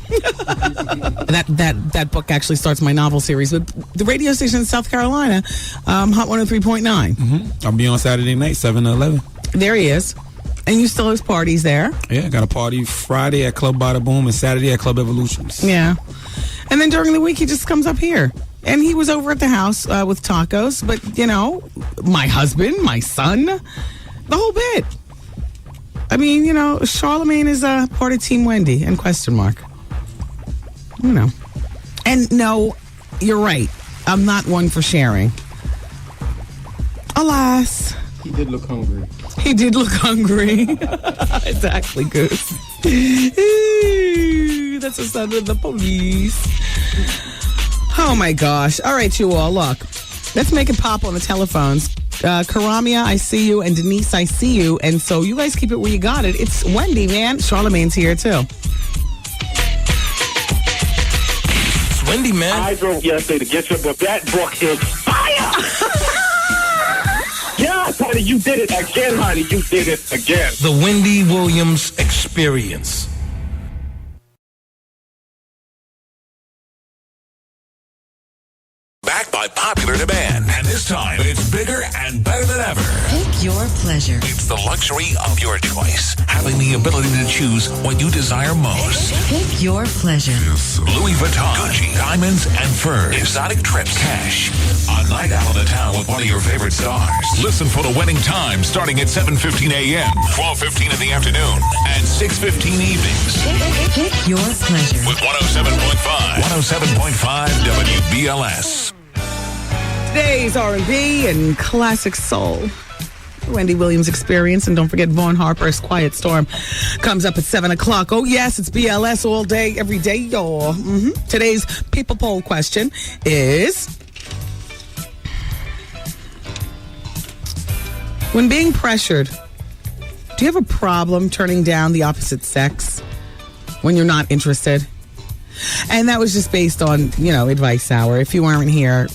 That book actually starts my novel series. But the radio station in South Carolina, Hot 103.9. Mm-hmm. I'll be on Saturday night, 7 to 11. There he is. And you still have parties there? Yeah, I got a party Friday at Club Bada Boom and Saturday at Club Evolutions. Yeah. And then during the week, he just comes up here. And he was over at the house with tacos. But, you know, my husband, my son, the whole bit. I mean, you know, Charlemagne is a part of Team Wendy and question mark. You know. And no, you're right. I'm not one for sharing. Alas. He did look hungry. He did look hungry. Exactly, Goose. That's the sound of the police. Oh, my gosh. All right, you all, look. Let's make it pop on the telephones. Karamia, I see you, and Denise, I see you. And so you guys keep it where you got it. It's Wendy, man. Charlemagne's here, too. It's Wendy, man. I drove yesterday to get you, but that book is fire! Yes, honey, you did it again, honey. You did it again. The Wendy Williams Experience. Backed by popular demand. And this time, it's bigger and better than ever. Pick your pleasure. It's the luxury of your choice. Having the ability to choose what you desire most. Pick your pleasure. Louis Vuitton, Gucci, diamonds and furs, exotic trips, cash. A night out on the town with one of your favorite stars. Listen for the winning time starting at 7:15 a.m., 12:15 in the afternoon, and 6:15 evenings. Pick your pleasure. With 107.5 WBLS. Today's R&B and classic soul. Wendy Williams Experience. And don't forget, Vaughn Harper's Quiet Storm comes up at 7 o'clock. Oh, yes, it's BLS all day, every day, y'all. Today's people poll question is, when being pressured, do you have a problem turning down the opposite sex when you're not interested? And that was just based on, Advice Hour. If you weren't here,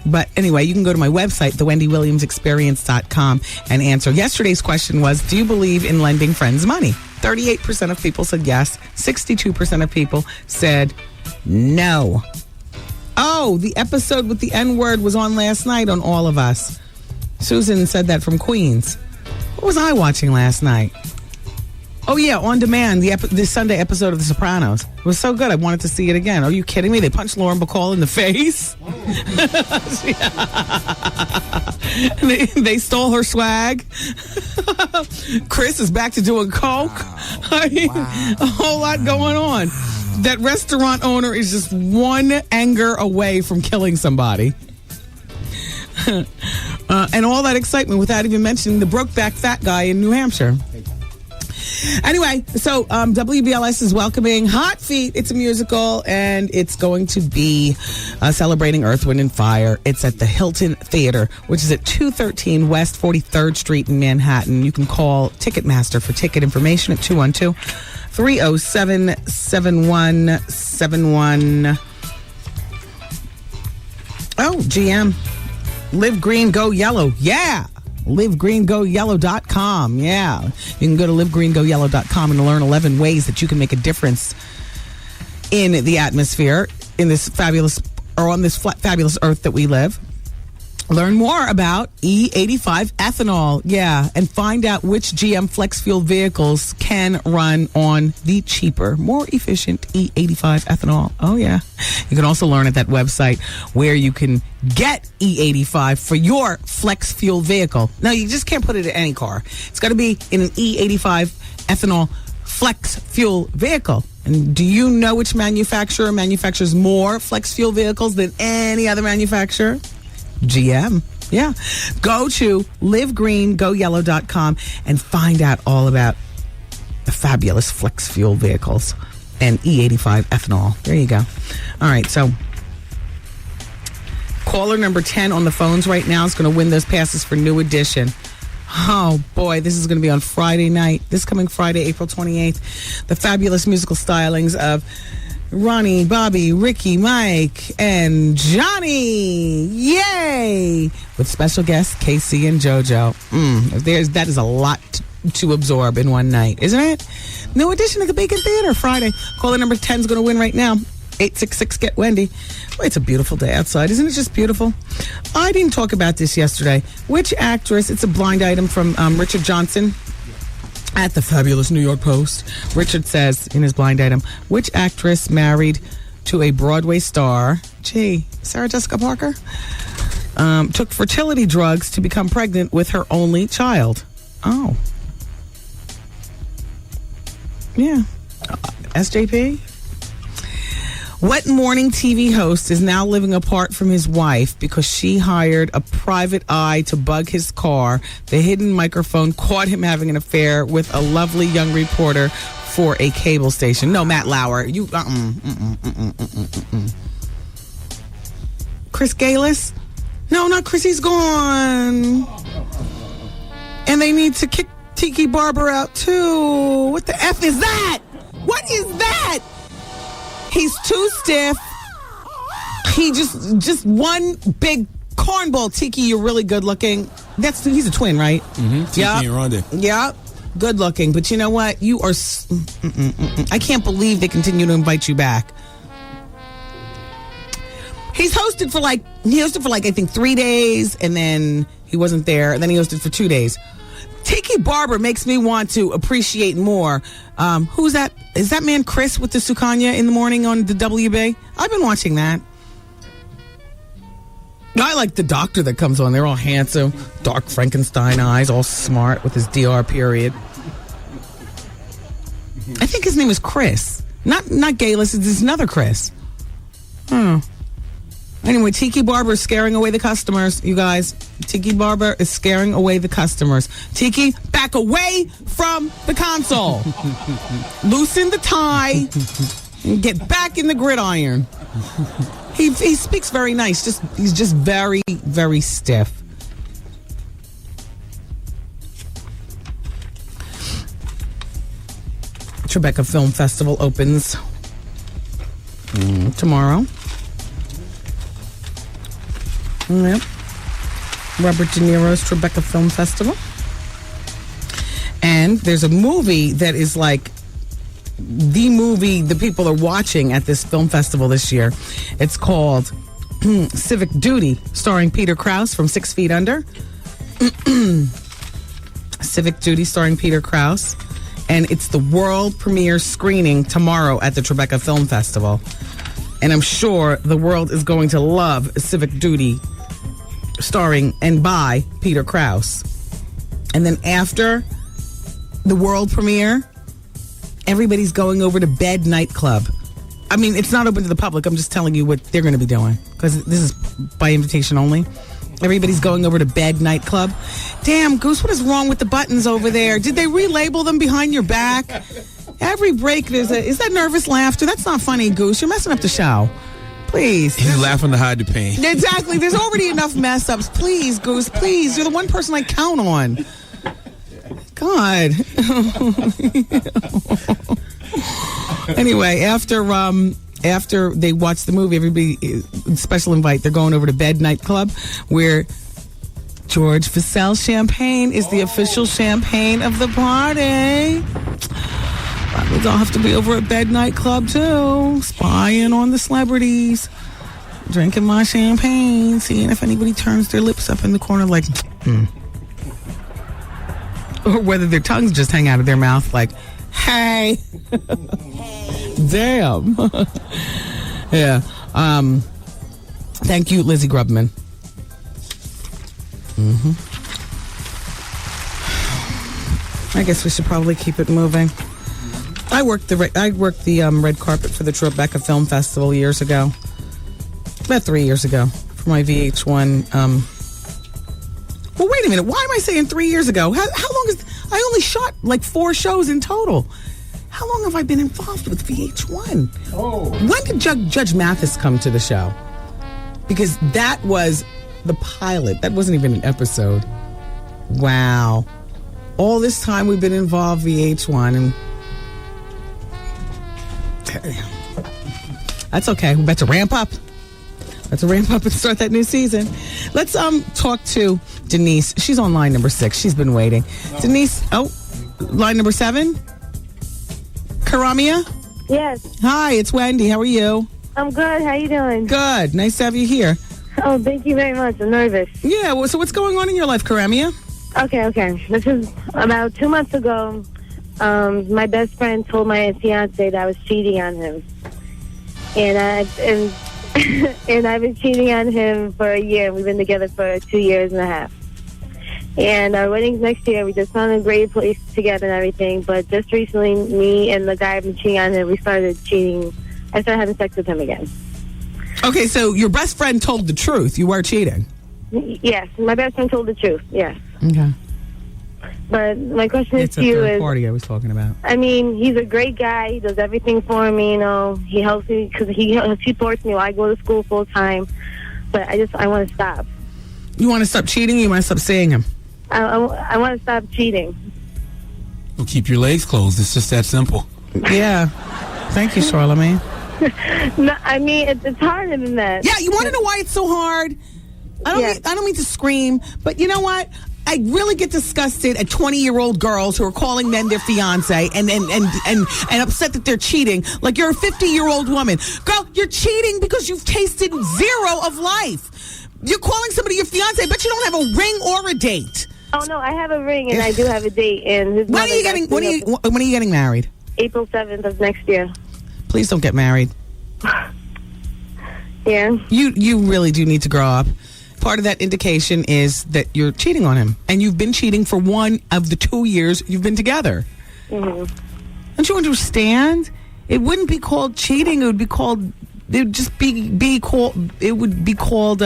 But anyway, you can go to my website, thewendywilliamsexperience.com, and answer. Yesterday's question was, do you believe in lending friends money? 38% of people said yes. 62% of people said no. Oh, the episode with the N-word was on last night on All of Us. Susan said that from Queens. What was I watching last night? Oh, yeah, on demand, the Sunday episode of The Sopranos. It was so good, I wanted to see it again. Are you kidding me? They punched Lauren Bacall in the face? They stole her swag. Chris is back to doing coke. I mean, a whole lot going on. That restaurant owner is just one anger away from killing somebody. And all that excitement without even mentioning the Brokeback Fat guy in New Hampshire. Anyway, so WBLS is welcoming Hot Feet. It's a musical, and it's going to be celebrating Earth, Wind, and Fire. It's at the Hilton Theater, which is at 213 West 43rd Street in Manhattan. You can call Ticketmaster for ticket information at 212-307-7171. Oh, GM. Live Green, Go Yellow. Yeah. LiveGreenGoYellow.com. Yeah. You can go to LiveGreenGoYellow.com and learn 11 ways that you can make a difference in the atmosphere in this fabulous, or on this fabulous earth that we live. Learn more about E85 ethanol. Yeah. And find out which GM flex fuel vehicles can run on the cheaper, more efficient E85 ethanol. Oh, yeah. You can also learn at that website where you can get E85 for your flex fuel vehicle. Now, you just can't put it in any car. It's got to be in an E85 ethanol flex fuel vehicle. And do you know which manufacturer manufactures more flex fuel vehicles than any other manufacturer? GM. Yeah. Go to livegreengoyellow.com and find out all about the fabulous flex fuel vehicles and E85 ethanol. There you go. All right. So caller number 10 on the phones right now is going to win those passes for New Edition. Oh, boy, this is going to be on Friday night. This coming Friday, April 28th. The fabulous musical stylings of Ronnie, Bobby, Ricky, Mike, and Johnny. Yay! With special guests Casey and JoJo. That is a lot to absorb in one night, isn't it? New Edition at the Beacon Theater Friday. Caller number 10 is going to win right now. 866-GET-WENDY. Well, it's a beautiful day outside. Isn't it just beautiful? I didn't talk about this yesterday. Which actress, it's a blind item from Richard Johnson at the fabulous New York Post. Richard says in his blind item, which actress married to a Broadway star, Sarah Jessica Parker, took fertility drugs to become pregnant with her only child? Oh. Yeah. SJP? What morning TV host is now living apart from his wife because she hired a private eye to bug his car? The hidden microphone caught him having an affair with a lovely young reporter for a cable station. No, Matt Lauer. Chris Galis? No, not Chris. He's gone. And they need to kick Tiki Barber out, too. What the F is that? What is that? He's too stiff. He just one big cornball. Tiki, you're really good looking. He's a twin, right? Mm-hmm. Tiki and Rhonda. Yeah, good looking. But you know what? You are. I can't believe they continue to invite you back. He hosted for like I think 3 days, and then he wasn't there, and then he hosted for 2 days. Tiki Barber makes me want to appreciate more. Who's that? Is that man Chris with the Sukanya in the morning on the WB? I've been watching that. I like the doctor that comes on. They're all handsome, dark Frankenstein eyes, all smart with his DR period. I think his name is Chris. Not Galis, it's another Chris. Anyway, Tiki Barber is scaring away the customers, you guys. Tiki Barber is scaring away the customers. Tiki, back away from the console. Loosen the tie and get back in the gridiron. He speaks very nice. He's just very, very stiff. Tribeca Film Festival opens tomorrow. Yep. Robert De Niro's Tribeca Film Festival. And there's a movie that is like the movie the people are watching at this film festival this year. It's called Civic Duty, starring Peter Krause from 6 Feet Under. Civic Duty, starring Peter Krause. And it's the world premiere screening tomorrow at the Tribeca Film Festival. And I'm sure the world is going to love Civic Duty, starring and by Peter Krause. And then after the world premiere, everybody's going over to Bed Nightclub. I mean, it's not open to the public. I'm just telling you what they're going to be doing because this is by invitation only. Everybody's going over to Bed Nightclub. Damn, Goose, what is wrong with the buttons over there? Did they relabel them behind your back? Every break, is that nervous laughter? That's not funny, Goose. You're messing up the show. Please. He's laughing to hide the pain. Exactly. There's already enough mess ups. Please, Goose, please. You're the one person I count on. God. Anyway, after they watch the movie, everybody, special invite, they're going over to Bed Nightclub where George Vassell champagne is the official champagne of the party. We'll all have to be over at Bed Nightclub too, spying on the celebrities, drinking my champagne, seeing if anybody turns their lips up in the corner like, or whether their tongues just hang out of their mouth like, hey. Damn. Yeah. Thank you, Lizzie Grubman. I guess we should probably keep it moving. I worked the red carpet for the Tribeca Film Festival years ago. About 3 years ago for my VH1. Well, wait a minute. Why am I saying 3 years ago? How long is... I only shot like 4 shows in total. How long have I been involved with VH1? Oh. When did Judge Mathis come to the show? Because that was the pilot. That wasn't even an episode. Wow. All this time we've been involved VH1 and that's okay. We're about to ramp up. Let's ramp up and start that new season. Let's talk to Denise. She's on line number 6. She's been waiting. Denise, line number 7? Karamia? Yes. Hi, it's Wendy. How are you? I'm good. How you doing? Good. Nice to have you here. Oh, thank you very much. I'm nervous. Yeah, well, so what's going on in your life, Karamia? Okay. This is about 2 months ago. My best friend told my fiance that I was cheating on him. And I've been cheating on him for a year. We've been together for 2 years and a half. And our wedding's next year. We just found a great place together and everything. But just recently, me and the guy I've been cheating on him, we started cheating. I started having sex with him again. Okay, so your best friend told the truth. You were cheating. Yes, my best friend told the truth. Yes. Okay. But my question it's to you a third is... party I was talking about. I mean, he's a great guy. He does everything for me, you know. He helps me because he supports me while I go to school full time. But I want to stop. You want to stop cheating or you want to stop seeing him? I want to stop cheating. Well, keep your legs closed. It's just that simple. Yeah. Thank you, Charlamagne. No, I mean, it's harder than that. Yeah, you want to know why it's so hard? I don't mean to scream, but you know what? I really get disgusted at 20-year-old girls who are calling men their fiance and upset that they're cheating. Like you're a 50-year-old woman. Girl, you're cheating because you've tasted zero of life. You're calling somebody your fiance, but you don't have a ring or a date. Oh no, I have a ring and I do have a date. And his when are you getting married? April 7th of next year. Please don't get married. Yeah. You really do need to grow up. Part of that indication is that you're cheating on him. And you've been cheating for 1 of the 2 years you've been together. Mm-hmm. Don't you understand? It wouldn't be called cheating. It would be called... It would just be called... It would be called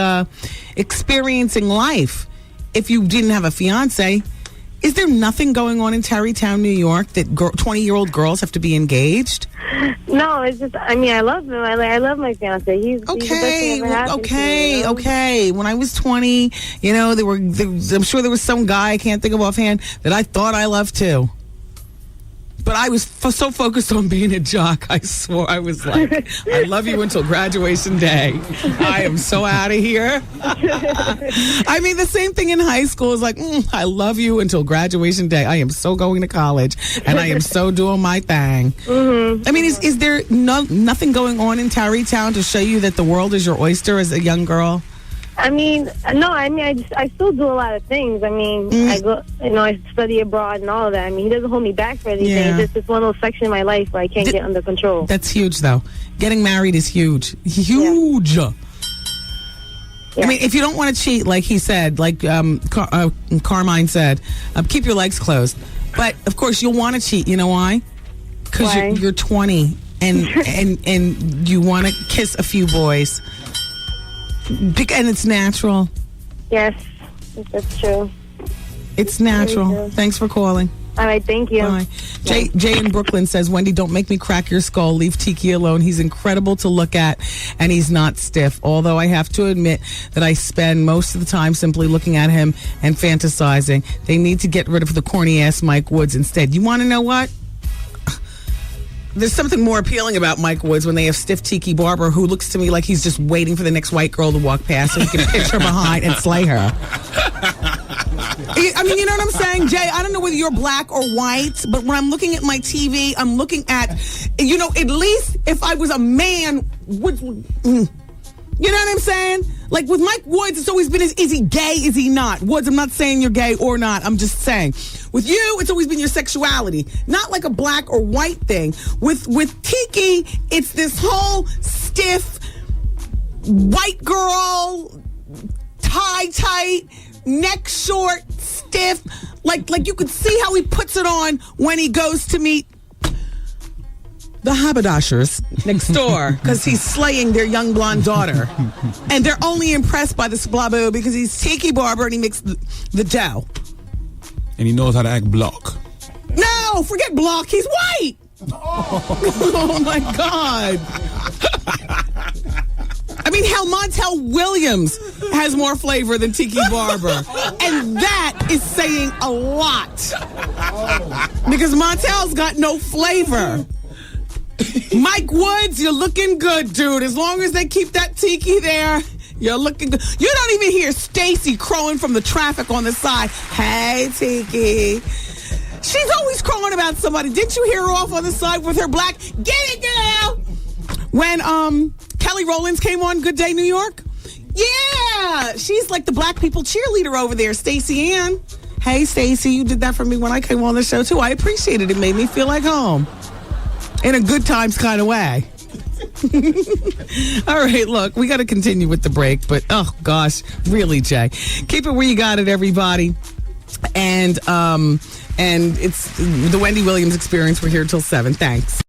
experiencing life. If you didn't have a fiance... Is there nothing going on in Tarrytown, New York that 20-year-old girls have to be engaged? No, it's just, I mean, I love him. I love my fiance. He's the best thing ever happened to me, you know? Okay. When I was 20, you know, I'm sure there was some guy, I can't think of offhand, that I thought I loved too. But I was so focused on being a jock, I swore I was like, I love you until graduation day. I am so out of here. I mean, the same thing in high school is like, I love you until graduation day. I am so going to college, and I am so doing my thing. Mm-hmm. I mean, is there nothing going on in Tarrytown to show you that the world is your oyster as a young girl? I mean, no, I still do a lot of things. I mean, I go, you know, I study abroad and all of that. I mean, he doesn't hold me back for anything. Yeah. It's just one little section in my life where I can't get under control. That's huge, though. Getting married is huge. Huge. I mean, if you don't want to cheat, like he said, like Carmine said, keep your legs closed. But of course, you'll want to cheat. You know why? Because you're 20 and you want to kiss a few boys, and it's natural. Yes, that's true. It's natural. Thanks for calling. All right, thank you. Bye. Jay in Brooklyn says, Wendy, don't make me crack your skull. Leave Tiki alone. He's incredible to look at, and he's not stiff. Although I have to admit that I spend most of the time simply looking at him and fantasizing. They need to get rid of the corny-ass Mike Woods instead. You want to know what? There's something more appealing about Mike Woods when they have stiff Tiki Barber, who looks to me like he's just waiting for the next white girl to walk past so he can pitch her behind and slay her. I mean, you know what I'm saying, Jay? I don't know whether you're black or white, but when I'm looking at my TV, I'm looking at, at least if I was a man, you know what I'm saying? Like with Mike Woods, it's always been, is he gay, is he not? Woods, I'm not saying you're gay or not. I'm just saying. With you, it's always been your sexuality. Not like a black or white thing. With Tiki, it's this whole stiff, white girl, tie tight, neck short, stiff. Like you could see how he puts it on when he goes to meet the haberdashers next door because he's slaying their young blonde daughter. And they're only impressed by the splaboo because he's Tiki Barber and he makes the dough. And he knows how to act block. No, forget block. He's white. Oh my God. I mean, hell, Montel Williams has more flavor than Tiki Barber. And that is saying a lot. Because Montel's got no flavor. Mike Woods, you're looking good, dude. As long as they keep that Tiki there, you're looking good. You don't even hear Stacy crowing from the traffic on the side. Hey, Tiki. She's always crowing about somebody. Didn't you hear her off on the side with her black? Get it, girl. When Kelly Rowlands came on Good Day New York. Yeah, she's like the black people cheerleader over there, Stacey Ann. Hey, Stacey, you did that for me when I came on the show too. I appreciate it. It made me feel like home. In a good times kind of way. All right, look, we got to continue with the break, but oh gosh, really, Jay, keep it where you got it, everybody. And it's the Wendy Williams Experience. We're here till 7. Thanks.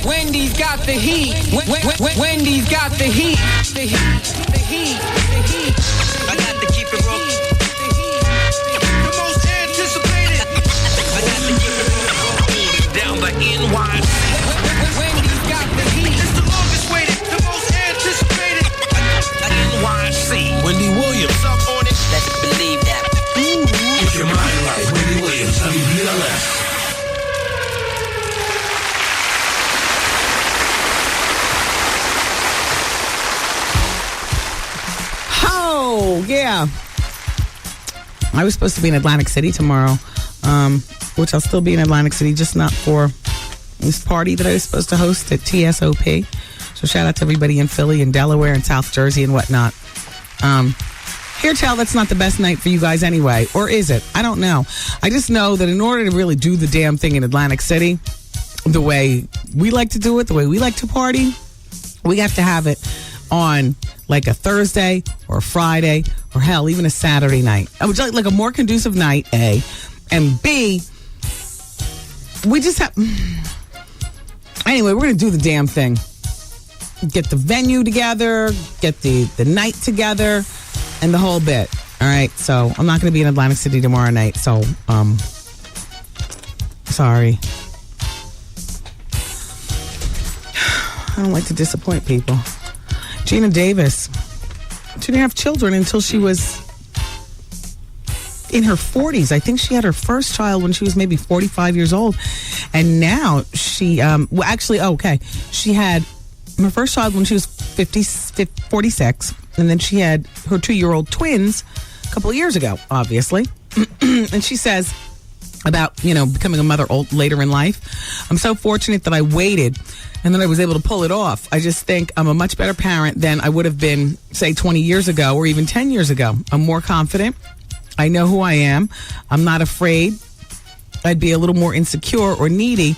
Wendy's got the heat. Wendy's got the heat. The heat. I got to keep it rolling. NYC. Wendy's got the heat. It's the longest waited, the most anticipated. NYC. Wendy Williams up on it. Let's believe that. Get your mind right. Wendy Williams, WBLS. Oh, yeah. I was supposed to be in Atlantic City tomorrow. Which I'll still be in Atlantic City, just not for this party that I was supposed to host at TSOP. So shout out to everybody in Philly and Delaware and South Jersey and whatnot. Hear tell, that's not the best night for you guys anyway. Or is it? I don't know. I just know that in order to really do the damn thing in Atlantic City, the way we like to do it, the way we like to party, we have to have it on like a Thursday or a Friday or hell, even a Saturday night. I would like a more conducive night, A. And B, we just have... Anyway, we're going to do the damn thing. Get the venue together, get the night together, and the whole bit. All right, so I'm not going to be in Atlantic City tomorrow night, so, sorry. I don't like to disappoint people. Gina Davis, she didn't have children until she was in her 40s. I think she had her first child when she was maybe 45 years old. And now she, she had her first child when she was 46. And then she had her 2-year-old twins a couple of years ago, obviously. And she says about, becoming a mother later in life. I'm so fortunate that I waited and then I was able to pull it off. I just think I'm a much better parent than I would have been, say, 20 years ago or even 10 years ago. I'm more confident. I know who I am. I'm not afraid. I'd be a little more insecure or needy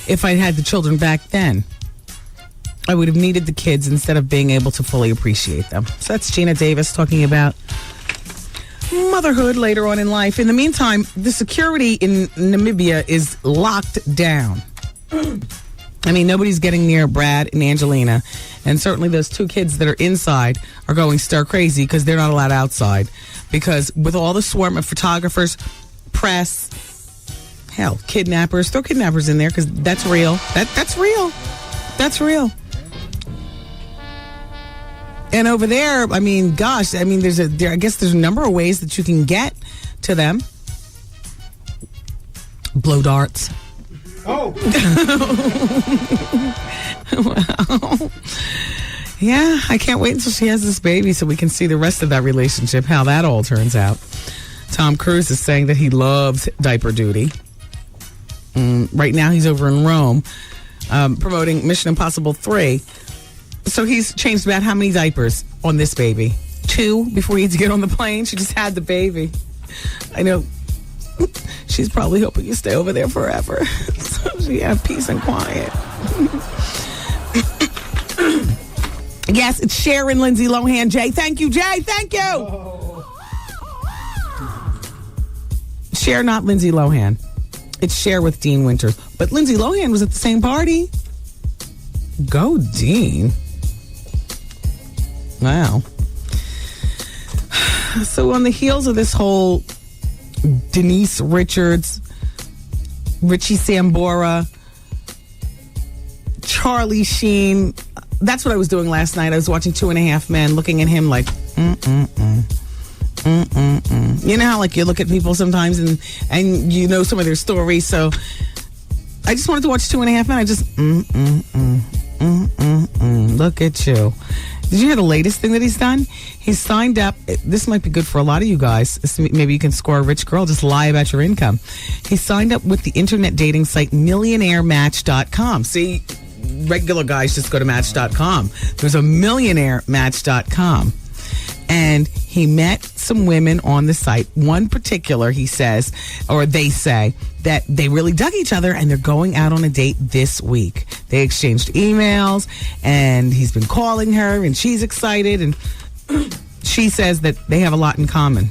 if I had the children back then. I would have needed the kids instead of being able to fully appreciate them. So that's Gina Davis talking about motherhood later on in life. In the meantime, the security in Namibia is locked down. I mean, nobody's getting near Brad and Angelina. And certainly those two kids that are inside are going stir crazy because they're not allowed outside. Because with all the swarm of photographers, press, hell, kidnappers, throw kidnappers in there because that's real. That's real. That's real. And over there, I mean, gosh, I mean, I guess there's a number of ways that you can get to them. Blow darts. Oh. Well, yeah, I can't wait until she has this baby so we can see the rest of that relationship, how that all turns out. Tom Cruise is saying that he loves diaper duty. Right now he's over in Rome promoting Mission Impossible 3. So he's changed about how many diapers on this baby? 2 before he had to get on the plane. She just had the baby. I know she's probably hoping you stay over there forever. So she have peace and quiet. Yes, it's Sharon Lindsay Lohan. Jay, thank you, Jay. Thank you. Oh. Cher, not Lindsay Lohan. It's Cher with Dean Winters. But Lindsay Lohan was at the same party. Go, Dean. Wow. So on the heels of this whole Denise Richards, Richie Sambora, Charlie Sheen, that's what I was doing last night. I was watching 2.5 Men, looking at him like, You know how like you look at people sometimes and you know some of their stories. So I just wanted to watch 2.5 Men. I just look at you. Did you hear the latest thing that he's done? He's signed up. This might be good for a lot of you guys. Maybe you can score a rich girl. Just lie about your income. He signed up with the internet dating site millionairematch.com. See, regular guys just go to match.com. There's a millionairematch.com. And he met some women on the site. One particular, he says, or they say, that they really dug each other and they're going out on a date this week. They exchanged emails and he's been calling her and she's excited and she says that they have a lot in common.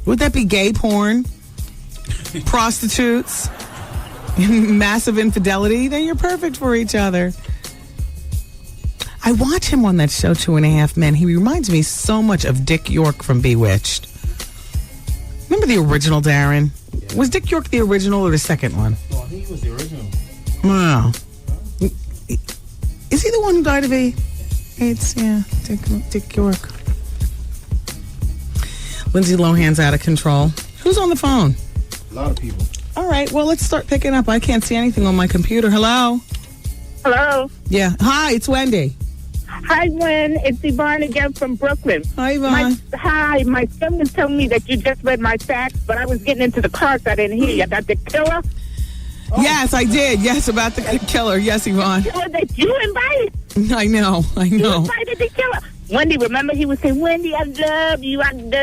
Would that be gay porn? Prostitutes? Massive infidelity? Then you're perfect for each other. I watch him on that show, 2.5 Men. He reminds me so much of Dick York from Bewitched. Remember the original, Darren? Yeah. Was Dick York the original or the second one? No, I think he was the original. Wow. Is he the one who died of AIDS? Yeah, Dick York. Lindsay Lohan's out of control. Who's on the phone? A lot of people. All right, well, let's start picking up. I can't see anything on my computer. Hello? Hello? Yeah. Hi, it's Wendy. Hi, Gwen. It's Yvonne again from Brooklyn. Hi, Yvonne. Hi. My son was telling me that you just read my facts, but I was getting into the car, so I didn't hear you. About the killer? Oh. Yes, I did. Yes, about the killer. Yes, Yvonne. The killer that you invited. I know. You invited the killer. Wendy, remember he would say, Wendy, I love you. And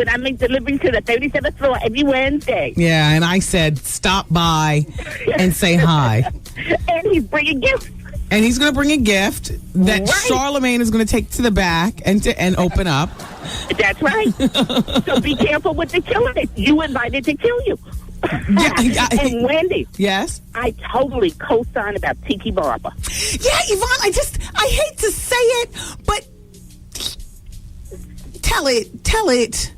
I make delivery to the 37th floor every Wednesday. Yeah, and I said, stop by and say hi. And he's bringing gifts. And he's going to bring a gift that Charlemagne is going to take to the back and open up. That's right. So be careful with the killer that you invited to kill you. And Wendy. Yes? I totally co-sign about Tiki Barber. Yeah, Yvonne, I hate to say it, but tell it.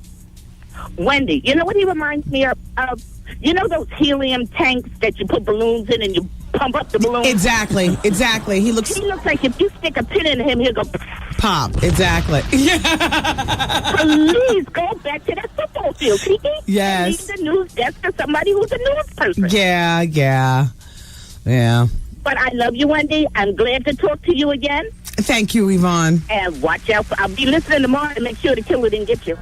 Wendy, you know what he reminds me of? You know those helium tanks that you put balloons in and you pump up the balloon? Exactly. He looks like if you stick a pin in him, he'll go pop. Exactly. Please go back to that football field, Tiki. Yes. Leave the news desk for somebody who's a news person. Yeah. But I love you, Wendy. I'm glad to talk to you again. Thank you, Yvonne. And watch out. I'll be listening tomorrow to make sure the killer didn't get you.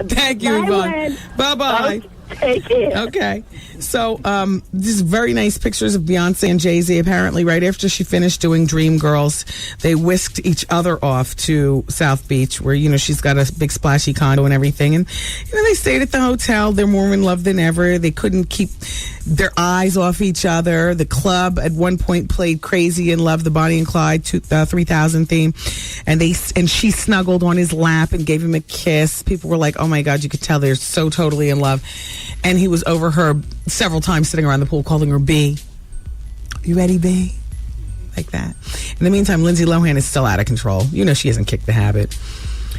Thank you, Yvonne. Bye-bye. Take care. Okay. So, these very nice pictures of Beyonce and Jay-Z. Apparently, right after she finished doing Dreamgirls, they whisked each other off to South Beach, where, she's got a big splashy condo and everything. And, they stayed at the hotel. They're more in love than ever. They couldn't keep their eyes off each other. The club at one point played Crazy in Love, the Bonnie and Clyde 3000 theme. And she snuggled on his lap and gave him a kiss. People were like, oh my God, you could tell they're so totally in love. And he was over her several times sitting around the pool calling her B. You ready, B? Like that. In the meantime, Lindsay Lohan is still out of control. She hasn't kicked the habit.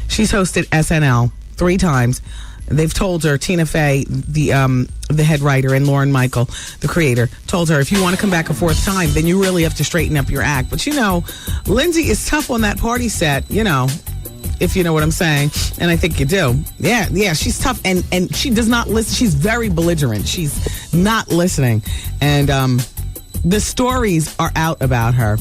She's hosted SNL 3 times. They've told her, Tina Fey, the head writer, and Lauren Michael, the creator, told her, if you want to come back a 4th time, then you really have to straighten up your act. But Lindsay is tough on that party set, if you know what I'm saying. And I think you do. Yeah, she's tough. And she does not listen. She's very belligerent. She's not listening. And the stories are out about her.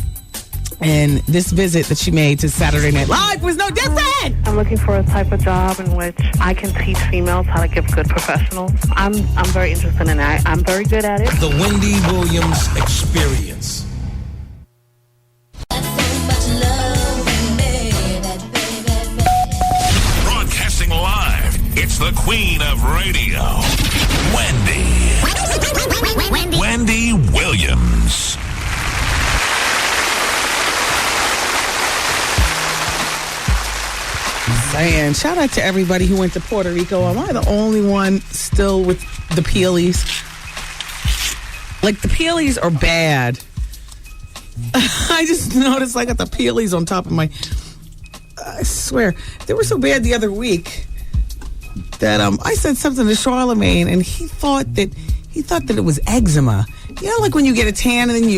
And this visit that she made to Saturday Night Live was no different. I'm looking for a type of job in which I can teach females how to give good professionals. I'm very interested in that. I'm very good at it. The Wendy Williams Experience. Broadcasting live, it's the queen of radio, Wendy Williams. And shout out to everybody who went to Puerto Rico. Am I the only one still with the peelies? Like, the peelies are bad. I just noticed I got the peelies on top of my... I swear. They were so bad the other week that I said something to Charlemagne, and he thought that it was eczema. Like when you get a tan and then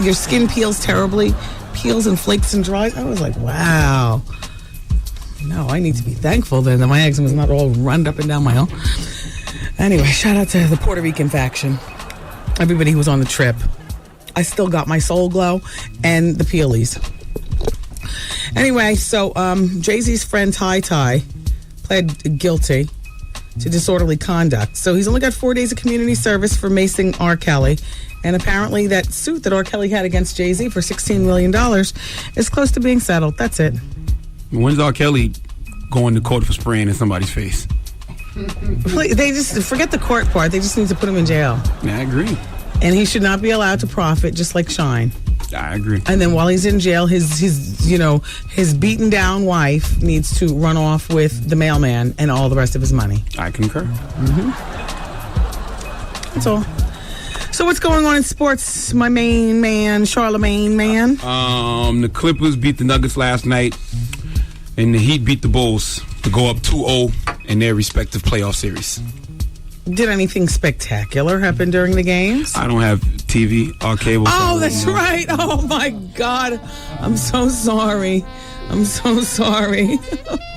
your skin peels terribly, peels and flakes and dries. I was like, wow. No, I need to be thankful then that my eczema is not all run up and down my arm. Anyway, shout out to the Puerto Rican faction. Everybody who was on the trip. I still got my soul glow and the peelies. Anyway, so Jay-Z's friend Ty pled guilty to disorderly conduct. So he's only got 4 days of community service for macing R. Kelly. And apparently that suit that R. Kelly had against Jay-Z for $16 million is close to being settled. That's it. When's R. Kelly going to court for spraying in somebody's face? They just forget the court part. They just need to put him in jail. Yeah, I agree. And he should not be allowed to profit, just like Shine. I agree. And then while he's in jail, his beaten down wife needs to run off with the mailman and all the rest of his money. I concur. Mm-hmm. That's all. So what's going on in sports, my main man, Charlemagne man? The Clippers beat the Nuggets last night, and the Heat beat the Bulls to go up 2-0 in their respective playoff series. Did anything spectacular happen during the games? I don't have TV or cable. Oh, that's right. Oh, my God. I'm so sorry. I'm so sorry.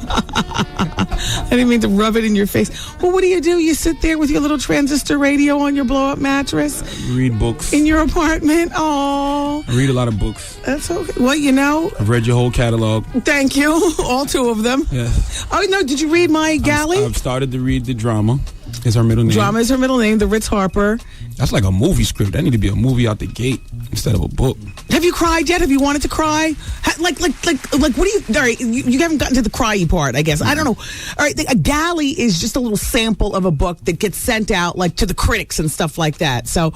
I didn't mean to rub it in your face. Well, what do? You sit there with your little transistor radio on your blow-up mattress? Read books. In your apartment? Oh. I read a lot of books. That's okay. Well, I've read your whole catalog. Thank you. All 2 of them. Yes. Oh, no. Did you read my galley? I've started to read The Drama. Is her middle name. Drama is her middle name, the Ritz Harper. That's like a movie script. That need to be a movie out the gate instead of a book. Have you cried yet? Have you wanted to cry? Like, what do you... All right, you haven't gotten to the cryy part, I guess. I don't know. All right, a galley is just a little sample of a book that gets sent out, like, to the critics and stuff like that. So,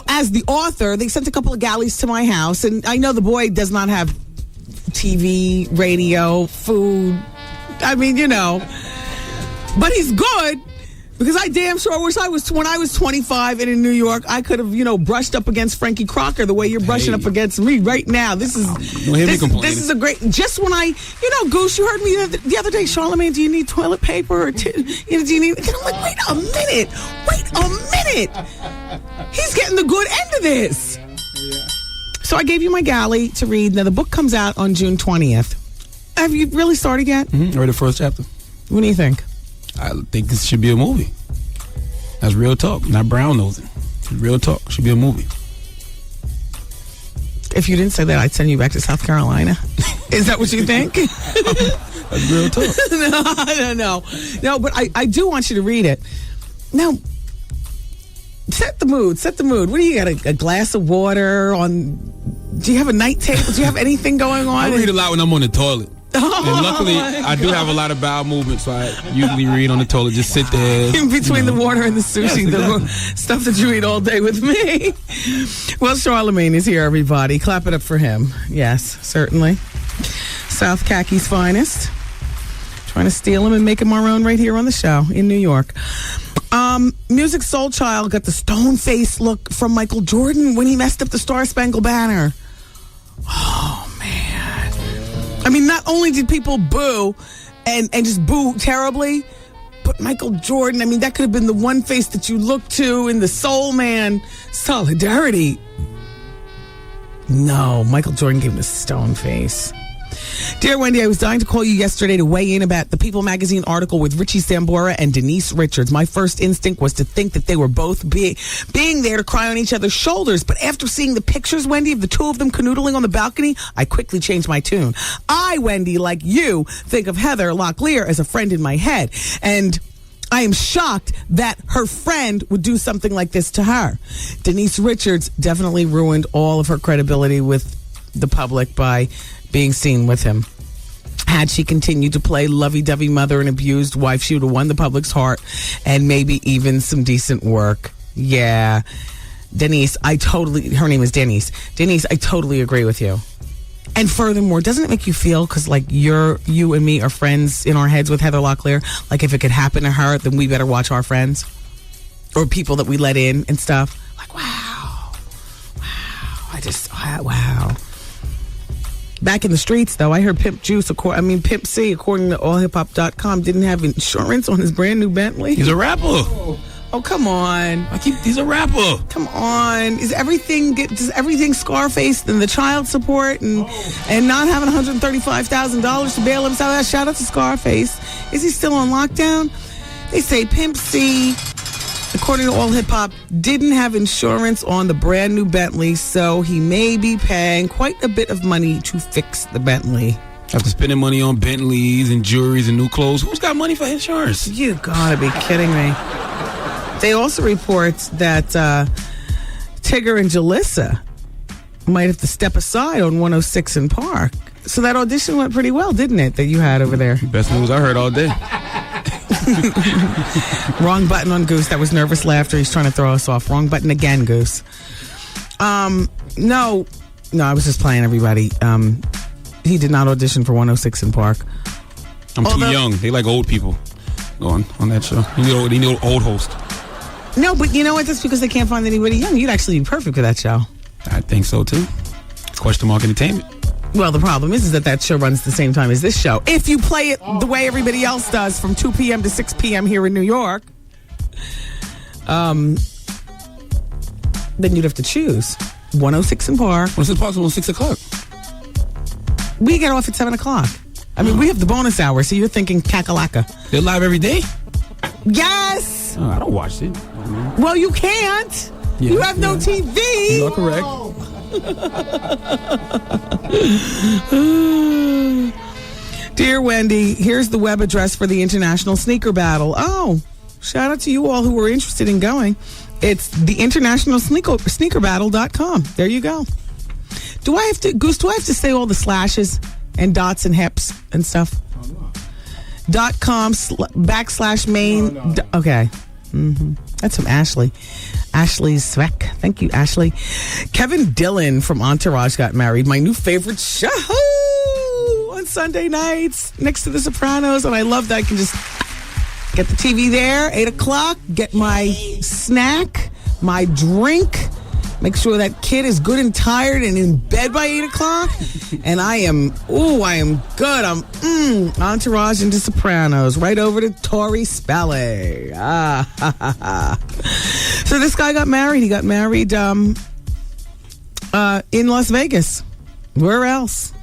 as the author, they sent a couple of galleys to my house, and I know the boy does not have TV, radio, food. I mean, but he's good. Because I damn sure wish when I was 25 and in New York, I could have, brushed up against Frankie Crocker the way you're brushing up against me right now. This is a great, just when Goose, you heard me the other day, Charlemagne, do you need toilet paper? Or do you need, and I'm like, wait a minute. He's getting the good end of this. Yeah. So I gave you my galley to read. Now the book comes out on June 20th. Have you really started yet? Mm-hmm. Read the first chapter. What do you think? I think this should be a movie. That's real talk, not brown nosing. Real talk. Should be a movie. If you didn't say that, I'd send you back to South Carolina. Is that what you think? That's real talk. No, but I do want you to read it. Now, Set the mood. What do you got? A glass of water on? Do you have a night table? Do you have anything going on? I read a lot when I'm on the toilet. And luckily, I do have a lot of bowel movements, so I usually read on the toilet. Just sit there. In between the water and the sushi, the stuff that you eat all day with me. Well, Charlemagne is here, everybody. Clap it up for him. Yes, certainly. South Khaki's finest. Trying to steal him and make him our own right here on the show in New York. Music Soul Child got the stone face look from Michael Jordan when he messed up the Star Spangled Banner. Oh, man. I mean, not only did people boo and just boo terribly, but Michael Jordan, I mean, that could have been the one face that you look to in the Soul Man solidarity. No, Michael Jordan gave him a stone face. Dear Wendy, I was dying to call you yesterday to weigh in about the People Magazine article with Richie Sambora and Denise Richards. My first instinct was to think that they were both being there to cry on each other's shoulders. But after seeing the pictures, Wendy, of the two of them canoodling on the balcony, I quickly changed my tune. I, Wendy, like you, think of Heather Locklear as a friend in my head. And I am shocked that her friend would do something like this to her. Denise Richards definitely ruined all of her credibility with the public by being seen with him. Had she continued to play lovey-dovey mother and abused wife, she would have won the public's heart and maybe even some decent work. Yeah. Denise, her name is Denise. Denise, I totally agree with you. And furthermore, doesn't it make you feel, because like you and me are friends in our heads with Heather Locklear, like if it could happen to her, then we better watch our friends or people that we let in and stuff. Like, wow. Back in the streets, though, I heard Pimp C, according to allhiphop.com, didn't have insurance on his brand new Bentley. He's a rapper. Oh, come on. He's a rapper. Come on. Does everything Scarface and the child support and not having $135,000 to bail himself out? Shout out to Scarface. Is he still on lockdown? They say Pimp C, according to All Hip Hop, didn't have insurance on the brand new Bentley, so he may be paying quite a bit of money to fix the Bentley. After spending money on Bentleys and jewelries and new clothes, who's got money for insurance? You gotta be kidding me. They also report that Tigger and Jalissa might have to step aside on 106 in Park. So that audition went pretty well, didn't it, that you had over there? Best news I heard all day. Wrong button on Goose. That was nervous laughter. He's trying to throw us off. Wrong button again, Goose. No, I was just playing, everybody. He did not audition for 106 in Park. I'm too young. They like old people on that show. You need an old host. No, but you know what? That's because they can't find anybody young. You'd actually be perfect for that show. I think so, too. Question Mark Entertainment. Well, the problem is that show runs the same time as this show. If you play it the way everybody else does from 2 p.m. to 6 p.m. here in New York, then you'd have to choose 106 in Park. What's it possible at 6 o'clock? We get off at 7 o'clock. I mean, we have the bonus hour, so you're thinking kakalaka. They're live every day? Yes. Oh, I don't watch it. Well, you can't. Yeah, you have no TV. You are correct. Dear Wendy, here's the web address for the International Sneaker Battle. Oh, shout out to you all who were interested in going. It's the internationalsneakerbattle.com. There you go. Do I have to say all the slashes and dots and hips and stuff? .com/main. No. Okay. Mm-hmm. That's from Ashley. Ashley Sveck. Thank you, Ashley. Kevin Dillon from Entourage got married. My new favorite show on Sunday nights next to The Sopranos. And I love that I can just get the TV there, 8 o'clock, get my snack, my drink, make sure that kid is good and tired and in bed by 8 o'clock. And I am good. I'm Entourage into Sopranos. Right over to Tori Spelling. So this guy got married. He got married in Las Vegas. Where else?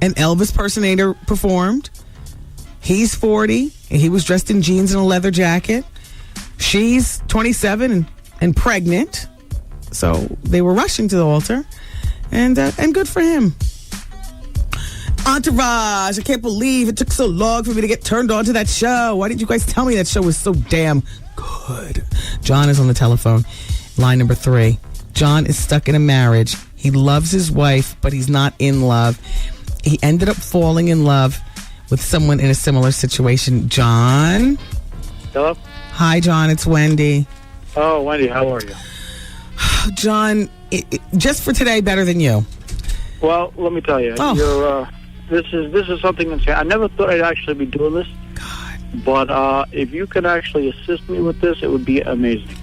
An Elvis impersonator performed. He's 40, and he was dressed in jeans and a leather jacket. She's 27 and pregnant. So they were rushing to the altar, and good for him. Entourage, I can't believe it took so long for me to get turned on to that show. Why didn't you guys tell me that show was so damn good. John is on the telephone. Line number 3. John is stuck in a marriage. He loves his wife, but he's not in love. He ended up falling in love with someone in a similar situation. John? Hello? Hi, John. It's Wendy. Oh, Wendy, how are you? John, just for today, better than you. Well, let me tell you, this is something insane. I never thought I'd actually be doing this. God. But if you could actually assist me with this, it would be amazing.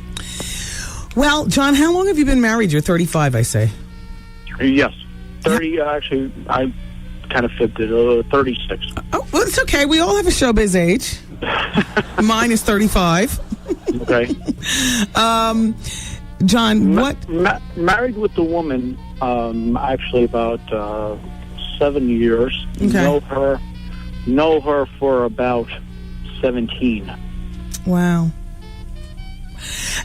Well, John, how long have you been married? You're 35, I say. Yes. 30, actually, I kind of fibbed it. 36. Oh, well, it's okay. We all have a showbiz age. Mine is 35. Okay. John, what? Married with the woman, actually about 7 years. Okay. Know her for about 17. Wow.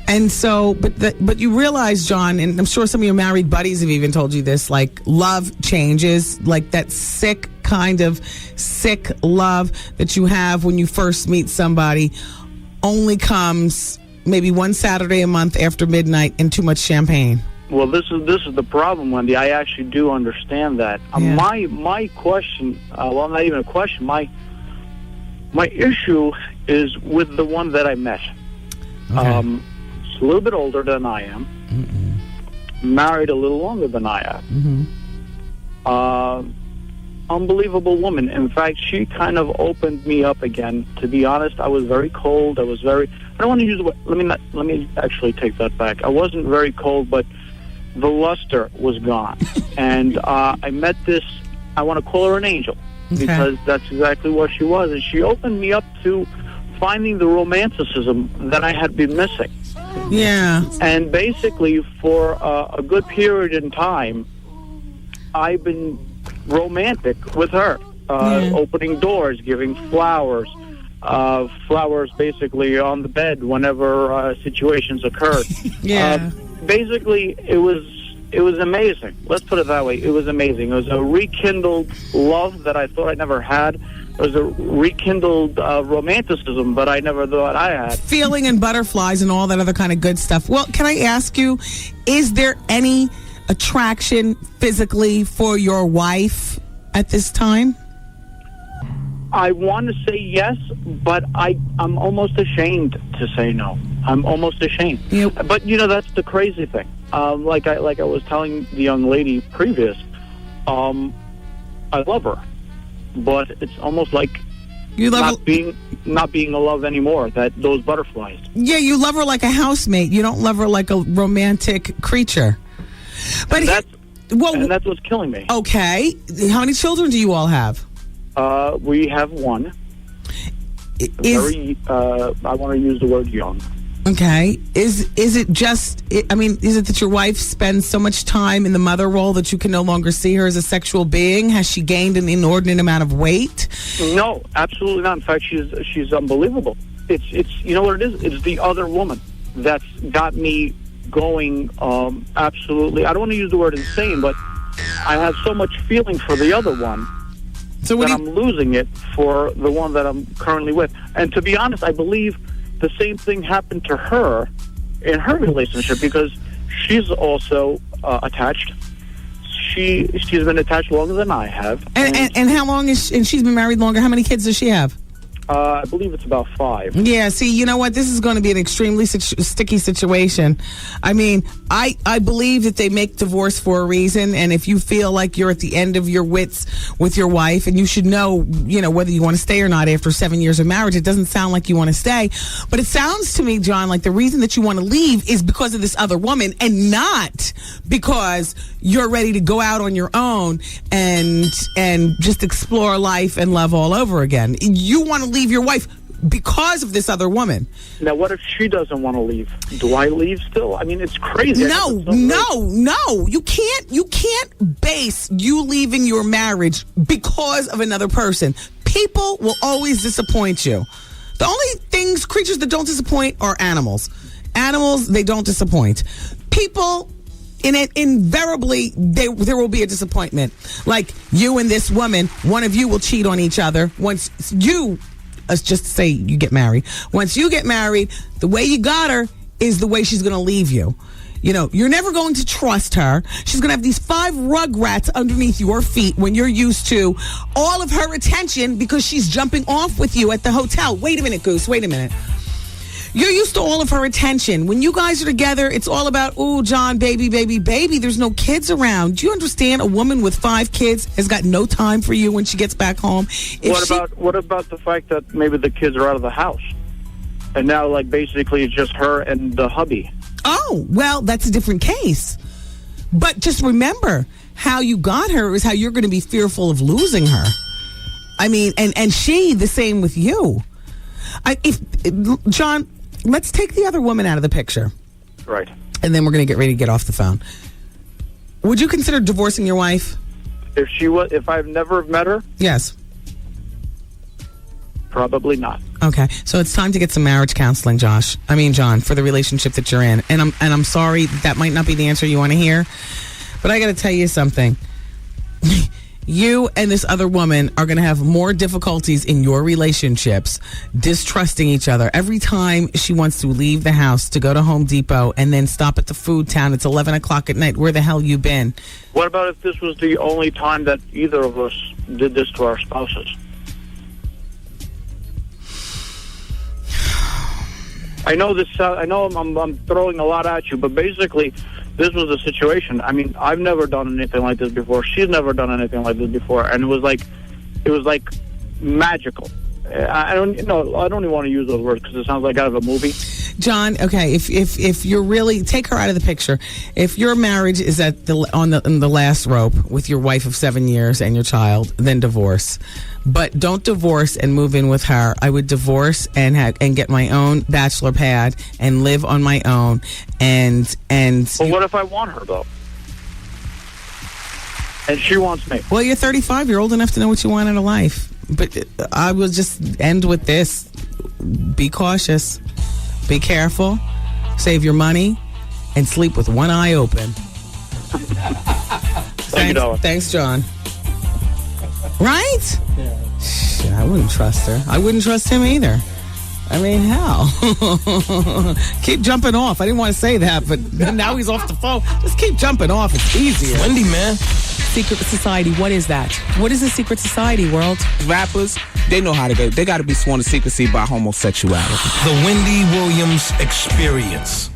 And so, but you realize, John, and I'm sure some of your married buddies have even told you this, like, love changes, like that sick love that you have when you first meet somebody only comes maybe one Saturday a month after midnight and too much champagne. Well, this is the problem, Wendy. I actually do understand that. Yeah. My question, well, not even a question. My issue is with the one that I met. Okay. She's a little bit older than I am. Married a little longer than I am. Unbelievable woman. In fact, she kind of opened me up again. To be honest, I was very cold. I don't want to use the word. Let me actually take that back. I wasn't very cold, but the luster was gone. And I met this, I want to call her an angel, because that's exactly what she was. And she opened me up to finding the romanticism that I had been missing. Yeah. And basically, for a good period in time, I've been romantic with her, opening doors, giving flowers, basically on the bed whenever situations occurred. Basically, it was amazing. Let's put it that way. It was amazing. It was a rekindled love that I thought I never had. It was a rekindled romanticism that I never thought I had. Feeling and butterflies and all that other kind of good stuff. Well, can I ask you, is there any attraction physically for your wife at this time? I want to say yes, but I'm almost ashamed to say no. I'm almost ashamed. Yep. But, that's the crazy thing. Like I was telling the young lady previous, I love her. But it's almost like not being in love anymore, those butterflies. Yeah, you love her like a housemate. You don't love her like a romantic creature. But and that's what's killing me. Okay. How many children do you all have? We have one. I want to use the word young. Okay. Is it just, is it that your wife spends so much time in the mother role that you can no longer see her as a sexual being? Has she gained an inordinate amount of weight? No, absolutely not. In fact, she's unbelievable. It's you know what it is? It's the other woman that's got me going absolutely. I don't want to use the word insane, but I have so much feeling for the other one that I'm losing it for the one that I'm currently with. And to be honest, I believe the same thing happened to her in her relationship, because she's also attached. She's been attached longer than I have. And how long and she's been married longer? How many kids does she have? I believe it's about 5. Yeah, see, you know what? This is going to be an extremely sticky situation. I mean, I believe that they make divorce for a reason, and if you feel like you're at the end of your wits with your wife, and you should know, whether you want to stay or not after 7 years of marriage. It doesn't sound like you want to stay, but it sounds to me, John, like the reason that you want to leave is because of this other woman, and not because you're ready to go out on your own and just explore life and love all over again. You want to leave your wife because of this other woman. Now, what if she doesn't want to leave? Do I leave still? I mean, it's crazy. No. You can't base you leaving your marriage because of another person. People will always disappoint you. The only creatures that don't disappoint are animals. Animals, they don't disappoint. People, invariably, there will be a disappointment. Like you and this woman, one of you will cheat on each other. Once you let's just say you get married. Once you get married, the way you got her is the way she's going to leave you. You know, you're never going to trust her. She's going to have these 5 rugrats underneath your feet when you're used to all of her attention because she's jumping off with you at the hotel. Wait a minute, Goose. Wait a minute. You're used to all of her attention. When you guys are together, it's all about, oh, John, baby, baby, baby. There's no kids around. Do you understand? A woman with 5 kids has got no time for you when she gets back home. What about the fact that maybe the kids are out of the house? And now, like, basically it's just her and the hubby. Oh, well, that's a different case. But just remember, how you got her is how you're going to be fearful of losing her. I mean, and she, the same with you. John, let's take the other woman out of the picture. Right. And then we're going to get ready to get off the phone. Would you consider divorcing your wife? If I've never met her? Yes. Probably not. Okay, so it's time to get some marriage counseling, John, for the relationship that you're in. And I'm sorry that might not be the answer you want to hear, but I got to tell you something. You and this other woman are going to have more difficulties in your relationships distrusting each other. Every time she wants to leave the house to go to Home Depot and then stop at the food town, it's 11 o'clock at night. Where the hell you been? What about if this was the only time that either of us did this to our spouses? I know this. I know I'm throwing a lot at you, but basically, this was a situation. I mean, I've never done anything like this before. She's never done anything like this before, and it was like magical. I don't even want to use those words because it sounds like out of a movie. John, okay, if you're really, take her out of the picture. If your marriage is on the last rope with your wife of 7 years and your child, then divorce. But don't divorce and move in with her. I would divorce and get my own bachelor pad and live on my own. And But what if I want her though? And she wants me. Well, you're 35. You're old enough to know what you want out of life. But I will just end with this: be cautious. Be careful, save your money, and sleep with one eye open. Thanks, John. Right? Yeah. Shit, I wouldn't trust her. I wouldn't trust him either. I mean, hell. Keep jumping off. I didn't want to say that, but now he's off the phone. Just keep jumping off. It's easier. Wendy, man. Secret society, what is that? What is a secret society, world? Rappers, they know how to go. They got to be sworn to secrecy by homosexuality. The Wendy Williams Experience.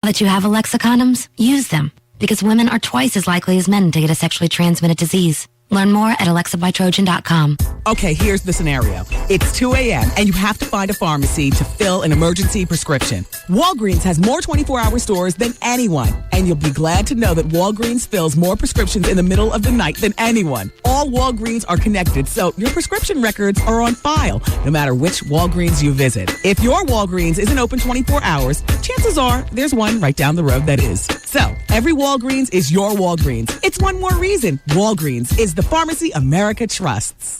Now that you have Alexa condoms, use them. Because women are twice as likely as men to get a sexually transmitted disease. Learn more at AlexaByTrojan.com. Okay, here's the scenario. It's 2 a.m. and you have to find a pharmacy to fill an emergency prescription. Walgreens has more 24-hour stores than anyone. And you'll be glad to know that Walgreens fills more prescriptions in the middle of the night than anyone. All Walgreens are connected, so your prescription records are on file, no matter which Walgreens you visit. If your Walgreens isn't open 24 hours, chances are there's one right down the road that is. So, every Walgreens is your Walgreens. It's one more reason Walgreens is the pharmacy America trusts.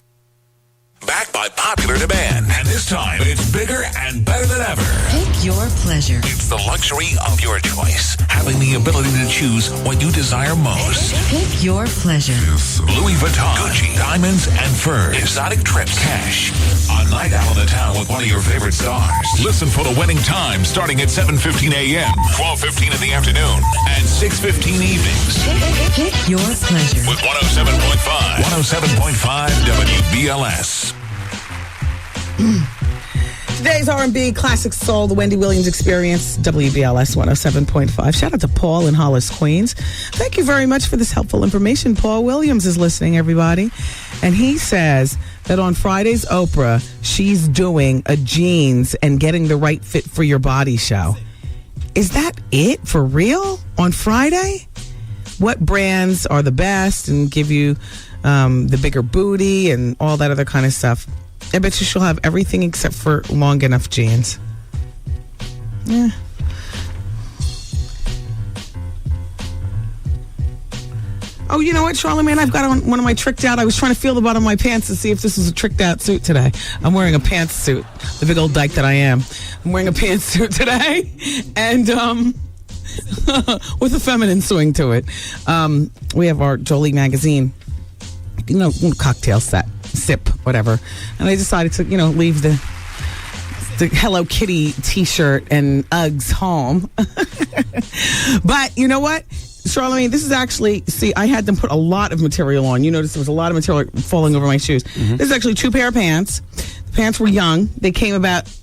Back by popular demand. And this time, it's bigger and better than ever. Pick your pleasure. It's the luxury of your choice. Having the ability to choose what you desire most. Pick your pleasure. Louis Vuitton, Gucci, diamonds, and furs. Exotic trips, cash. A night out on the town with one of your favorite stars. Listen for the winning time starting at 7:15 a.m., 12:15 in the afternoon, and 6:15 evenings. Pick your pleasure. With 107.5 WBLS. Today's R&B Classic Soul, the Wendy Williams Experience, WBLS 107.5. Shout out to Paul in Hollis, Queens. Thank you very much for this helpful information. Paul Williams is listening, everybody. And he says that on Friday's Oprah, she's doing a jeans and getting the right fit for your body show. Is that it for real on Friday? What brands are the best and give you the bigger booty and all that other kind of stuff? I bet you she'll have everything except for long enough jeans. Yeah. Oh, you know what, Charlamagne? I've got on one of my tricked out. I was trying to feel the bottom of my pants to see if this was a tricked out suit today. I'm wearing a pantsuit, the big old dyke that I am. I'm wearing a pantsuit today, and with a feminine swing to it. We have our Jolie Magazine cocktail sip, whatever. And I decided to, leave the Hello Kitty T-shirt and Uggs home. But you know what, Charlamagne, this is actually, I had them put a lot of material on. You notice there was a lot of material falling over my shoes. Mm-hmm. This is actually 2 pair of pants. The pants were young. They came about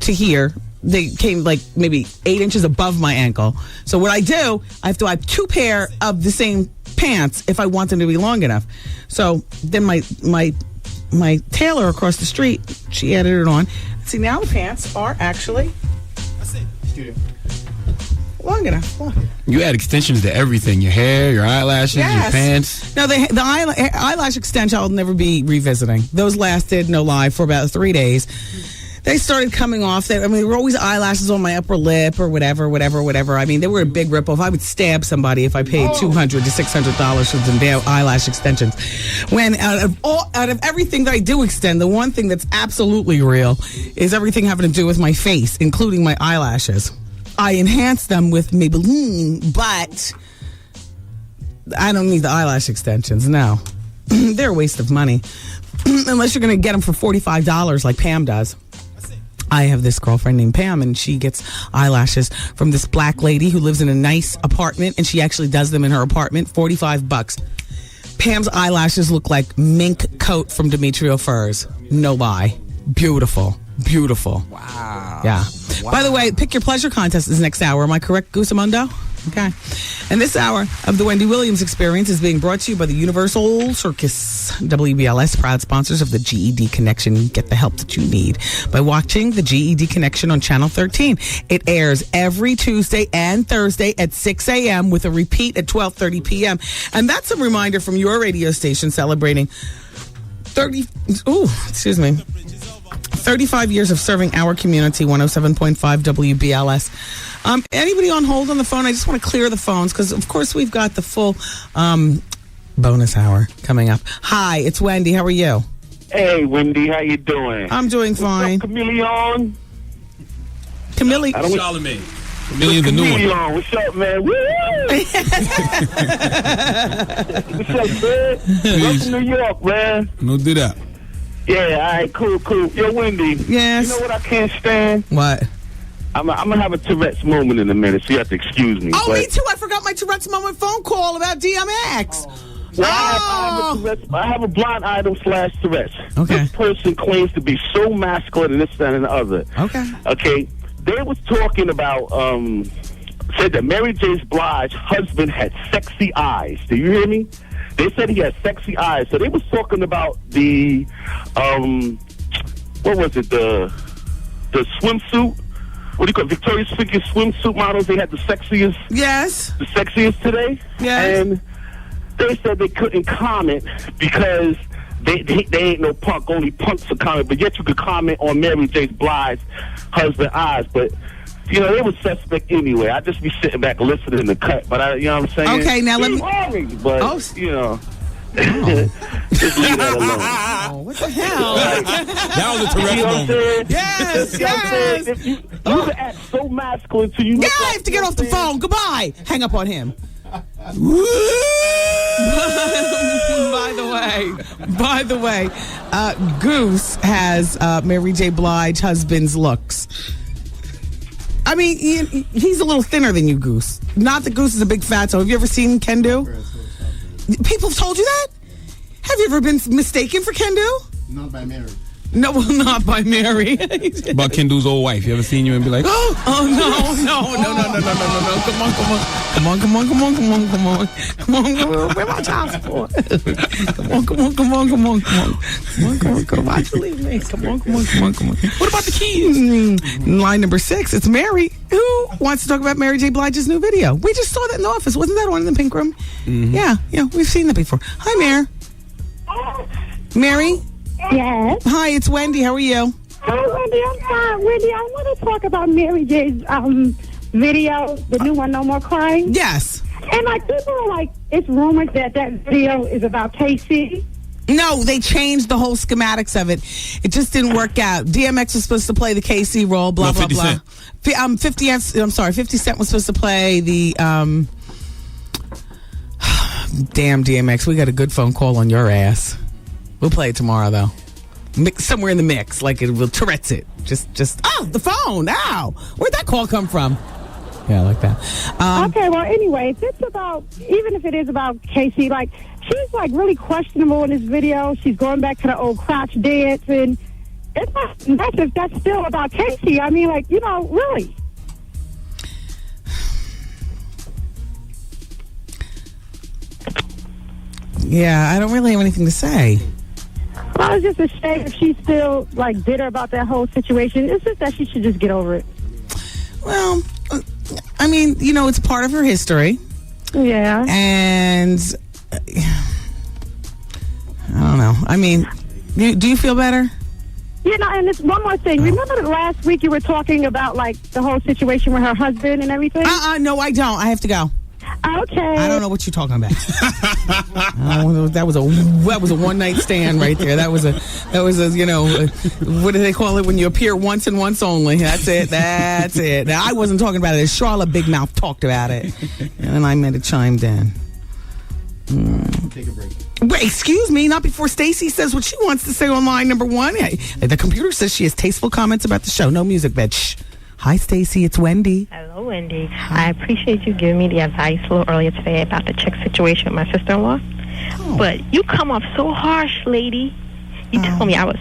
to here. They came like maybe 8 inches above my ankle. So what I do, I have to have 2 pair of the same pants if I want them to be long enough. So then my tailor across the street, she added it on. See, now the pants are actually long enough. You add extensions to everything. Your hair, your eyelashes, your pants. No, the eyelash extension I'll never be revisiting. Those lasted, no lie, for about 3 days. They started coming off. There were always eyelashes on my upper lip or whatever. I mean, they were a big ripoff. I would stab somebody if I paid $200 to $600 for some damn eyelash extensions. When out of everything that I do extend, the one thing that's absolutely real is everything having to do with my face, including my eyelashes. I enhance them with Maybelline, but I don't need the eyelash extensions. No, they're a waste of money unless you're going to get them for $45 like Pam does. I have this girlfriend named Pam, and she gets eyelashes from this black lady who lives in a nice apartment, and she actually does them in her apartment. $45. Pam's eyelashes look like mink coat from Demetrio Furs. No lie. Beautiful. Wow. Yeah. Wow. By the way, Pick Your Pleasure contest is next hour. Am I correct, Goosamundo? Okay. And this hour of the Wendy Williams Experience is being brought to you by the Universal Circus. WBLS, proud sponsors of the GED Connection. Get the help that you need by watching the GED Connection on Channel 13. It airs every Tuesday and Thursday at 6 a.m. with a repeat at 12:30 p.m. And that's a reminder from your radio station celebrating 35 years of serving our community, 107.5 WBLS. Anybody on hold on the phone? I just want to clear the phones because, of course, we've got the full bonus hour coming up. Hi, it's Wendy. How are you? Hey, Wendy. How you doing? I'm doing fine. What's up, Chameleon? Charlamagne. Chameleon, the new one. What's up, man? Woo! What's up, man? Welcome to New York, man. No do that. Yeah, all right, cool. Yo, Wendy. Yes. You know what I can't stand? What? I'm going to have a Tourette's moment in a minute, so you have to excuse me. Oh, me too. I forgot my Tourette's moment phone call about DMX. Well, I have a blind item / Tourette's. Okay. This person claims to be so masculine and this, that, and the other. Okay. They was talking about, said that Mary J. Blige's husband had sexy eyes. Do you hear me? They said he had sexy eyes. So they was talking about the, what was it, the swimsuit? What do you call it? Victoria's Secret swimsuit models? They had the sexiest. Yes. The sexiest today? Yes. And they said they couldn't comment because they ain't no punk. Only punks will comment. But yet you could comment on Mary J. Blige's husband's eyes. But, you know, they were suspect anyway. I just be sitting back listening to the cut. But, you know what I'm saying? Okay, now let me... But, you know... Just leave that alone. Oh, what the hell? That was a Tourette's moment. Yes. You can act so masculine to you. Yeah, I have to get off the phone. Goodbye. Hang up on him. By the way, Goose has Mary J. Blige husband's looks. I mean, he's a little thinner than you, Goose. Not that Goose is a big fatso. Have you ever seen Kendo? People have told you that? Have you ever been mistaken for Kendo? Not by Mary. No, well, not by Mary. About Kendu's old wife. You ever seen you and be like, no. Come on. Where my child support? Come on. Why'd you leave me? Come on. What about the keys? Line number 6, it's Mary, who wants to talk about Mary J. Blige's new video. We just saw that in the office. Wasn't that on in the pink room? Mm-hmm. Yeah, we've seen that before. Hi, Mare. Mary? Yes. Hi, it's Wendy. How are you? Hi, Wendy. I'm fine. Wendy, I want to talk about Mary J's video, the new one, No More Crying. Yes. And people are like, it's rumored that video is about KC. No, they changed the whole schematics of it. It just didn't work out. DMX was supposed to play the KC role, blah, blah, 50 blah. Cent. 50 Cent was supposed to play the Damn, DMX, we got a good phone call on your ass. We'll play it tomorrow, though. Somewhere in the mix, like it will Tourette's it. Just, the phone, ow. Where'd that call come from? Yeah, I like that. Okay, well, anyways, it's about, even if it is about Casey, like, she's, like, really questionable in this video. She's going back to the old crotch dance, and it's not nuts if that's still about Casey. I mean, like, really. Yeah, I don't really have anything to say. Well, I was just ashamed if she's still, like, bitter about that whole situation. It's just that she should just get over it. Well, I mean, it's part of her history. Yeah. And I don't know. I mean, do you feel better? And it's one more thing. Remember that last week you were talking about, like, the whole situation with her husband and everything? No, I don't. I have to go. Okay. I don't know what you're talking about. That was a one night stand right there. That was a what do they call it when you appear once and once only? That's it. Now I wasn't talking about it. Charlotte Big Mouth talked about it, and then I meant it chimed in. Take a break. Wait, excuse me, not before Stacy says what she wants to say on line number one. The computer says she has tasteful comments about the show. No music, bitch. Hi, Stacy. It's Wendy. Hello, Wendy. I appreciate you giving me the advice a little earlier today about the chick situation with my sister-in-law. Oh. But you come off so harsh, lady. You told me I was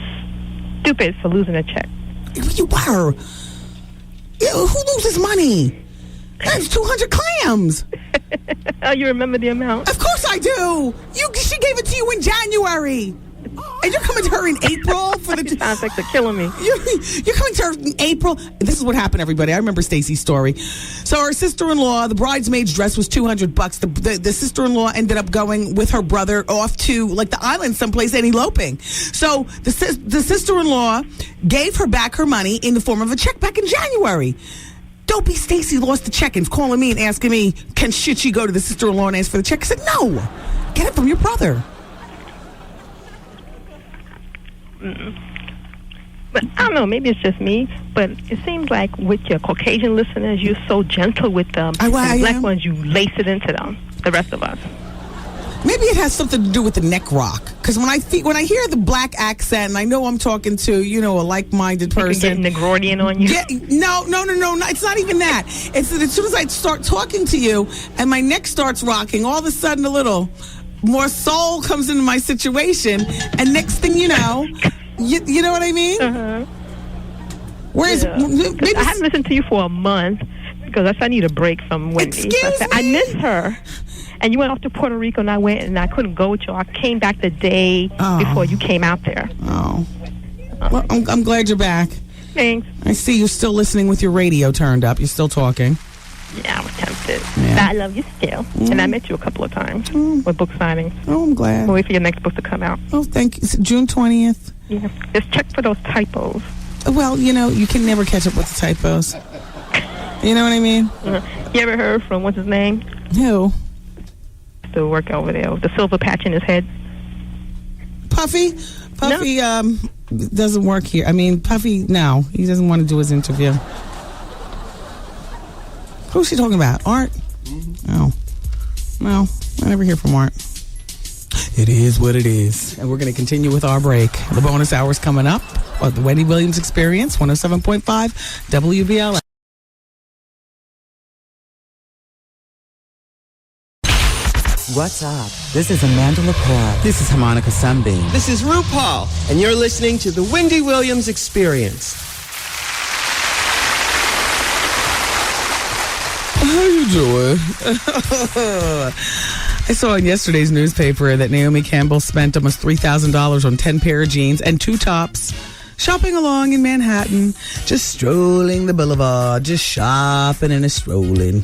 stupid for losing a check. You were. Who loses money? That's 200 clams. Oh, you remember the amount? Of course I do. She gave it to you in January. And you're coming to her in April for the. Sounds like they're killing me. You're coming to her in April. This is what happened, everybody. I remember Stacy's story. So her sister-in-law, the bridesmaid's dress was $200. The sister-in-law ended up going with her brother off to like the island someplace and eloping. So the sister-in-law gave her back her money in the form of a check back in January. Dopey Stacy lost the check and calling me and asking me, should she go to the sister-in-law and ask for the check? I said, no. Get it from your brother. But I don't know, maybe it's just me, but it seems like with your Caucasian listeners, you're so gentle with them. The black ones, you lace it into them, the rest of us. Maybe it has something to do with the neck rock. Because when I hear the black accent, and I know I'm talking to, a like-minded person. You can get Negroidian on you? Yeah, no. It's not even that. It's that as soon as I start talking to you and my neck starts rocking, all of a sudden a little more soul comes into my situation, and next thing you know, you know what I mean? Uh-huh. Whereas maybe I haven't listened to you for a month because I need a break from Wendy. Excuse me? I miss her. And you went off to Puerto Rico, and I went, and I couldn't go with you. I came back the day before you came out there. Oh. Well, I'm glad you're back. Thanks. I see you're still listening with your radio turned up. You're still talking. Yeah, I was tempted. Yeah. But I love you still. And I met you a couple of times with book signings. Oh, I'm glad. I'll wait for your next book to come out. Oh, thank you. June 20th. Yeah. Just check for those typos. Well, you can never catch up with the typos. You know what I mean? You ever heard from, what's his name? Who? To work over there with the silver patch in his head. Puffy doesn't work here. I mean, Puffy, no. He doesn't want to do his interview. Who's she talking about? Art? Oh. No, I never hear from Art. It is what it is. And we're going to continue with our break. The bonus hour's coming up of the Wendy Williams Experience, 107.5 WBLS. What's up? This is Amanda Lepore. This is Harmonica Sunbeam. This is RuPaul, and you're listening to the Wendy Williams Experience. How you doing? I saw in yesterday's newspaper that Naomi Campbell spent almost $3,000 on 10 pair of jeans and 2 tops, shopping along in Manhattan, just strolling the boulevard, just shopping and strolling.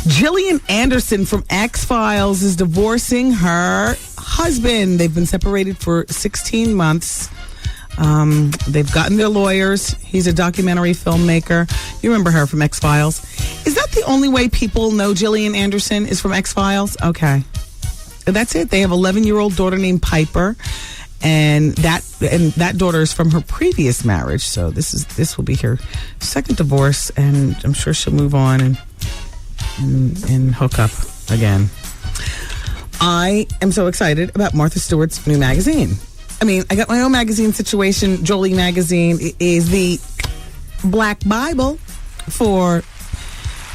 Gillian Anderson from X-Files is divorcing her husband. They've been separated for 16 months. They've gotten their lawyers. He's a documentary filmmaker. You remember her from X-Files. Is that the only way people know Gillian Anderson is from X-Files? Okay. That's it. They have an 11-year-old daughter named Piper. And that daughter is from her previous marriage. So this will be her second divorce, and I'm sure she'll move on and hook up again. I am so excited about Martha Stewart's new magazine. I mean, I got my own magazine situation. Jolie Magazine is the Black Bible for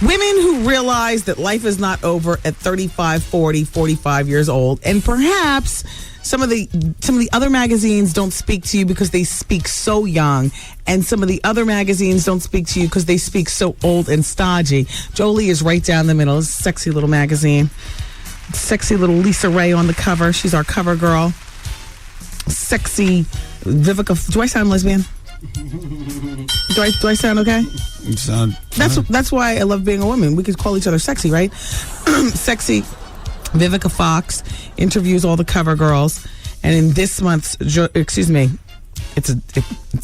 women who realize that life is not over at 35, 40, 45 years old. And perhaps some of the other magazines don't speak to you because they speak so young. And some of the other magazines don't speak to you because they speak so old and stodgy. Jolie is right down the middle. It's a sexy little magazine. Sexy little Lisa Ray on the cover. She's our cover girl. Sexy Vivica. Do I sound lesbian? Do I sound okay? You sound that's why I love being a woman. We could call each other sexy, right? Sexy Vivica Fox interviews all the cover girls, and in this month's it's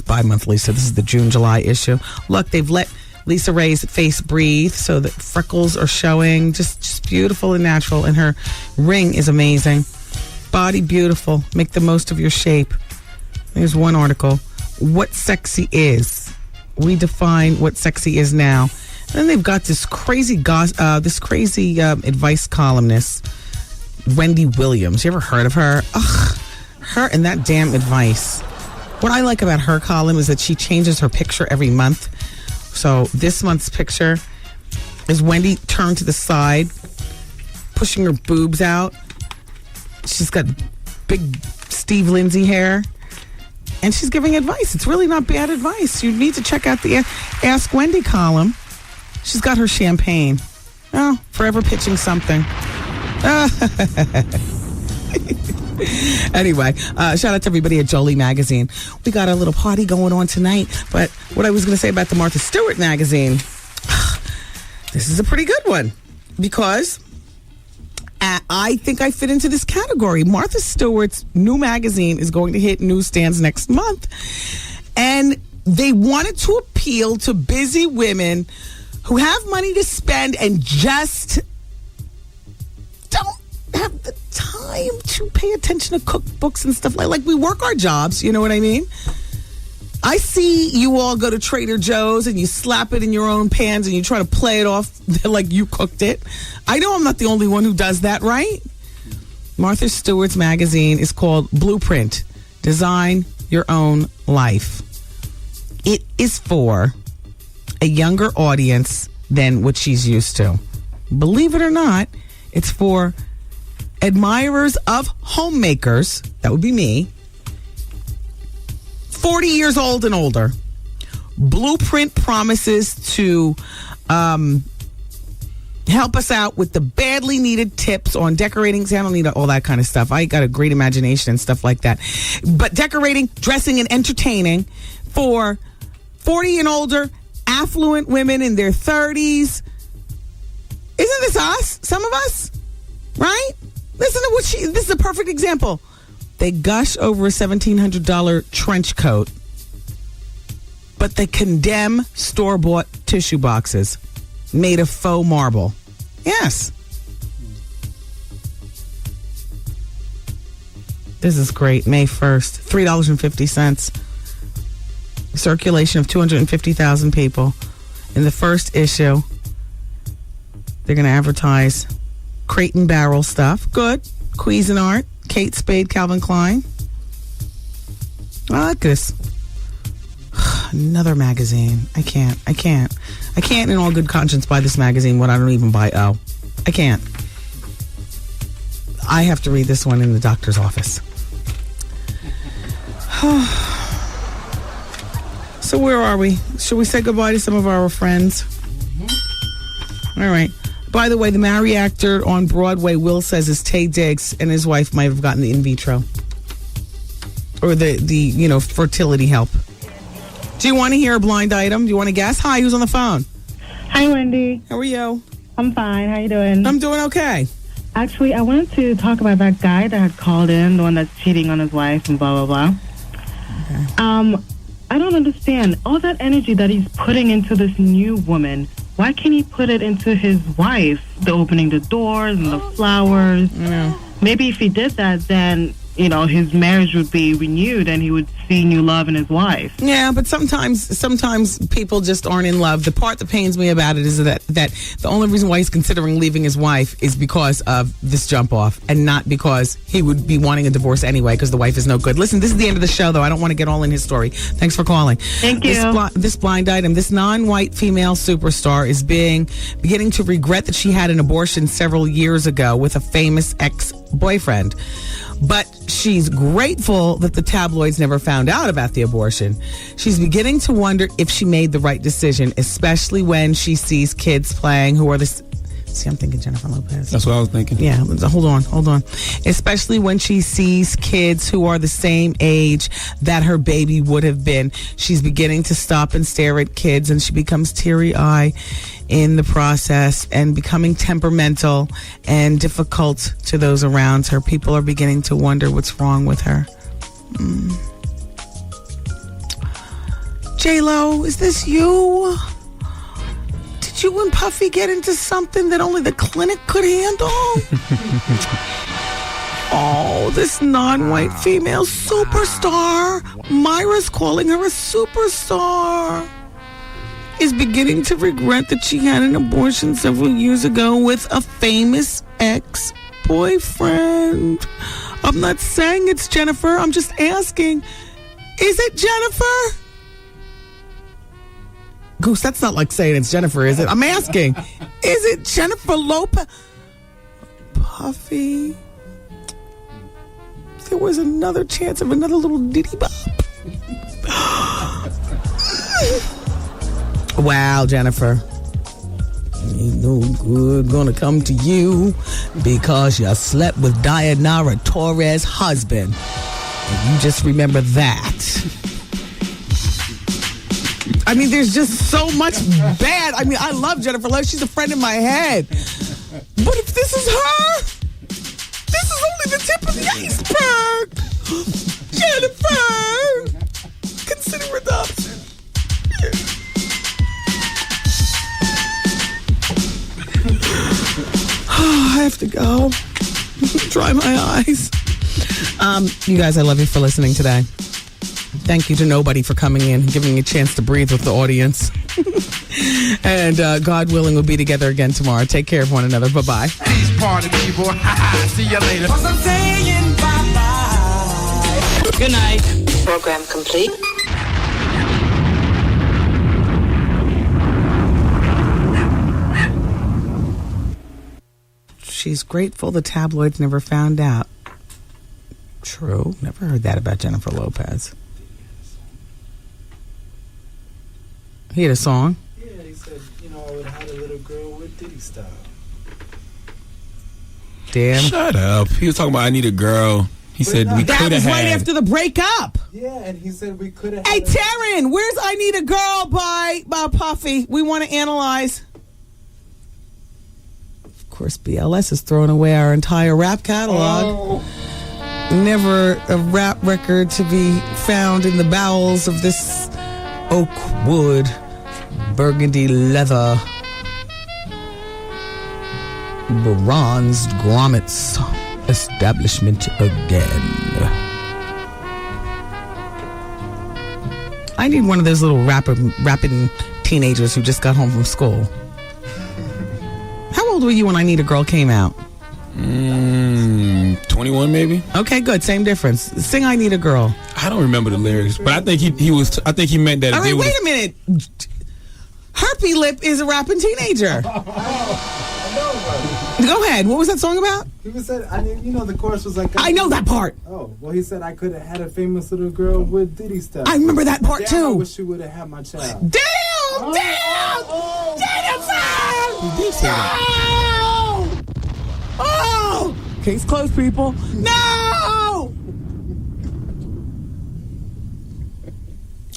bi-monthly, so this is the June-July issue. Look, they've let Lisa Ray's face breathe so that freckles are showing, just beautiful and natural, and her ring is amazing. Body beautiful. Make the most of your shape. There's one article. What sexy is. We define what sexy is now. And then they've got this crazy advice columnist, Wendy Williams. You ever heard of her? Ugh, her and that damn advice. What I like about her column is that she changes her picture every month. So this month's picture is Wendy turned to the side, pushing her boobs out. She's got big Steve Lindsay hair. And she's giving advice. It's really not bad advice. You need to check out the Ask Wendy column. She's got her champagne. Oh, forever pitching something. Anyway, shout out to everybody at Jolie Magazine. We got a little party going on tonight. But what I was going to say about the Martha Stewart magazine, this is a pretty good one. Because I think I fit into this category. Martha Stewart's new magazine is going to hit newsstands next month. And they wanted to appeal to busy women who have money to spend and just don't have the time to pay attention to cookbooks and stuff like we work our jobs, you know what I mean? I see you all go to Trader Joe's and you slap it in your own pans and you try to play it off like you cooked it. I know I'm not the only one who does that, right? Martha Stewart's magazine is called Blueprint. Design Your Own Life. It is for a younger audience than what she's used to. Believe it or not, it's for admirers of homemakers. That would be me. 40 years old and older. Blueprint promises to help us out with the badly needed tips on decorating. See, I don't need all that kind of stuff. I got a great imagination and stuff like that. But decorating, dressing, and entertaining for 40 and older, affluent women in their 30s. Isn't this us? Some of us? Right? Listen to this is a perfect example. They gush over a $1,700 trench coat, but they condemn store-bought tissue boxes made of faux marble. Yes. This is great. May 1st, $3.50. Circulation of 250,000 people. In the first issue, they're going to advertise Crate and Barrel stuff. Good. Cuisinart. Kate Spade, Calvin Klein. I like this. Another magazine. I can't in all good conscience buy this magazine when I don't even buy O. I can't. I have to read this one in the doctor's office. So where are we? Should we say goodbye to some of our friends? Mm-hmm. All right. By the way, the Maori actor on Broadway, Will says, is Taye Diggs, and his wife might have gotten the in vitro. Or the fertility help. Do you want to hear a blind item? Do you want to guess? Hi, who's on the phone? Hi, Wendy. How are you? I'm fine. How you doing? I'm doing okay. Actually, I wanted to talk about that guy that had called in, the one that's cheating on his wife and blah, blah, blah. Okay. I don't understand. All that energy that he's putting into this new woman, why can't he put it into his wife? The opening the doors and the flowers. Yeah. Maybe if he did that, then his marriage would be renewed and he would see new love in his wife. Yeah, but sometimes people just aren't in love. The part that pains me about it is that the only reason why he's considering leaving his wife is because of this jump off, and not because he would be wanting a divorce anyway because the wife is no good. Listen, this is the end of the show, though. I don't want to get all in his story. Thanks for calling. Thank you. This blind item, this non-white female superstar is beginning to regret that she had an abortion several years ago with a famous ex-boyfriend. But she's grateful that the tabloids never found out about the abortion. She's beginning to wonder if she made the right decision, especially when she sees kids playing who are See, I'm thinking Jennifer Lopez. That's what I was thinking. Yeah, hold on. Especially when she sees kids who are the same age that her baby would have been. She's beginning to stop and stare at kids, and she becomes teary-eyed in the process and becoming temperamental and difficult to those around her. People are beginning to wonder what's wrong with her. J-Lo, is this you? Did you and Puffy get into something that only the clinic could handle? Oh, this non-white female superstar, Myra's calling her a superstar, is beginning to regret that she had an abortion several years ago with a famous ex-boyfriend. I'm not saying it's Jennifer. I'm just asking, is it Jennifer? Goose, that's not like saying it's Jennifer, is it? I'm asking, is it Jennifer Lopez? Puffy, there was another chance of another little diddy bop. Wow, Jennifer. Ain't no good gonna come to you because you slept with Dayanara Torres' husband. And you just remember that. I mean, there's just so much bad. I mean, I love Jennifer Lopez. She's a friend in my head. But if this is her, this is only the tip of the iceberg. Jennifer, consider adoption. I have to go. Dry my eyes. You guys, I love you for listening today. Thank you to nobody for coming in and giving me a chance to breathe with the audience. And God willing, we'll be together again tomorrow. Take care of one another. Bye-bye. Peace party, people. See you later. I'm saying bye-bye. Good night. Program complete. She's grateful the tabloids never found out. True. Never heard that about Jennifer Lopez. He had a song? Yeah, he said, I would have had a little girl with Diddy style. Damn. Shut up. He was talking about I need a girl. He said we could have had. That was right after the breakup. Yeah, and he said we could have. Hey, Taryn, where's I Need a Girl by Puffy? We want to analyze. Of course, BLS is throwing away our entire rap catalog. Never a rap record to be found in the bowels of this oak wood, burgundy leather, bronzed grommets establishment again. I need one of those little rapping teenagers who just got home from school. How old were you when I Need a Girl came out? 21 maybe. Okay, good. Same difference. Sing I Need a Girl. I don't remember the lyrics, but I think he was. I think he meant that. All right, wait a minute. Herpy Lip is a rapping teenager. Go ahead. What was that song about? He said, the chorus was like... I know that part. Oh, well, he said I could have had a famous little girl with Diddy style. I remember that part, Damn, too. I wish you would have had my child. Damn! Jennifer! He did say that. Oh! Case closed, people. No!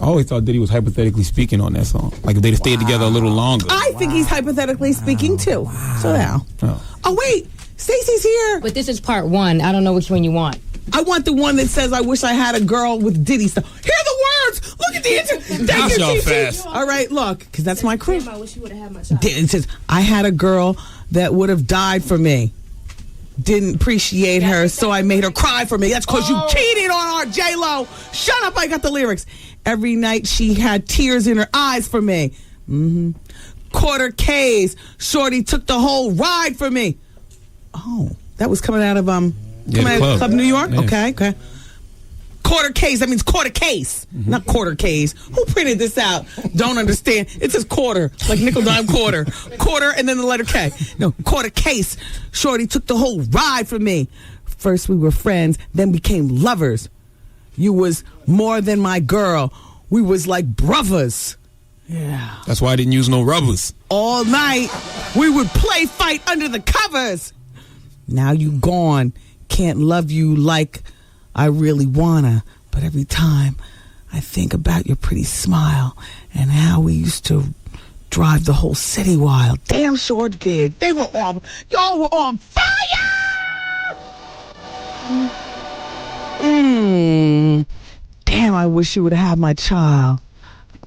I always thought Diddy was hypothetically speaking on that song. Like if they'd stayed together a little longer. I think he's hypothetically speaking, too. So now. Oh, wait. Stacey's here. But this is part one. I don't know which one you want. I want the one that says, I wish I had a girl with Diddy stuff. Hear the words. Look at the intro. Thank you, fast. All right, look, because that's my crew. I wish you would have had my child. It says, I had a girl that would have died for me. didn't appreciate her, so I made her cry for me. That's because you cheated on our J-Lo. Shut up, I got the lyrics. Every night she had tears in her eyes for me. Quarter K's, shorty took the whole ride for me. Oh, that was coming out of Club New York? Yeah. Okay. Quarter K's, that means quarter case, not quarter K's. Who printed this out? Don't understand. It says quarter, like nickel, dime, quarter. Quarter and then the letter K. No, quarter case. Shorty took the whole ride for me. First we were friends, then became lovers. You was more than my girl. We was like brothers. Yeah. That's why I didn't use no rubbers. All night, we would play fight under the covers. Now you gone. Can't love you like I really wanna. But every time I think about your pretty smile and how we used to drive the whole city wild. Damn sure did. Y'all were on fire! Damn, I wish you would have had my child.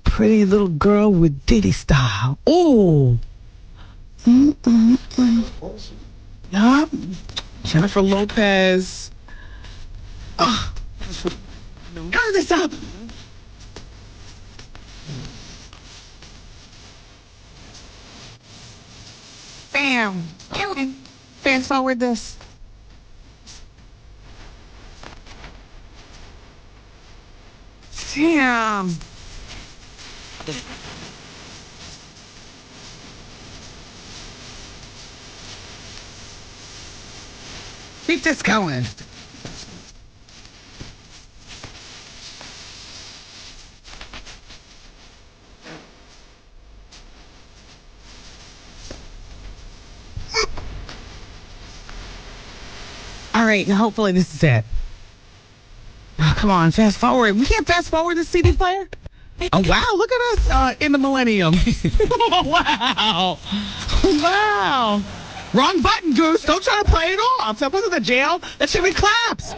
Pretty little girl with Diddy style. Ooh. Yup. Jennifer Lopez. Turn this up. Bam. Fast forward this. Damn. Keep this going. All right, hopefully this is it. Oh, come on, fast forward. We can't fast forward the CD player? Oh, wow, look at us in the millennium. Wow. Wow. Wrong button, Goose. Don't try to play it off. That wasn't the jail. That should be claps.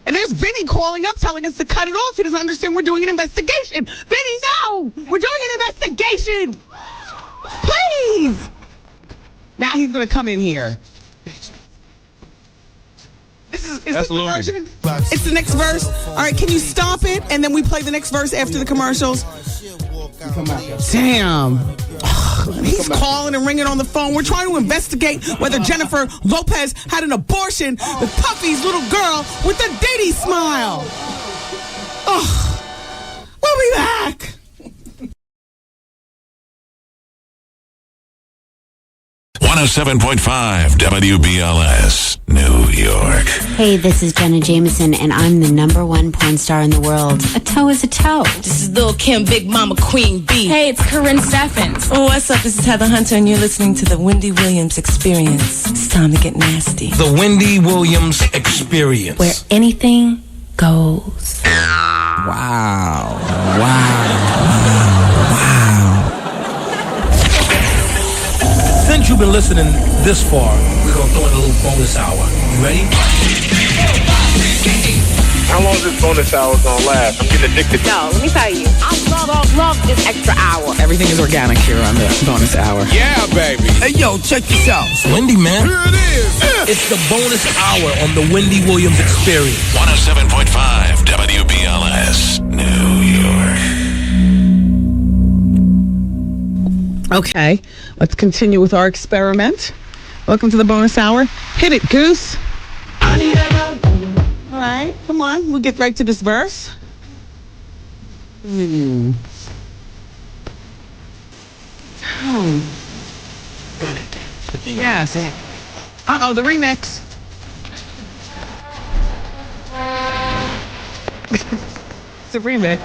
And there's Vinny calling up telling us to cut it off. He doesn't understand we're doing an investigation. Vinny, no! We're doing an investigation! Please! Now he's going to come in here. Is this the version? It's the next verse. All right, can you stop it? And then we play the next verse after the commercials. Damn. He's calling and ringing on the phone. We're trying to investigate whether Jennifer Lopez had an abortion with Puffy's little girl with the Diddy smile. We'll be back. .5 WBLS, New York. Hey, this is Jenna Jameson, and I'm the #1 porn star in the world. A toe is a toe. This is Lil' Kim, Big Mama Queen B. Hey, it's Corinne Steffens. Oh, what's up? This is Heather Hunter, and you're listening to the Wendy Williams Experience. It's time to get nasty. The Wendy Williams Experience. Where anything goes. Wow. Since you've been listening this far, we're going to throw in a little bonus hour. You ready? How long is this bonus hour going to last? I'm getting addicted. No, let me tell you. I love this extra hour. Everything is organic here on the bonus hour. Yeah, baby. Hey, yo, check this out. It's Wendy, man. Here it is. It's the bonus hour on the Wendy Williams Experience. 107.5 WBLS, New York. Okay, let's continue with our experiment. Welcome to the bonus hour. Hit it, Goose. All right, come on. We'll get right to this verse. Yes. Uh-oh, the remix. It's a remix.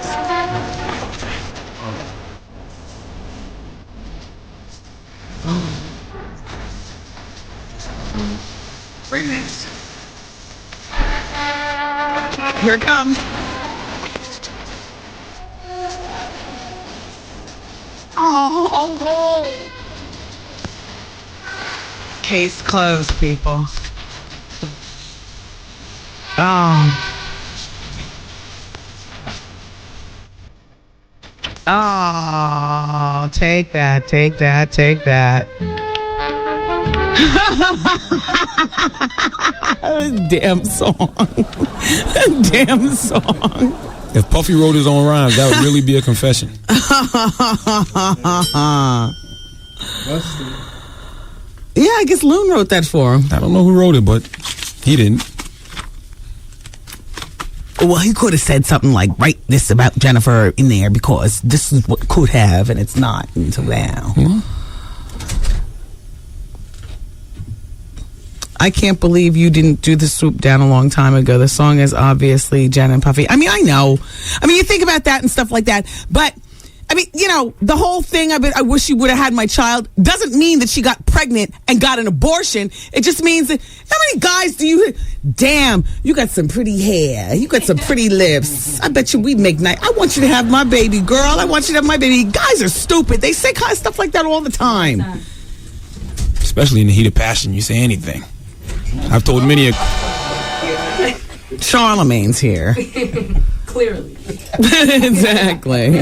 Remix. Here it comes. Oh. Case closed, people. Oh, take that. Damn song. Damn song. If Puffy wrote his own rhymes, that would really be a confession. Yeah, I guess Loon wrote that for him. I don't know who wrote it, but he didn't. Well, he could have said something like, write this about Jennifer in there because this is what could have, and it's not until now. I can't believe you didn't do the swoop down a long time ago. The song is obviously Jen and Puffy. I mean, I know. I mean, you think about that and stuff like that, but I mean, you know, the whole thing of it, I wish you would have had my child, doesn't mean that she got pregnant and got an abortion. It just means that, how many guys do you, damn, you got some pretty hair. You got some pretty lips. I bet you we'd make night. I want you to have my baby, girl. I want you to have my baby. Guys are stupid. They say kind of stuff like that all the time. Especially in the heat of passion, you say anything. I've told many a... Charlemagne's here. Clearly. Exactly.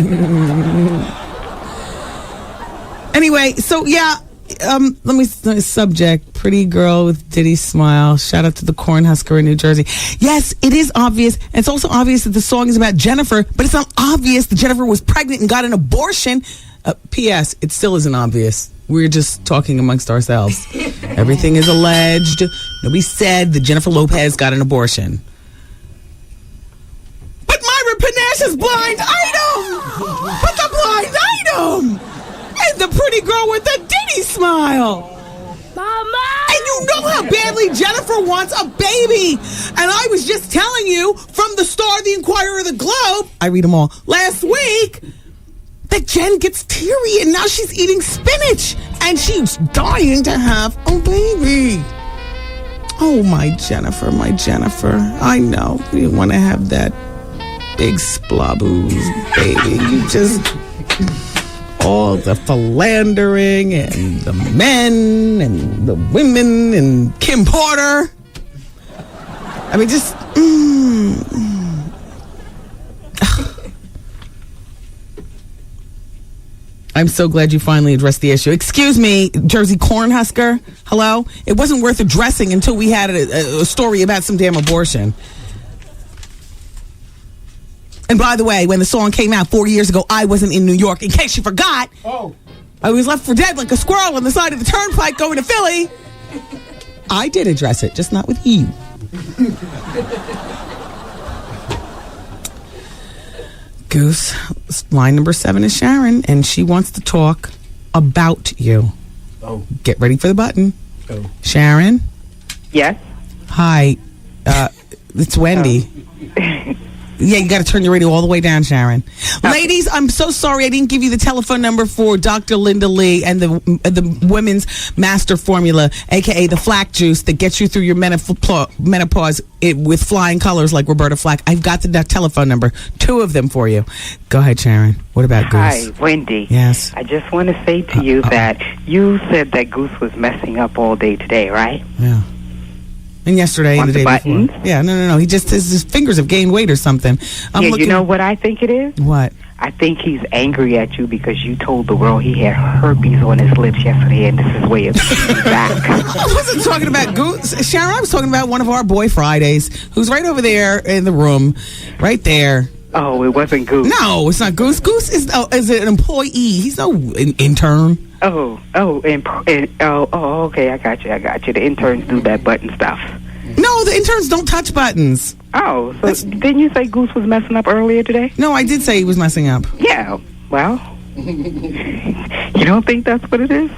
Anyway, so yeah, let me subject. Pretty girl with Diddy smile. Shout out to the Cornhusker in New Jersey. Yes, it is obvious. And it's also obvious that the song is about Jennifer, but it's not obvious that Jennifer was pregnant and got an abortion. P.S. It still isn't obvious. We're just talking amongst ourselves. Everything is alleged. Nobody said that Jennifer Lopez got an abortion. But Myra Panache is blind item! But the blind item! And the pretty girl with the Diddy smile! Mama! And you know how badly Jennifer wants a baby! And I was just telling you from the Star, the Inquirer, the Globe, I read them all, last week, that Jen gets teary and now she's eating spinach and she's dying to have a baby. Oh, my Jennifer. I know you want to have that big splabooze baby. You just, all the philandering and the men and the women and Kim Porter. I mean, just, I'm so glad you finally addressed the issue. Excuse me, Jersey Cornhusker. Hello? It wasn't worth addressing until we had a story about some damn abortion. And by the way, when the song came out 40 years ago, I wasn't in New York. In case you forgot, I was left for dead like a squirrel on the side of the turnpike going to Philly. I did address it, just not with you. Goose, line number 7 is Sharon, and she wants to talk about you. Get ready for the button. Sharon? Yes? Hi, it's Wendy. Yeah, you got to turn your radio all the way down, Sharon. Ladies, I'm so sorry I didn't give you the telephone number for Dr. Linda Lee and the Women's Master Formula, a.k.a. the Flack Juice that gets you through your menopause with flying colors like Roberta Flack. I've got the telephone number, 2 of them for you. Go ahead, Sharon. What about Goose? Hi, Wendy. Yes. I just want to say to you that you said that Goose was messing up all day today, right? Yeah. And yesterday and the day buttons? before. Yeah, no. He just, his fingers have gained weight or something. You know what I think it is? What? I think he's angry at you because you told the world he had herpes on his lips yesterday, and this is his way of getting you back. I wasn't talking about Goose. Sharon, I was talking about one of our Boy Fridays, who's right over there in the room, right there. Oh, it wasn't Goose. No, it's not Goose. Goose is an employee. He's no intern. Okay, I got you. The interns do that button stuff. No, the interns don't touch buttons. Oh, so didn't you say Goose was messing up earlier today? No, I did say he was messing up. Yeah, well, you don't think that's what it is?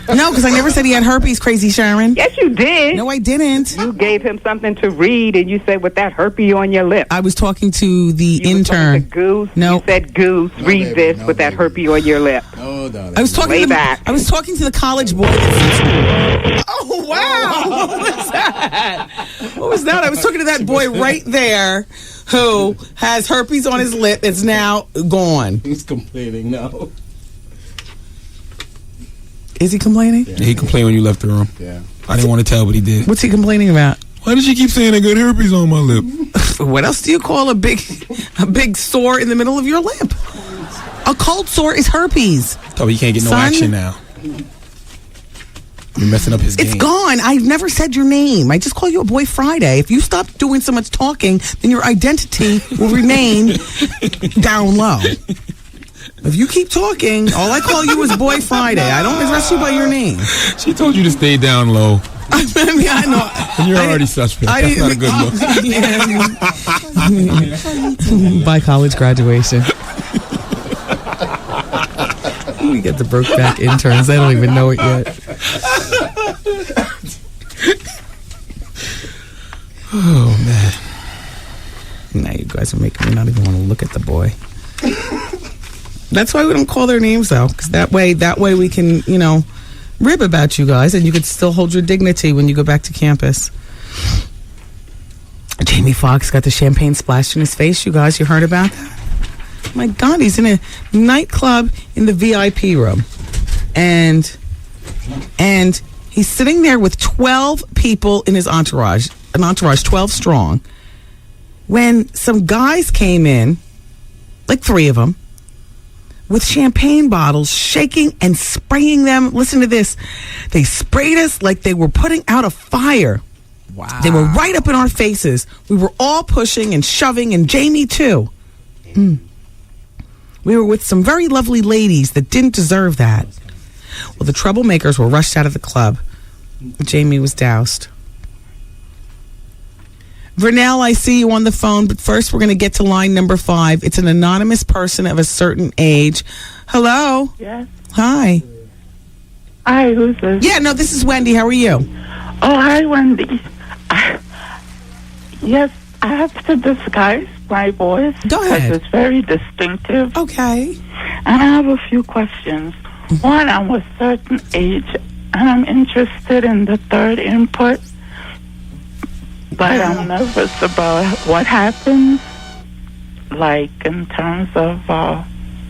No, because I never said he had herpes, crazy Sharon. Yes, you did. No, I didn't. You gave him something to read, and you said, with that herpes on your lip. I was talking to the intern. You Goose. No. You said, Goose, read this with that herpes on your lip. I was talking to the college boy. Oh, wow. What was that? What was that? I was talking to that boy right there who has herpes on his lip. It's now gone. He's complaining now. Is he complaining? Yeah, he complained when you left the room. Yeah. I didn't want to tell, but he did. What's he complaining about? Why did you keep saying I got herpes on my lip? What else do you call a big sore in the middle of your lip? A cold sore is herpes. Oh, you can't get no action now. You're messing up his game. It's gone. I've never said your name. I just call you a boy Friday. If you stop doing so much talking, then your identity will remain down low. If you keep talking, all I call you is Boy Friday. I don't address you by your name. She told you to stay down low. I mean, I know. And you're already suspect. That's not a good look. By college graduation. We get the Brokeback interns. They don't even know it yet. Oh, man. Now you guys are making me not even want to look at the boy. That's why we don't call their names, though, because that way we can, rib about you guys, and you could still hold your dignity when you go back to campus. Jamie Foxx got the champagne splashed in his face. You guys, you heard about that? Oh my God, he's in a nightclub in the VIP room, and he's sitting there with 12 people in his entourage, 12 strong, when some guys came in, like 3 of them, with champagne bottles, shaking and spraying them. Listen to this. They sprayed us like they were putting out a fire. Wow. They were right up in our faces. We were all pushing and shoving, and Jamie too. We were with some very lovely ladies that didn't deserve that. Well, the troublemakers were rushed out of the club. Jamie was doused. Vernell, I see you on the phone, but first we're going to get to line number 5. It's an anonymous person of a certain age. Hello? Yes. Hi. Hi, who's this? Yeah, no, this is Wendy. How are you? Oh, hi, Wendy. Yes, I have to disguise my voice. Go ahead. Because it's very distinctive. Okay. And I have a few questions. One, I'm a certain age, and I'm interested in the third input. But I'm nervous about what happens, like in terms of...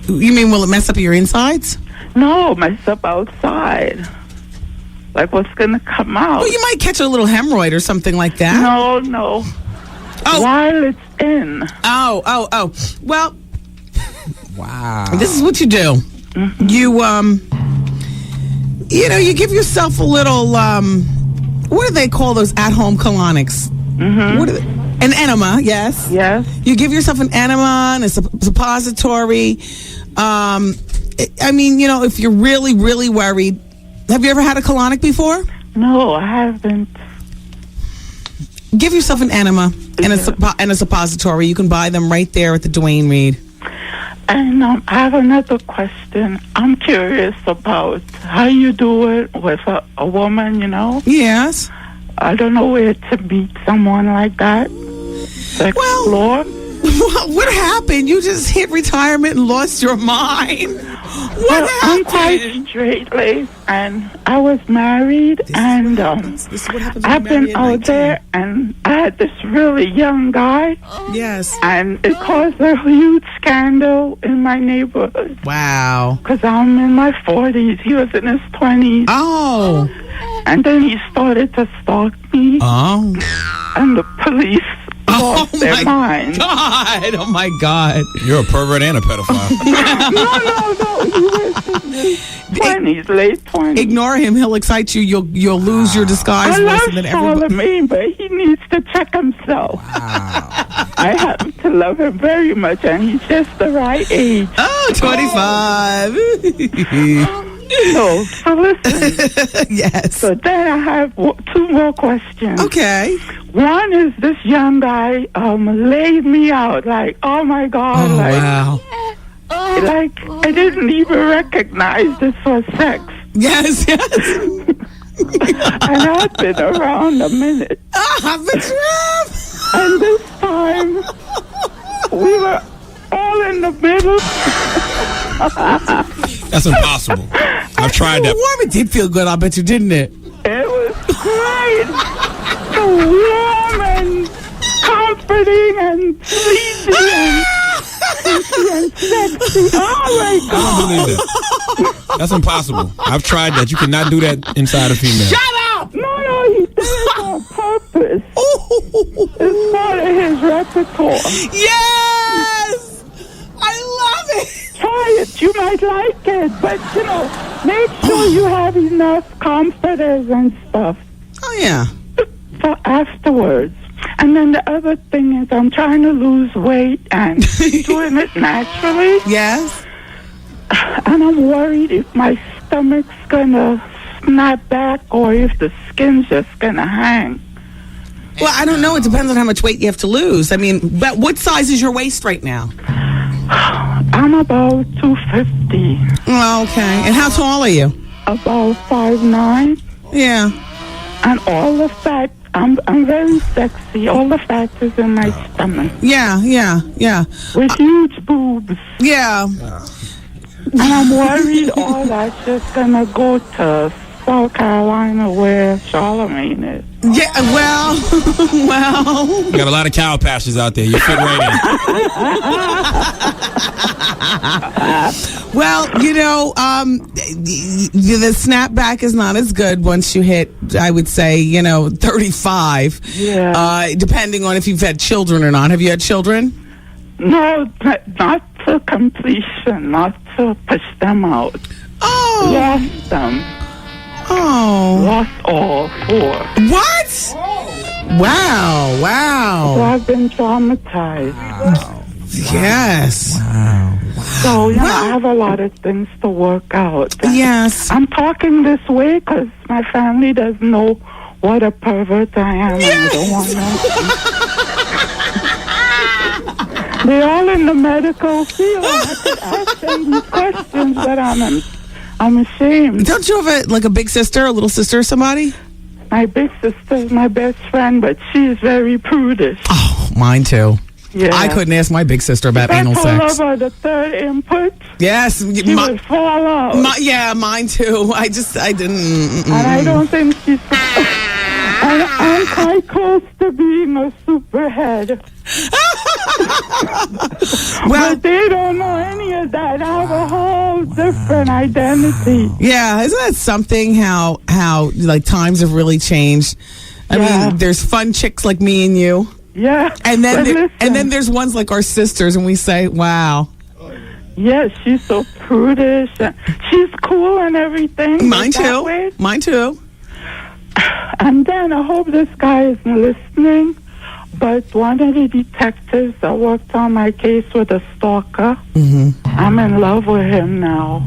You mean, will it mess up your insides? No, mess up outside. Like what's going to come out. Well, you might catch a little hemorrhoid or something like that. No. Oh. While it's in. Oh. Well... Wow. This is what you do. Mm-hmm. You give yourself a little... what do they call those at-home colonics? Mm-hmm. What are they? An enema, yes. Yes. You give yourself an enema and a suppository. If you're really, really worried. Have you ever had a colonic before? No, I haven't. Give yourself an enema and a suppository. You can buy them right there at the Duane Reade. And I have another question. I'm curious about how you do it with a woman, Yes. I don't know where to meet someone like that. To explore. Well, what happened? You just hit retirement and lost your mind. What happened? I'm quite straight-laced, and I was married, and I've been out there, and I had this really young guy. Yes. And it caused a huge scandal in my neighborhood. Wow. Because I'm in my 40s. He was in his 20s. Oh. And then he started to stalk me. Oh. And the police lost their mind. God. Oh, my God. You're a pervert and a pedophile. No. He was in his 20s, late 20s. Ignore him. He'll excite you. You'll lose your disguise I voice. love Charlemagne, but he needs to check himself. Wow. I happen to love him very much, and he's just the right age. Oh, 25. So listen. Yes. So then I have 2 more questions. Okay. One is this young guy laid me out. Like, oh, my God. Oh, wow. Like, I didn't even recognize this was sex. Yes. And I've been around a minute. And this time, we were all in the middle. That's impossible. I've tried that. Warm, it did feel good, I bet you, didn't it? It was great. So warm and comforting and sleepy and sexy. Oh, my God. I don't believe that. That's impossible. I've tried that. You cannot do that inside a female. Shut up! No, he did it on purpose. It's part of his repertoire. Yes! I love it! Try it. You might like it. But, make sure you have enough comforters and stuff. Oh, yeah. For afterwards. And then the other thing is I'm trying to lose weight and doing it naturally. Yes. And I'm worried if my stomach's going to snap back or if the skin's just going to hang. Well, I don't know. It depends on how much weight you have to lose. I mean, but what size is your waist right now? I'm about 250. Oh, okay. And how tall are you? About 5'9". Yeah. And all the fat, I'm very sexy. All the fat is in my stomach. Yeah. With huge boobs. Yeah. And I'm worried all that's just going to go to South Carolina where Charlemagne is. Yeah, well. You got a lot of cow pastures out there. You fit right in. Well, the snapback is not as good once you hit, I would say, 35. Yeah. Depending on if you've had children or not. Have you had children? No, not to completion, not to push them out. Oh. Lost them. Oh. Lost all 4. What? Wow. So I've been traumatized. Wow. Yes. Wow. So, I have a lot of things to work out. Yes. I'm talking this way because my family doesn't know what a pervert I am. Yes. And I don't want them. They're all in the medical field. I could ask them these questions, but I'm ashamed. Don't you have a big sister, a little sister or somebody? My big sister is my best friend, but she's very prudish. Oh, mine too. Yeah. I couldn't ask my big sister about anal sex. I told her about the third input. Yes. She would fall out. Mine too. I didn't. And I don't think she's... I'm quite close to being a superhead. Well, but they don't know any of that. I have a whole different identity. Yeah, isn't that something? How times have really changed. I mean, there's fun chicks like me and you. Yeah. And then there's ones like our sisters, and we say, "Wow." Yes, she's so prudish. She's cool and everything. Mine too. Mine too. And then I hope this guy isn't listening. But one of the detectives that worked on my case with a stalker, I'm in love with him now.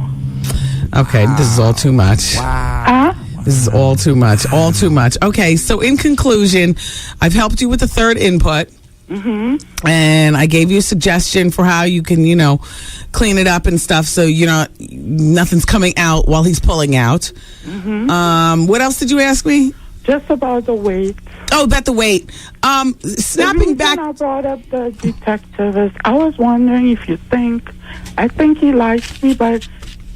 Okay, this is all too much. Wow. This is all too much. All too much. Okay, so in conclusion, I've helped you with the third input. And I gave you a suggestion for how you can, clean it up and stuff so nothing's coming out while he's pulling out. What else did you ask me? Just about the weight. Oh, about the weight. Snapping back. I brought up the detective is I was wondering if you I think he likes me, but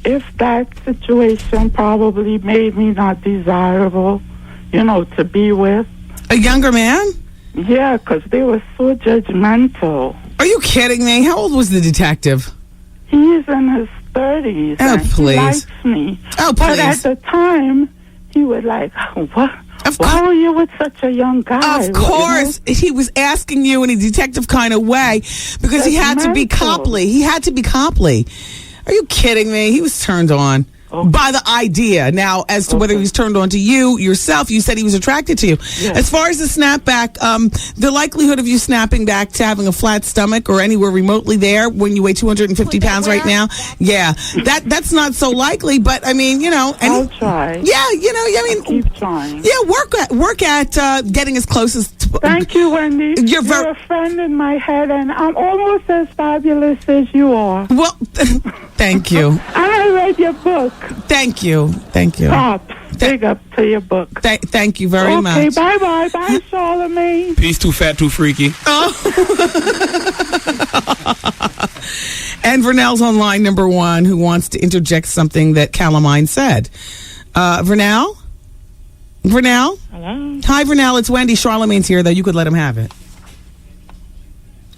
if that situation probably made me not desirable, to be with. A younger man? Yeah, because they were so judgmental. Are you kidding me? How old was the detective? He's in his 30s. Oh, please. He likes me. Oh, please. But at the time, he would what? Why were you with such a young guy? Of course. He was asking you in a detective kind of way because he had to be copley. He had to be copley. Are you kidding me? He was turned on. By the idea. Now, as to whether he was turned on to you, yourself, you said he was attracted to you. Yes. As far as the snapback, the likelihood of you snapping back to having a flat stomach or anywhere remotely there when you weigh 250 pounds right now, that's not so likely. But, I mean, I'll try. Yeah, I'll keep trying. Yeah, work at getting as close as... Thank you, Wendy. You're a friend in my head, and I'm almost as fabulous as you are. Well, thank you. I read your book. Thank you. Props. Big up to your book. Thank you very much. Okay, bye-bye. Bye, Charlemagne. Peace, too fat, too freaky. And Vernell's on line number 1 who wants to interject something that Calamine said. Vernell? Hello? Hi, Vernell. It's Wendy. Charlemagne's here, though. You could let him have it.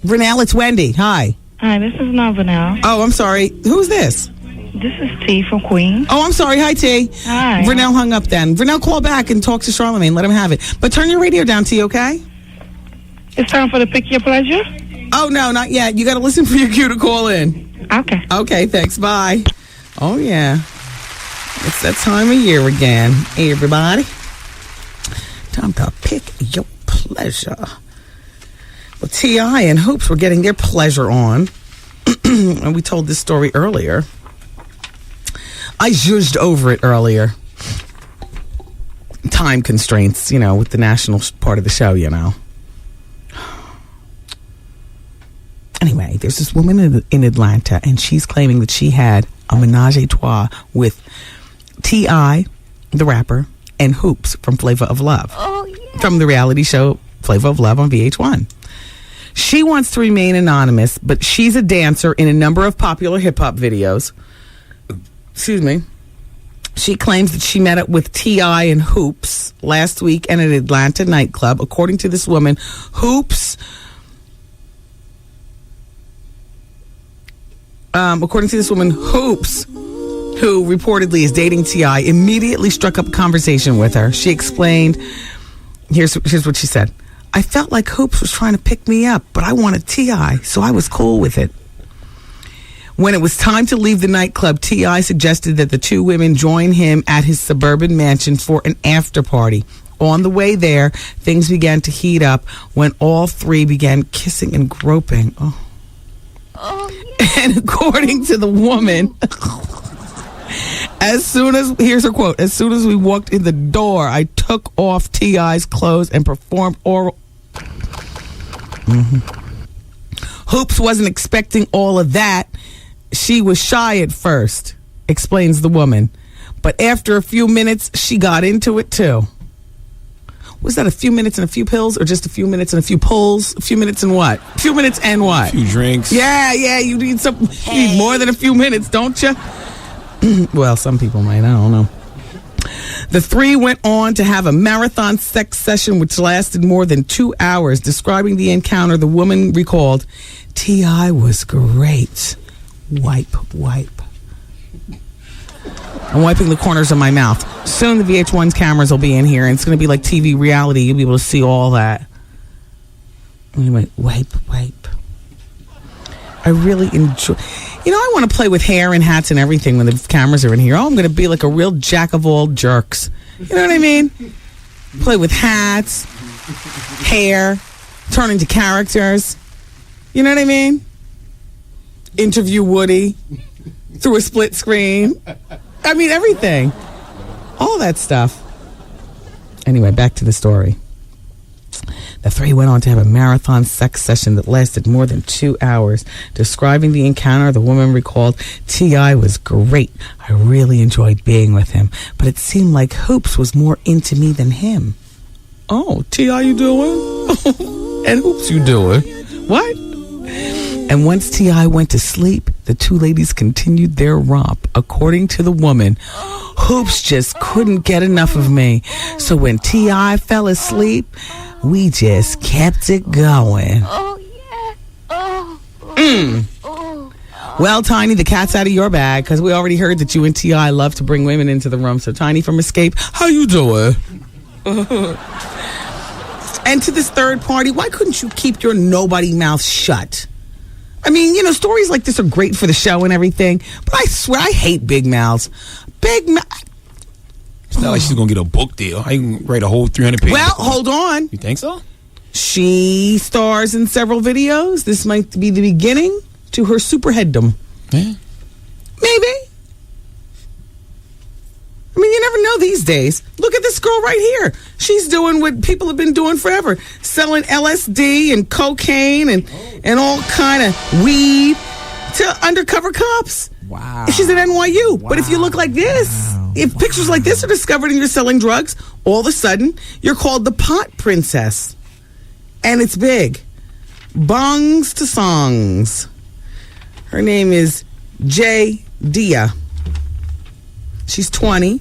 Vernell, it's Wendy. Hi. Hi, this is not Vernell. Oh, I'm sorry. Who's this? This is T from Queens. Oh, I'm sorry. Hi, T. Hi. Vernell hung up then. Vernell, call back and talk to Charlemagne. Let him have it. But turn your radio down, T, okay? It's time for the Pick Your Pleasure? Oh, no, not yet. You got to listen for your cue to call in. Okay. Okay, thanks. Bye. Oh, yeah. It's that time of year again. Hey, everybody. Time to pick your pleasure. Well, T.I. and Hoops were getting their pleasure on. And we told this story earlier. I zhuzhed over it earlier. Time constraints, with the national part of the show, Anyway, there's this woman in Atlanta, and she's claiming that she had a menage a trois with T.I., the rapper, and Hoops from Flavor of Love. Oh, yeah. From the reality show Flavor of Love on VH1. She wants to remain anonymous, but she's a dancer in a number of popular hip-hop videos. Excuse me. She claims that she met up with T.I. and Hoops last week at an Atlanta nightclub. According to this woman, Hoops... Hoops, who reportedly is dating T.I., immediately struck up a conversation with her. She explained, here's what she said. I felt like Hoops was trying to pick me up, but I wanted T.I., so I was cool with it. When it was time to leave the nightclub, T.I. suggested that the two women join him at his suburban mansion for an after party. On the way there, things began to heat up when all three began kissing and groping. Oh. And according to the woman, here's her quote, as soon as we walked in the door, I took off T.I.'s clothes and performed oral. Hoops wasn't expecting all of that. She was shy at first, explains the woman. But after a few minutes, she got into it too. Was that a few minutes and a few pills, or just a few minutes and a few pulls? A few minutes and what? A few minutes and what? A few drinks. Yeah, you need something. You need more than a few minutes, don't you? Well, some people might. I don't know. The three went on to have a marathon sex session, which lasted more than 2 hours. Describing the encounter, the woman recalled, T.I. was great. Wipe. I'm wiping the corners of my mouth. Soon the VH1's cameras will be in here, and it's going to be like TV reality. You'll be able to see all that. Anyway, wipe. I really enjoy... I want to play with hair and hats and everything when the cameras are in here. I'm going to be like a real jack of all jerks. You know what I mean? Play with hats, hair, turn into characters. You know what I mean? Interview Woody through a split screen. I mean, everything. All that stuff. Anyway, back to the story. The three went on to have a marathon sex session that lasted more than 2 hours. Describing the encounter, the woman recalled, T.I. was great. I really enjoyed being with him. But it seemed like Hoops was more into me than him. Oh, T.I. you doing? And Hoops you doing? What? And once T.I. went to sleep, the two ladies continued their romp. According to the woman, Hoops just couldn't get enough of me. So when T.I. fell asleep, we just kept it going. Well, Tiny, the cat's out of your bag, because we already heard that you and T.I. love to bring women into the room. So Tiny from Escape, how you doing? And to this third party, why couldn't you keep your nobody mouth shut? I mean, stories like this are great for the show and everything, but I swear I hate big mouths. It's not like she's going to get a book deal. I can write a whole 300 pages. Well, hold on. You think so? She stars in several videos. This might be the beginning to her superheaddom. Yeah. Maybe. I mean, you never know these days. Look at this girl right here. She's doing what people have been doing forever. Selling LSD and cocaine and all kind of weed to undercover cops. Wow. She's at NYU. Wow. But if you look like this, if pictures like this are discovered and you're selling drugs, all of a sudden, you're called the pot princess. And it's big. Bongs to songs. Her name is J. Dia. She's 20.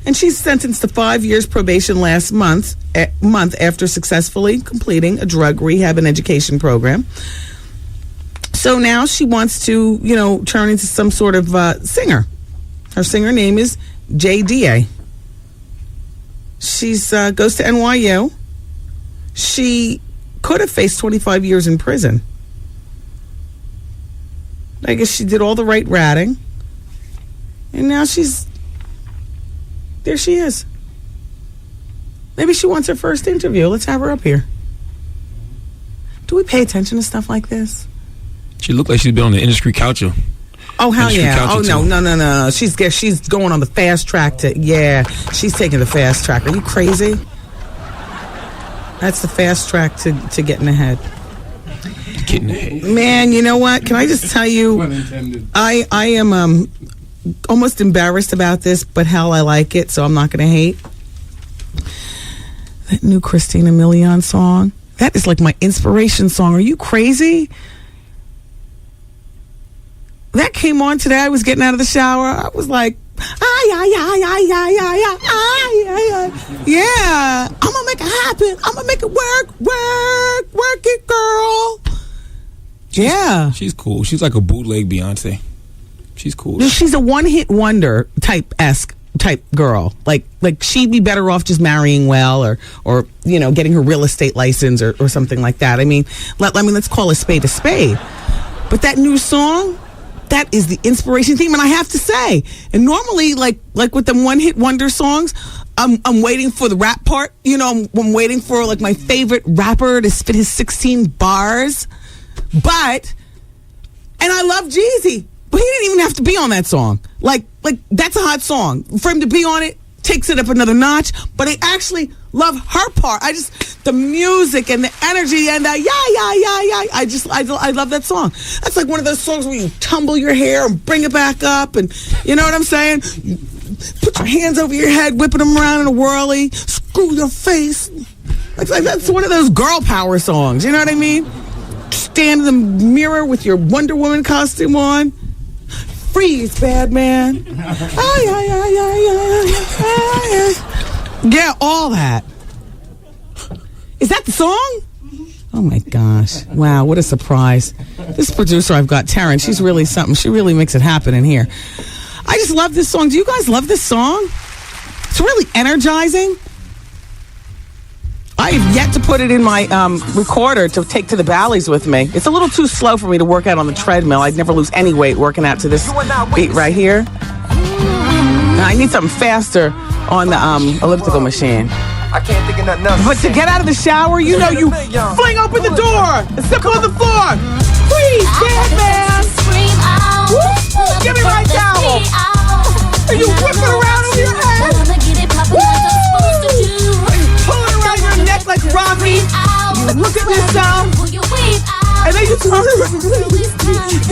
And she's sentenced to 5 years probation last month after successfully completing a drug rehab and education program. So now she wants to, turn into some sort of singer. Her singer name is JDA. She's goes to NYU. She could have faced 25 years in prison. I guess she did all the right ratting. And now she's there she is. Maybe she wants her first interview. Let's have her up here. Do we pay attention to stuff like this? She looked like she's been on the industry couch. Oh, hell yeah. Oh, no. She's going on the fast track to, she's taking the fast track. Are you crazy? That's the fast track to getting ahead. Getting ahead. Man, you know what? Can I just tell you, I am almost embarrassed about this, but hell, I like it, so I'm not going to hate. That new Christina Milian song, that is like my inspiration song. Are you crazy? That came on today. I was getting out of the shower. I was like, yeah, I'm gonna make it happen. I'm gonna make it work it, girl. She's cool. She's like a bootleg Beyonce. She's cool. She's a one-hit wonder type girl. Like she'd be better off just marrying well, or getting her real estate license or something like that. I mean, let's call a spade a spade. But that new song, that is the inspiration theme, and I have to say, and normally, like with them one-hit wonder songs, I'm waiting for the rap part. I'm waiting for like my favorite rapper to spit his 16 bars. And I love Jeezy, but he didn't even have to be on that song. Like that's a hot song. For him to be on it takes it up another notch. But I actually love her part. The music and the energy and the I love that song. That's like one of those songs where you tumble your hair and bring it back up, and you know what I'm saying? Put your hands over your head, whipping them around in a whirly, screw your face. Like that's one of those girl power songs. You know what I mean? Stand in the mirror with your Wonder Woman costume on. Freeze, bad man. Yeah, all that. Is that the song? Oh my gosh. Wow, what a surprise. This producer I've got, Taryn, she's really something. She really makes it happen in here. I just love this song. Do you guys love this song? It's really energizing. I have yet to put it in my recorder to take to the valleys with me. It's a little too slow for me to work out on the treadmill. I'd never lose any weight working out to this beat right here. I need something faster on the elliptical machine. I can't think of nothing else. But to get out of the shower, you fling open the door and step on the floor. Please, man. Woo! Give me my towel. And you whip it around over your head. Woo! Pull it around your neck like Rocky. You look at yourself. And then you turn around.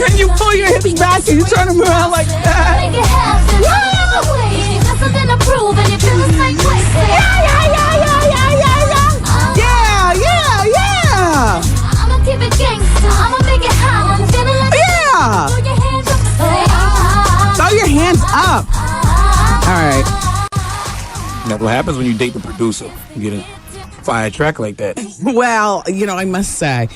And you pull your hips back and you turn them around like that. Yeah. I'ma keep it gangsta. I'ma make it hot. I'm feeling like throw your hands up. All right. That's what happens when you date the producer. You get a fire track like that. Well, I must say,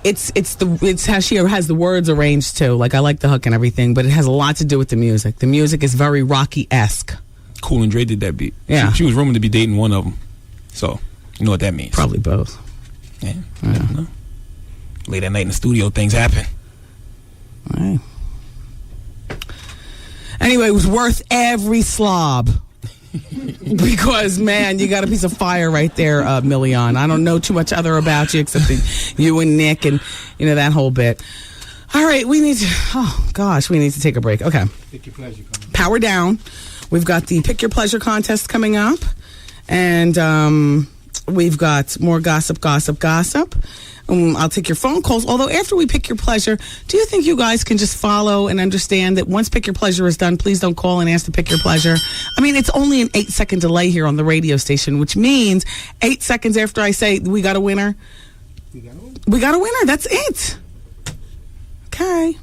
it's how she has the words arranged too. Like I like the hook and everything, but it has a lot to do with the music. The music is very Rocky-esque. Cool and Dre did that beat. Yeah, she was rumored to be dating one of them. So you know what that means. Probably both. Yeah. Late at night in the studio, things happen. All right. Anyway, it was worth every slob. Because, man, you got a piece of fire right there, Milian. I don't know too much other about you except you and Nick and, that whole bit. All right, we need to take a break. Okay. Pick your pleasure. Power down. We've got the Pick Your Pleasure contest coming up. And we've got more gossip. I'll take your phone calls. Although after we pick your pleasure, do you think you guys can just follow and understand that once Pick Your Pleasure is done, please don't call and ask to pick your pleasure? I mean, it's only an 8-second delay here on the radio station, which means 8 seconds after I say we got a winner, we got a winner. That's it. Okay.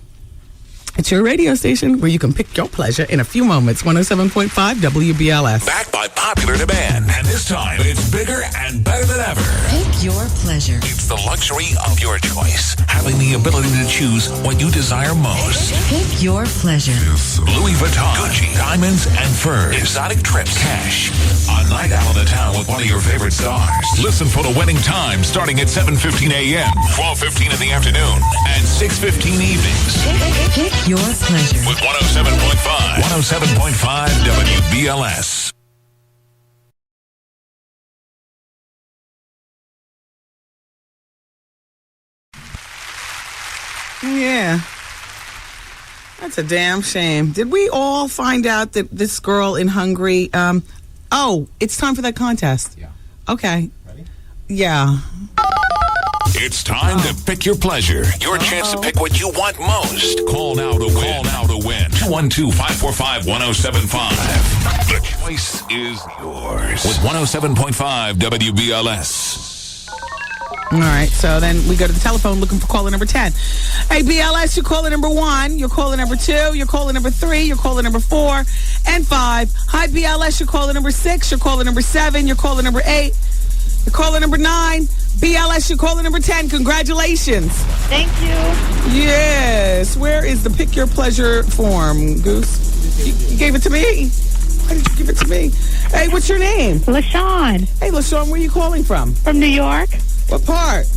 It's your radio station where you can pick your pleasure in a few moments. 107.5 WBLS. Backed by popular demand. And this time, it's bigger and better than ever. Pick your pleasure. It's the luxury of your choice. Having the ability to choose what you desire most. Pick your pleasure. Louis Vuitton, Gucci, diamonds and furs, exotic trips, cash. A night out on the town with one of your favorite stars. Listen for the winning time starting at 7:15 a.m., 12:15 in the afternoon, and 6:15 evenings. Pick your pleasure. With 107.5, 107.5 WBLS. Yeah. That's a damn shame. Did we all find out that this girl in Hungary, it's time for that contest. Yeah. Okay. Ready? Yeah. It's time to pick your pleasure. Your chance to pick what you want most. Call now to win. 212-545-1075. The choice is yours. With 107.5 WBLS. All right, so then we go to the telephone looking for caller number 10. Hey, BLS, you're caller number 1, you're caller number 2, you're caller number 3, you're caller number 4, and 5. Hi, BLS, you're caller number 6, you're caller number 7, you're caller number 8, you're caller number 9. BLS, you're caller number 10. Congratulations. Thank you. Yes. Where is the pick your pleasure form, Goose? You gave it to me? Why did you give it to me? Hey, what's your name? LaShawn. Hey, LaShawn, where are you calling from? From New York. What part?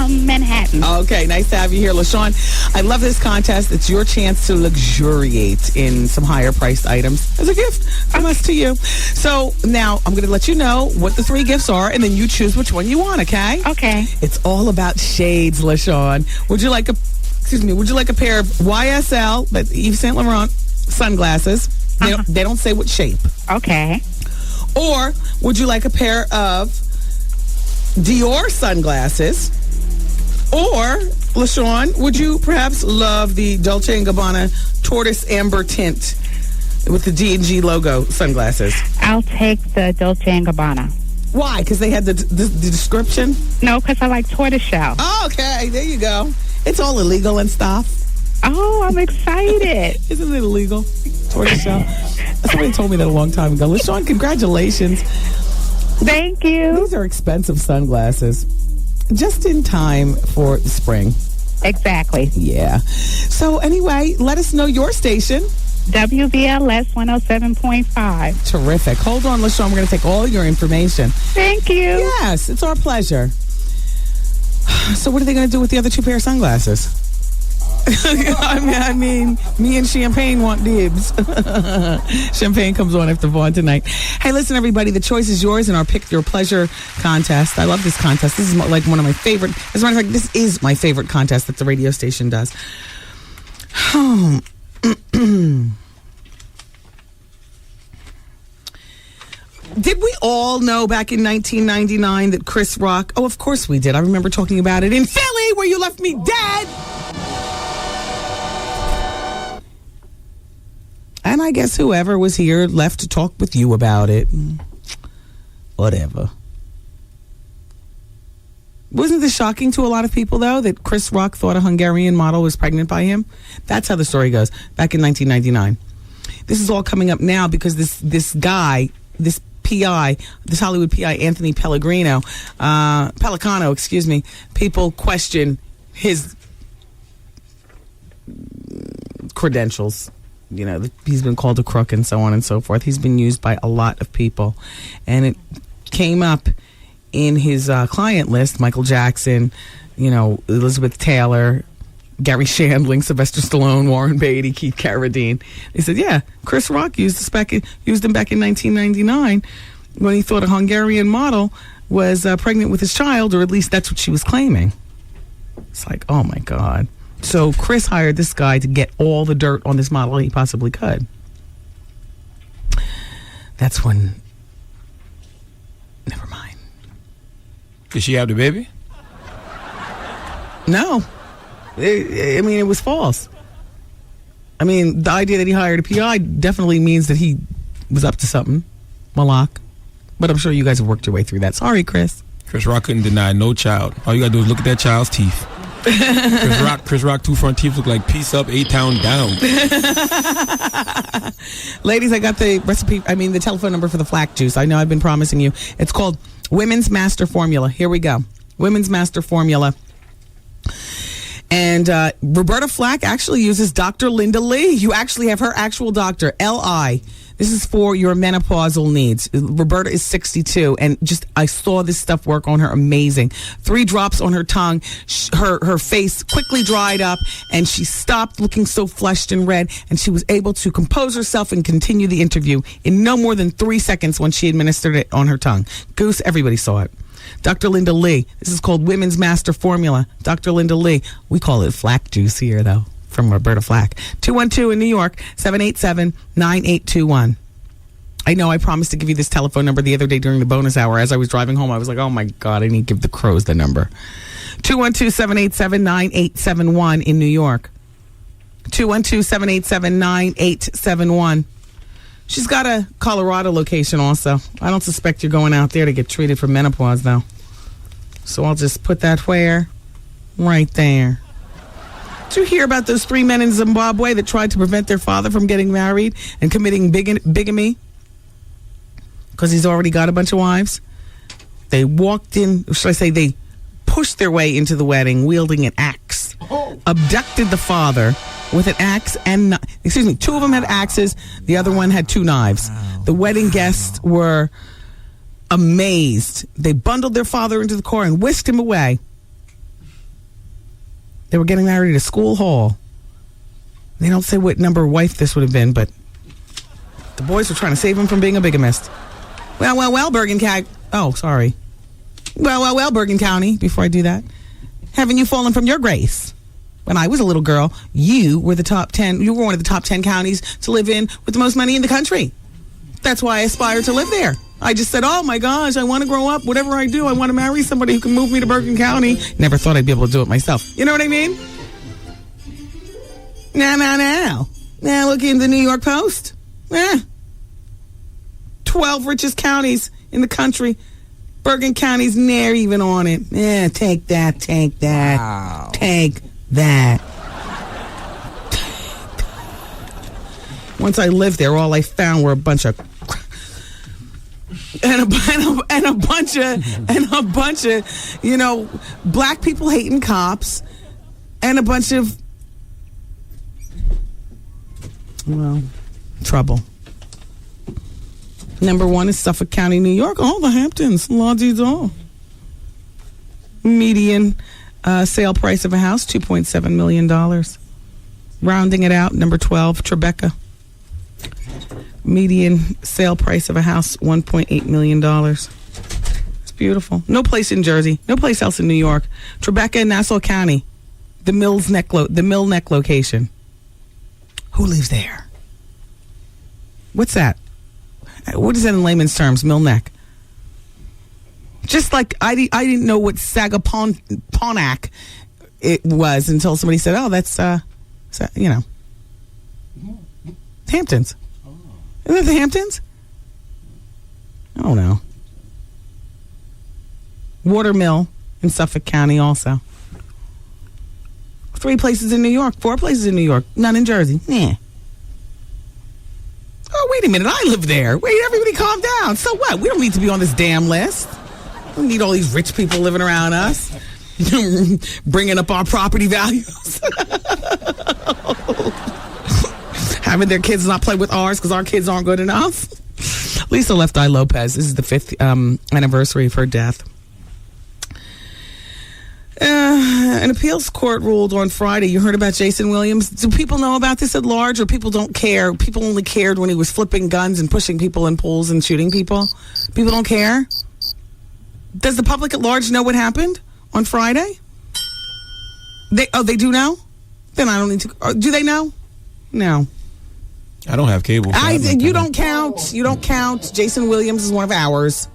Manhattan. Okay, nice to have you here, LaShawn. I love this contest. It's your chance to luxuriate in some higher priced items as a gift from us to you. So now I'm going to let you know what the 3 gifts are, and then you choose which one you want, okay? Okay. It's all about shades, LaShawn. Would you like a pair of YSL, but Yves Saint Laurent sunglasses? They don't say what shape. Okay. Or would you like a pair of Dior sunglasses? Or, LaShawn, would you perhaps love the Dolce & Gabbana tortoise amber tint with the D&G logo sunglasses? I'll take the Dolce & Gabbana. Why? Because they had the description? No, because I like tortoiseshell. Oh, okay, there you go. It's all illegal and stuff. Oh, I'm excited. Isn't it illegal? Tortoiseshell. Somebody told me that a long time ago. LaShawn, congratulations. Thank you. These are expensive sunglasses. Just in time for spring. Exactly. Yeah. So anyway, let us know your station. WBLS 107.5. Terrific. Hold on, LaShawn. We're going to take all your information. Thank you. Yes, it's our pleasure. So what are they going to do with the other 2 pair of sunglasses? I mean, me and Champagne want dibs. Champagne comes on after Vaughn tonight. Hey, listen, everybody, the choice is yours in our Pick Your Pleasure contest. I love this contest. This is like one of my favorite. As a matter of fact, this is my favorite contest that the radio station does. Did we all know back in 1999 that Chris Rock... Oh, of course we did. I remember talking about it in Philly where you left me dead. And I guess whoever was here left to talk with you about it. Whatever. Wasn't this shocking to a lot of people, though, that Chris Rock thought a Hungarian model was pregnant by him? That's how the story goes, back in 1999. This is all coming up now because this guy, this PI, this Hollywood PI, Anthony Pellegrino, Pellicano, excuse me, people question his credentials. You know, he's been called a crook and so on and so forth. He's been used by a lot of people. And it came up in his client list, Michael Jackson, you know, Elizabeth Taylor, Gary Shandling, Sylvester Stallone, Warren Beatty, Keith Carradine. They said, yeah, Chris Rock used him back in 1999 when he thought a Hungarian model was pregnant with his child, or at least that's what she was claiming. It's like, oh, my God. So Chris hired this guy to get all the dirt on this model he possibly could. That's when... Never mind. Did she have the baby? No. It was false. I mean, the idea that he hired a PI definitely means that he was up to something. Malak. But I'm sure you guys have worked your way through that. Sorry, Chris. Chris Rock couldn't deny no child. All you gotta do is look at that child's teeth. Chris Rock 2 front teeth look like Peace Up, 8-Town Down. Ladies, I got the the telephone number for the flax juice. I know I've been promising you. It's called Women's Master Formula. Here we go. Women's Master Formula. And Roberta Flack actually uses Dr. Linda Lee. You actually have her actual doctor, L.I. This is for your menopausal needs. Roberta is 62, and I saw this stuff work on her. Amazing. 3 drops on her tongue. Her face quickly dried up, and she stopped looking so flushed and red, and she was able to compose herself and continue the interview in no more than 3 seconds when she administered it on her tongue. Goose, everybody saw it. Dr. Linda Lee. This is called Women's Master Formula. Dr. Linda Lee. We call it Flack Juice here, though. From Roberta Flack. 212 in New York, 787-9821. I know I promised to give you this telephone number the other day during the bonus hour. As I was driving home, I was like, oh my God, I need to give the crows the number. 212-787-9871 in New York. 212-787-9871. She's got a Colorado location also. I don't suspect you're going out there to get treated for menopause, though. So I'll just put that where? Right there. Did you hear about those 3 men in Zimbabwe that tried to prevent their father from getting married and committing bigamy? Because he's already got a bunch of wives. They walked in, should I say, they pushed their way into the wedding wielding an axe. Abducted the father with an axe and, 2 of them had axes. The other one had 2 knives. The wedding guests were amazed. They bundled their father into the car and whisked him away. They were getting married at a school hall. They don't say what number wife this would have been, but the boys were trying to save him from being a bigamist. Well, Bergen County. Oh, sorry. Well, Bergen County, before I do that. Haven't you fallen from your grace? When I was a little girl, you were one of the top 10 counties to live in with the most money in the country. That's why I aspire to live there. I just said, oh my gosh, I want to grow up. Whatever I do, I want to marry somebody who can move me to Bergen County. Never thought I'd be able to do it myself. You know what I mean? Now. Now look in the New York Post. 12 richest counties in the country. Bergen County's near even on it. Yeah, take that. Wow. Take that. Once I lived there, all I found were a bunch of a bunch of black people hating cops and a bunch of trouble. Number 1 is Suffolk County, New York. Oh, the Hamptons. La-dee-da. Median sale price of a house, $2.7 million. Rounding it out, number 12, Tribeca. Median sale price of a house, $1.8 million. It's beautiful. No place in Jersey. No place else in New York. Tribeca and Nassau County. The Mill Neck location. Who lives there? What's that? What is that in layman's terms? Mill Neck. Just like I didn't know what Sagaponack it was until somebody said, "Oh, that's Hamptons." Isn't that the Hamptons? I don't know. Watermill in Suffolk County also. 3 places in New York. 4 places in New York. None in Jersey. Yeah. Oh, wait a minute. I live there. Wait, everybody calm down. So what? We don't need to be on this damn list. We don't need all these rich people living around us. Bringing up our property values. Having their kids not play with ours because our kids aren't good enough. Lisa Left Eye Lopez. This is the 5th anniversary of her death. An appeals court ruled on Friday. You heard about Jason Williams. Do people know about this at large, or people don't care? People only cared when he was flipping guns and pushing people in pools and shooting people. People don't care? Does the public at large know what happened on Friday? They do know? Then I don't need to. Do they know? No. I don't have cable. You don't count. You don't count. Jason Williams is one of ours.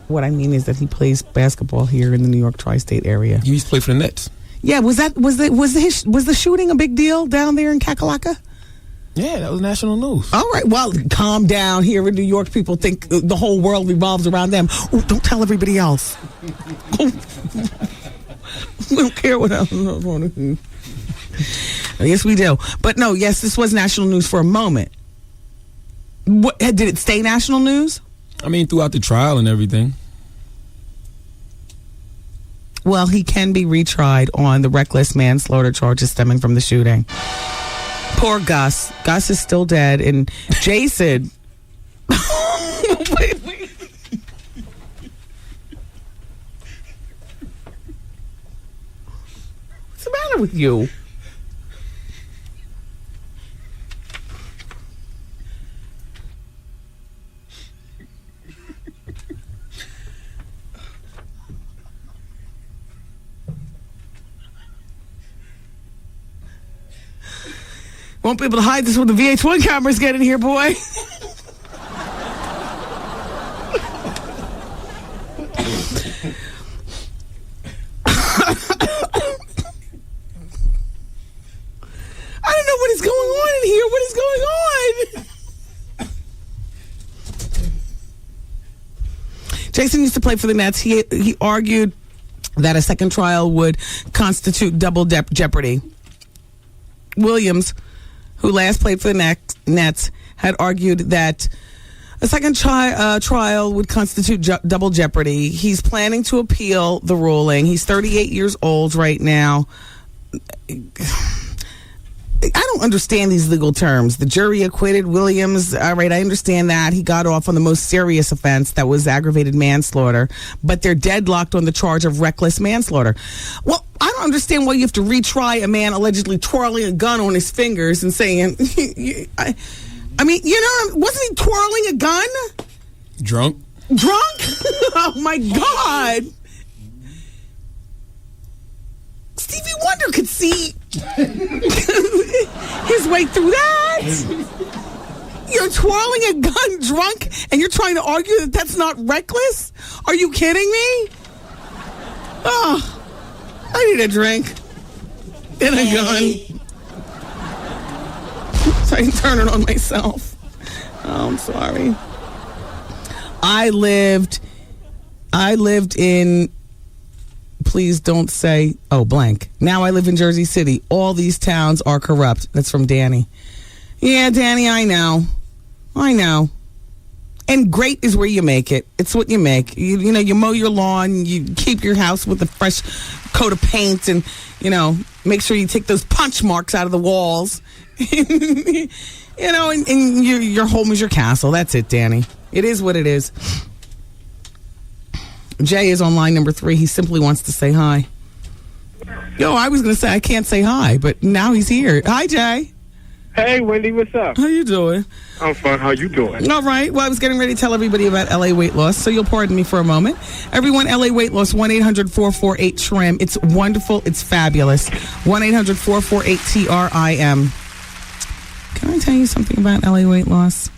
What I mean is that he plays basketball here in the New York tri-state area. He used to play for the Nets. Yeah, was the shooting a big deal down there in Kakalaka? Yeah, that was national news. All right, well, calm down. Here in New York, people think the whole world revolves around them. Oh, don't tell everybody else. We don't care what else. Yes, we do. But no, yes, this was national news for a moment. Did it stay national news? I mean, throughout the trial and everything. Well, he can be retried on the reckless manslaughter charges stemming from the shooting. Poor Gus. Gus is still dead. And Jason. wait. What's the matter with you? Won't be able to hide this when the VH1 cameras get in here, boy. I don't know what is going on in here. What is going on? Jason used to play for the Nets. He argued that a second trial would constitute double jeopardy. Williams, who last played for the Nets, had argued that a second trial would constitute double jeopardy. He's planning to appeal the ruling. He's 38 years old right now. I don't understand these legal terms. The jury acquitted Williams. All right, I understand that. He got off on the most serious offense, that was aggravated manslaughter, but they're deadlocked on the charge of reckless manslaughter. Well, I don't understand why you have to retry a man allegedly twirling a gun on his fingers and saying, I mean, wasn't he twirling a gun? Drunk? Oh, my God. Stevie Wonder could see his way through that. You're twirling a gun drunk and you're trying to argue that that's not reckless? Are you kidding me? Oh, I need a drink and a gun so I can turn it on myself. Oh, I'm sorry. I lived in, please don't say, blank. Now I live in Jersey City. All these towns are corrupt. That's from Danny. Yeah, Danny, I know. And great is where you make it. It's what you make. You mow your lawn, you keep your house with a fresh coat of paint, and, make sure you take those punch marks out of the walls. And your home is your castle. That's it, Danny. It is what it is. Jay is on line number 3. He simply wants to say hi. I was going to say I can't say hi, but now he's here. Hi, Jay. Hey, Wendy, what's up? How you doing? I'm fine. How you doing? All right. Well, I was getting ready to tell everybody about LA Weight Loss, so you'll pardon me for a moment. Everyone, LA Weight Loss, 1-800-448-TRIM. It's wonderful. It's fabulous. 1-800-448-TRIM. Can I tell you something about LA Weight Loss?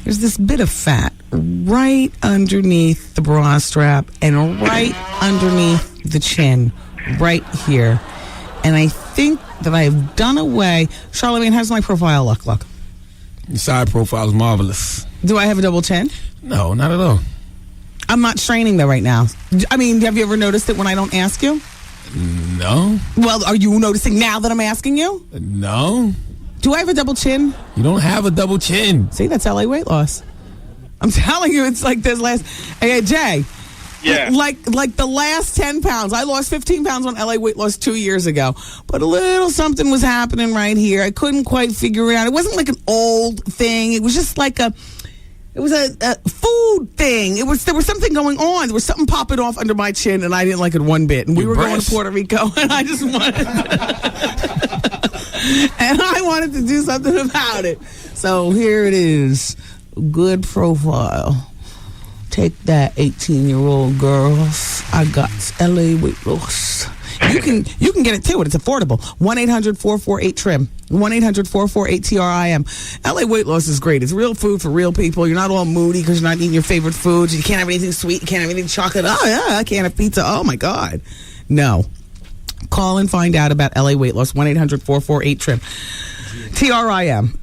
There's this bit of fat right underneath the bra strap and right underneath the chin, right here. And I think that I have done away. Charlamagne, how's my profile look? Your side profile is marvelous. Do I have a double chin? No, not at all. I'm not straining though right now. I mean, have you ever noticed it when I don't ask you? No. Well, are you noticing now that I'm asking you? No. Do I have a double chin? You don't have a double chin. See, that's LA Weight Loss. I'm telling you, it's like this last... Hey, Jay. Yeah. Like the last 10 pounds. I lost 15 pounds on LA Weight Loss 2 years ago. But a little something was happening right here. I couldn't quite figure it out. It wasn't like an old thing. It was just like a food thing. There was something going on. There was something popping off under my chin, and I didn't like it one bit. And we were going to Puerto Rico, and I just wanted... and I wanted to do something about it. So here it is. Good profile. Take that, 18-year-old girls. I got LA Weight Loss. You can get it too, and it's affordable. 1-800-448-TRIM. 1-800-448-TRIM. LA Weight Loss is great. It's real food for real people. You're not all moody because you're not eating your favorite foods. You can't have anything sweet. You can't have anything chocolate. Oh, yeah, I can't have pizza. Oh, my God. No. Call and find out about LA Weight Loss. 1-800-448-TRIM. TRIM.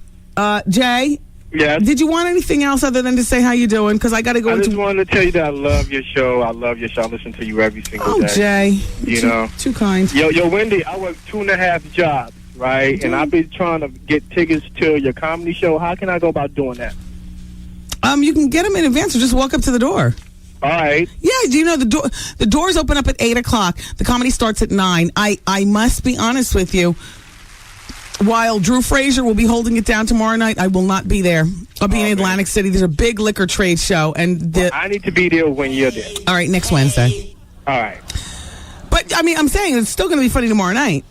Jay? Yes? Did you want anything else other than to say how you doing? Because I got to go I just wanted to tell you that I love your show. I listen to you every single day. Jay. Too kind. Yo, Wendy, I work 2.5 jobs, right? And I've been trying to get tickets to your comedy show. How can I go about doing that? You can get them in advance or just walk up to the door. All right. Yeah, do you know the doors open up at 8 o'clock. The comedy starts at 9. I must be honest with you. While Drew Frazier will be holding it down tomorrow night, I will not be there. I'll be in Atlantic City. There's a big liquor trade show, and I need to be there when you're there. All right, next Wednesday. All right. But I mean, I'm saying it's still going to be funny tomorrow night.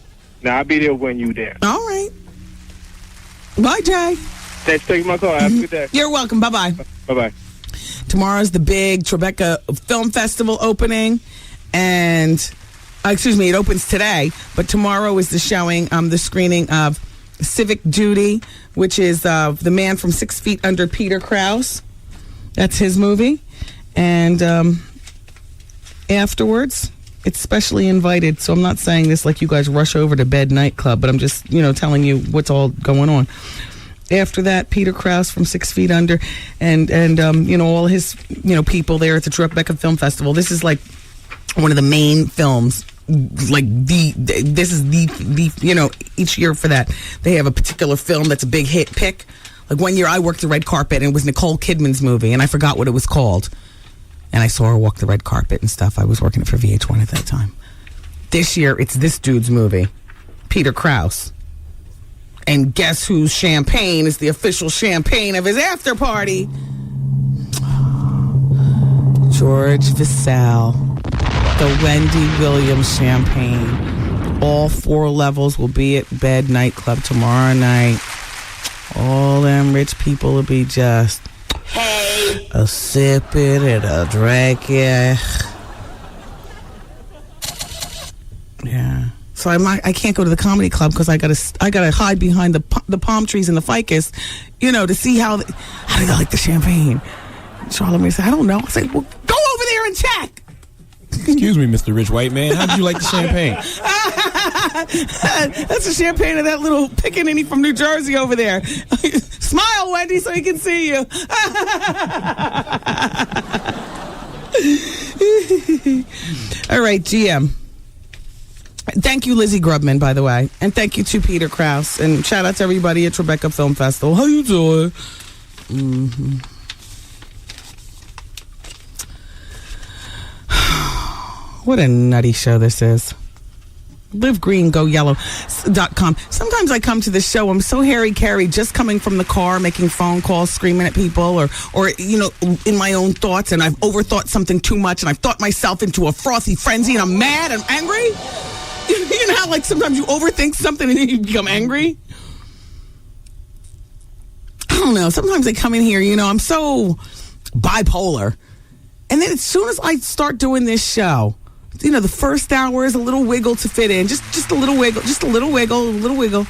No, I'll be there when you're there. All right. Bye, Jay. Thanks for taking my call. Have a good day. You're welcome. Bye-bye. Bye-bye. Tomorrow's the big Tribeca Film Festival opening, and it opens today, but tomorrow is the showing, the screening of Civic Duty, which is the man from 6 Feet Under, Peter Krause. That's his movie. And afterwards, it's specially invited, so I'm not saying this like you guys rush over to Bed Nightclub, but I'm just, telling you what's all going on. After that, Peter Krause from 6 Feet Under and all his, people there at the Tribeca Film Festival. This is like one of the main films. Like this is the each year for that they have a particular film that's a big hit pick. Like one year I worked the red carpet and it was Nicole Kidman's movie and I forgot what it was called, and I saw her walk the red carpet and stuff. I was working for VH1 at that time. This year it's this dude's movie, Peter Krause, and guess whose champagne is the official champagne of his after party? George Vassell. The Wendy Williams champagne. All 4 levels will be at Bed Nightclub tomorrow night. All them rich people will be just a sipping and a drinking. Yeah. So I can't go to the comedy club because I gotta hide behind the palm trees and the ficus, to see how do they like the champagne. Charlamagne said, I don't know. I said, well, go over there and check. Excuse me, Mr. Rich White Man. How did you like the champagne? That's the champagne of that little pickaninny from New Jersey over there. Smile, Wendy, so he can see you. All right, GM. Thank you, Lizzie Grubman, by the way. And thank you to Peter Krause. And shout out to everybody at Tribeca Film Festival. How you doing? Mm-hmm. What a nutty show this is. LiveGreenGoYellow.com. Sometimes I come to this show, I'm so hairy-carry, just coming from the car, making phone calls, screaming at people, or in my own thoughts, and I've overthought something too much, and I've thought myself into a frothy frenzy, and I'm mad and angry. You know how, like, sometimes you overthink something and then you become angry? I don't know. Sometimes I come in here, I'm so bipolar. And then as soon as I start doing this show, the first hour is a little wiggle to fit in. Just a little wiggle. Just a little wiggle. Man,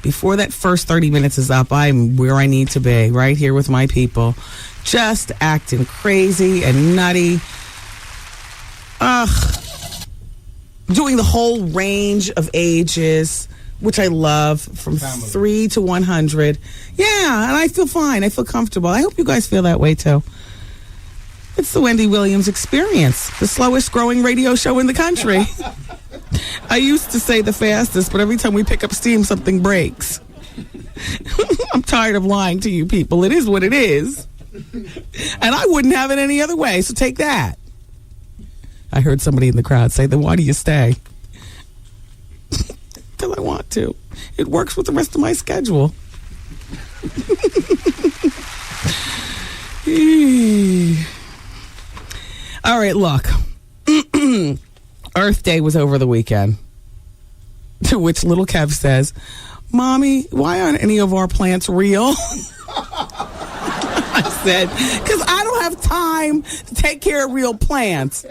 before that first 30 minutes is up, I'm where I need to be, right here with my people. Just acting crazy and nutty. Doing the whole range of ages, which I love, from 3 to 100. Yeah, and I feel fine. I feel comfortable. I hope you guys feel that way, too. It's the Wendy Williams Experience, the slowest growing radio show in the country. I used to say the fastest, but every time we pick up steam, something breaks. I'm tired of lying to you people. It is what it is. And I wouldn't have it any other way, so take that. I heard somebody in the crowd say, then why do you stay? Because I want to. It works with the rest of my schedule. All right, look. Earth Day was over the weekend. To which little Kev says, Mommy, why aren't any of our plants real? I said, because I don't have time to take care of real plants.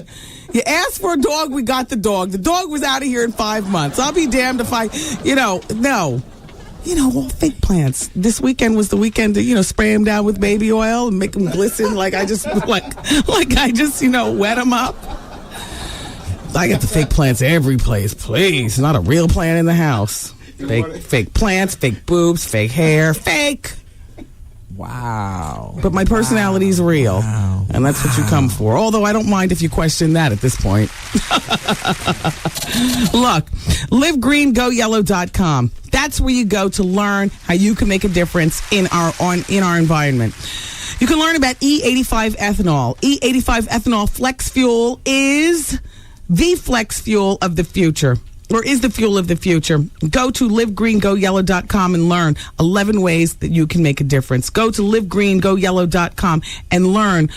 You asked for a dog, we got the dog. The dog was out of here in 5 months. I'll be damned if no. All fake plants. This weekend was the weekend to, spray them down with baby oil and make them glisten like I just wet them up. I got the fake plants every place, please. Not a real plant in the house. Fake plants, fake boobs, fake hair, fake. Wow. But my personality is real. Wow. And that's what you come for. Although I don't mind if you question that at this point. Look, livegreengoyellow.com. That's where you go to learn how you can make a difference in our environment. You can learn about E85 ethanol. E85 ethanol flex fuel is the flex fuel of the future. Or is the fuel of the future. Go to livegreengoyellow.com and learn 11 ways that you can make a difference. Go to livegreengoyellow.com and learn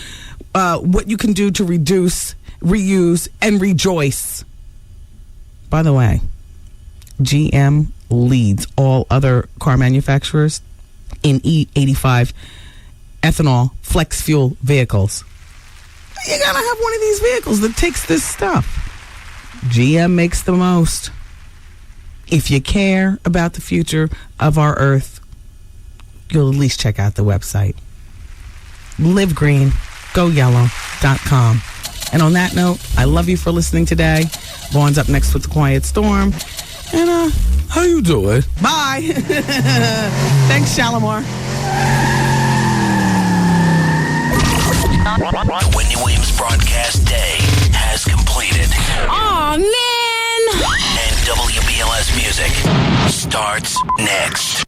what you can do to reduce, reuse, and rejoice. By the way, GM leads all other car manufacturers in E85 ethanol flex fuel vehicles. You gotta have one of these vehicles that takes this stuff. GM makes the most. If you care about the future of our earth, you'll at least check out the website. LiveGreenGoYellow.com. And on that note, I love you for listening today. Vaughn's up next with The Quiet Storm. And, how you doing? Bye. Thanks, Shalimar. The Wendy Williams broadcast day has completed. Aw, man! And WBLS music starts next.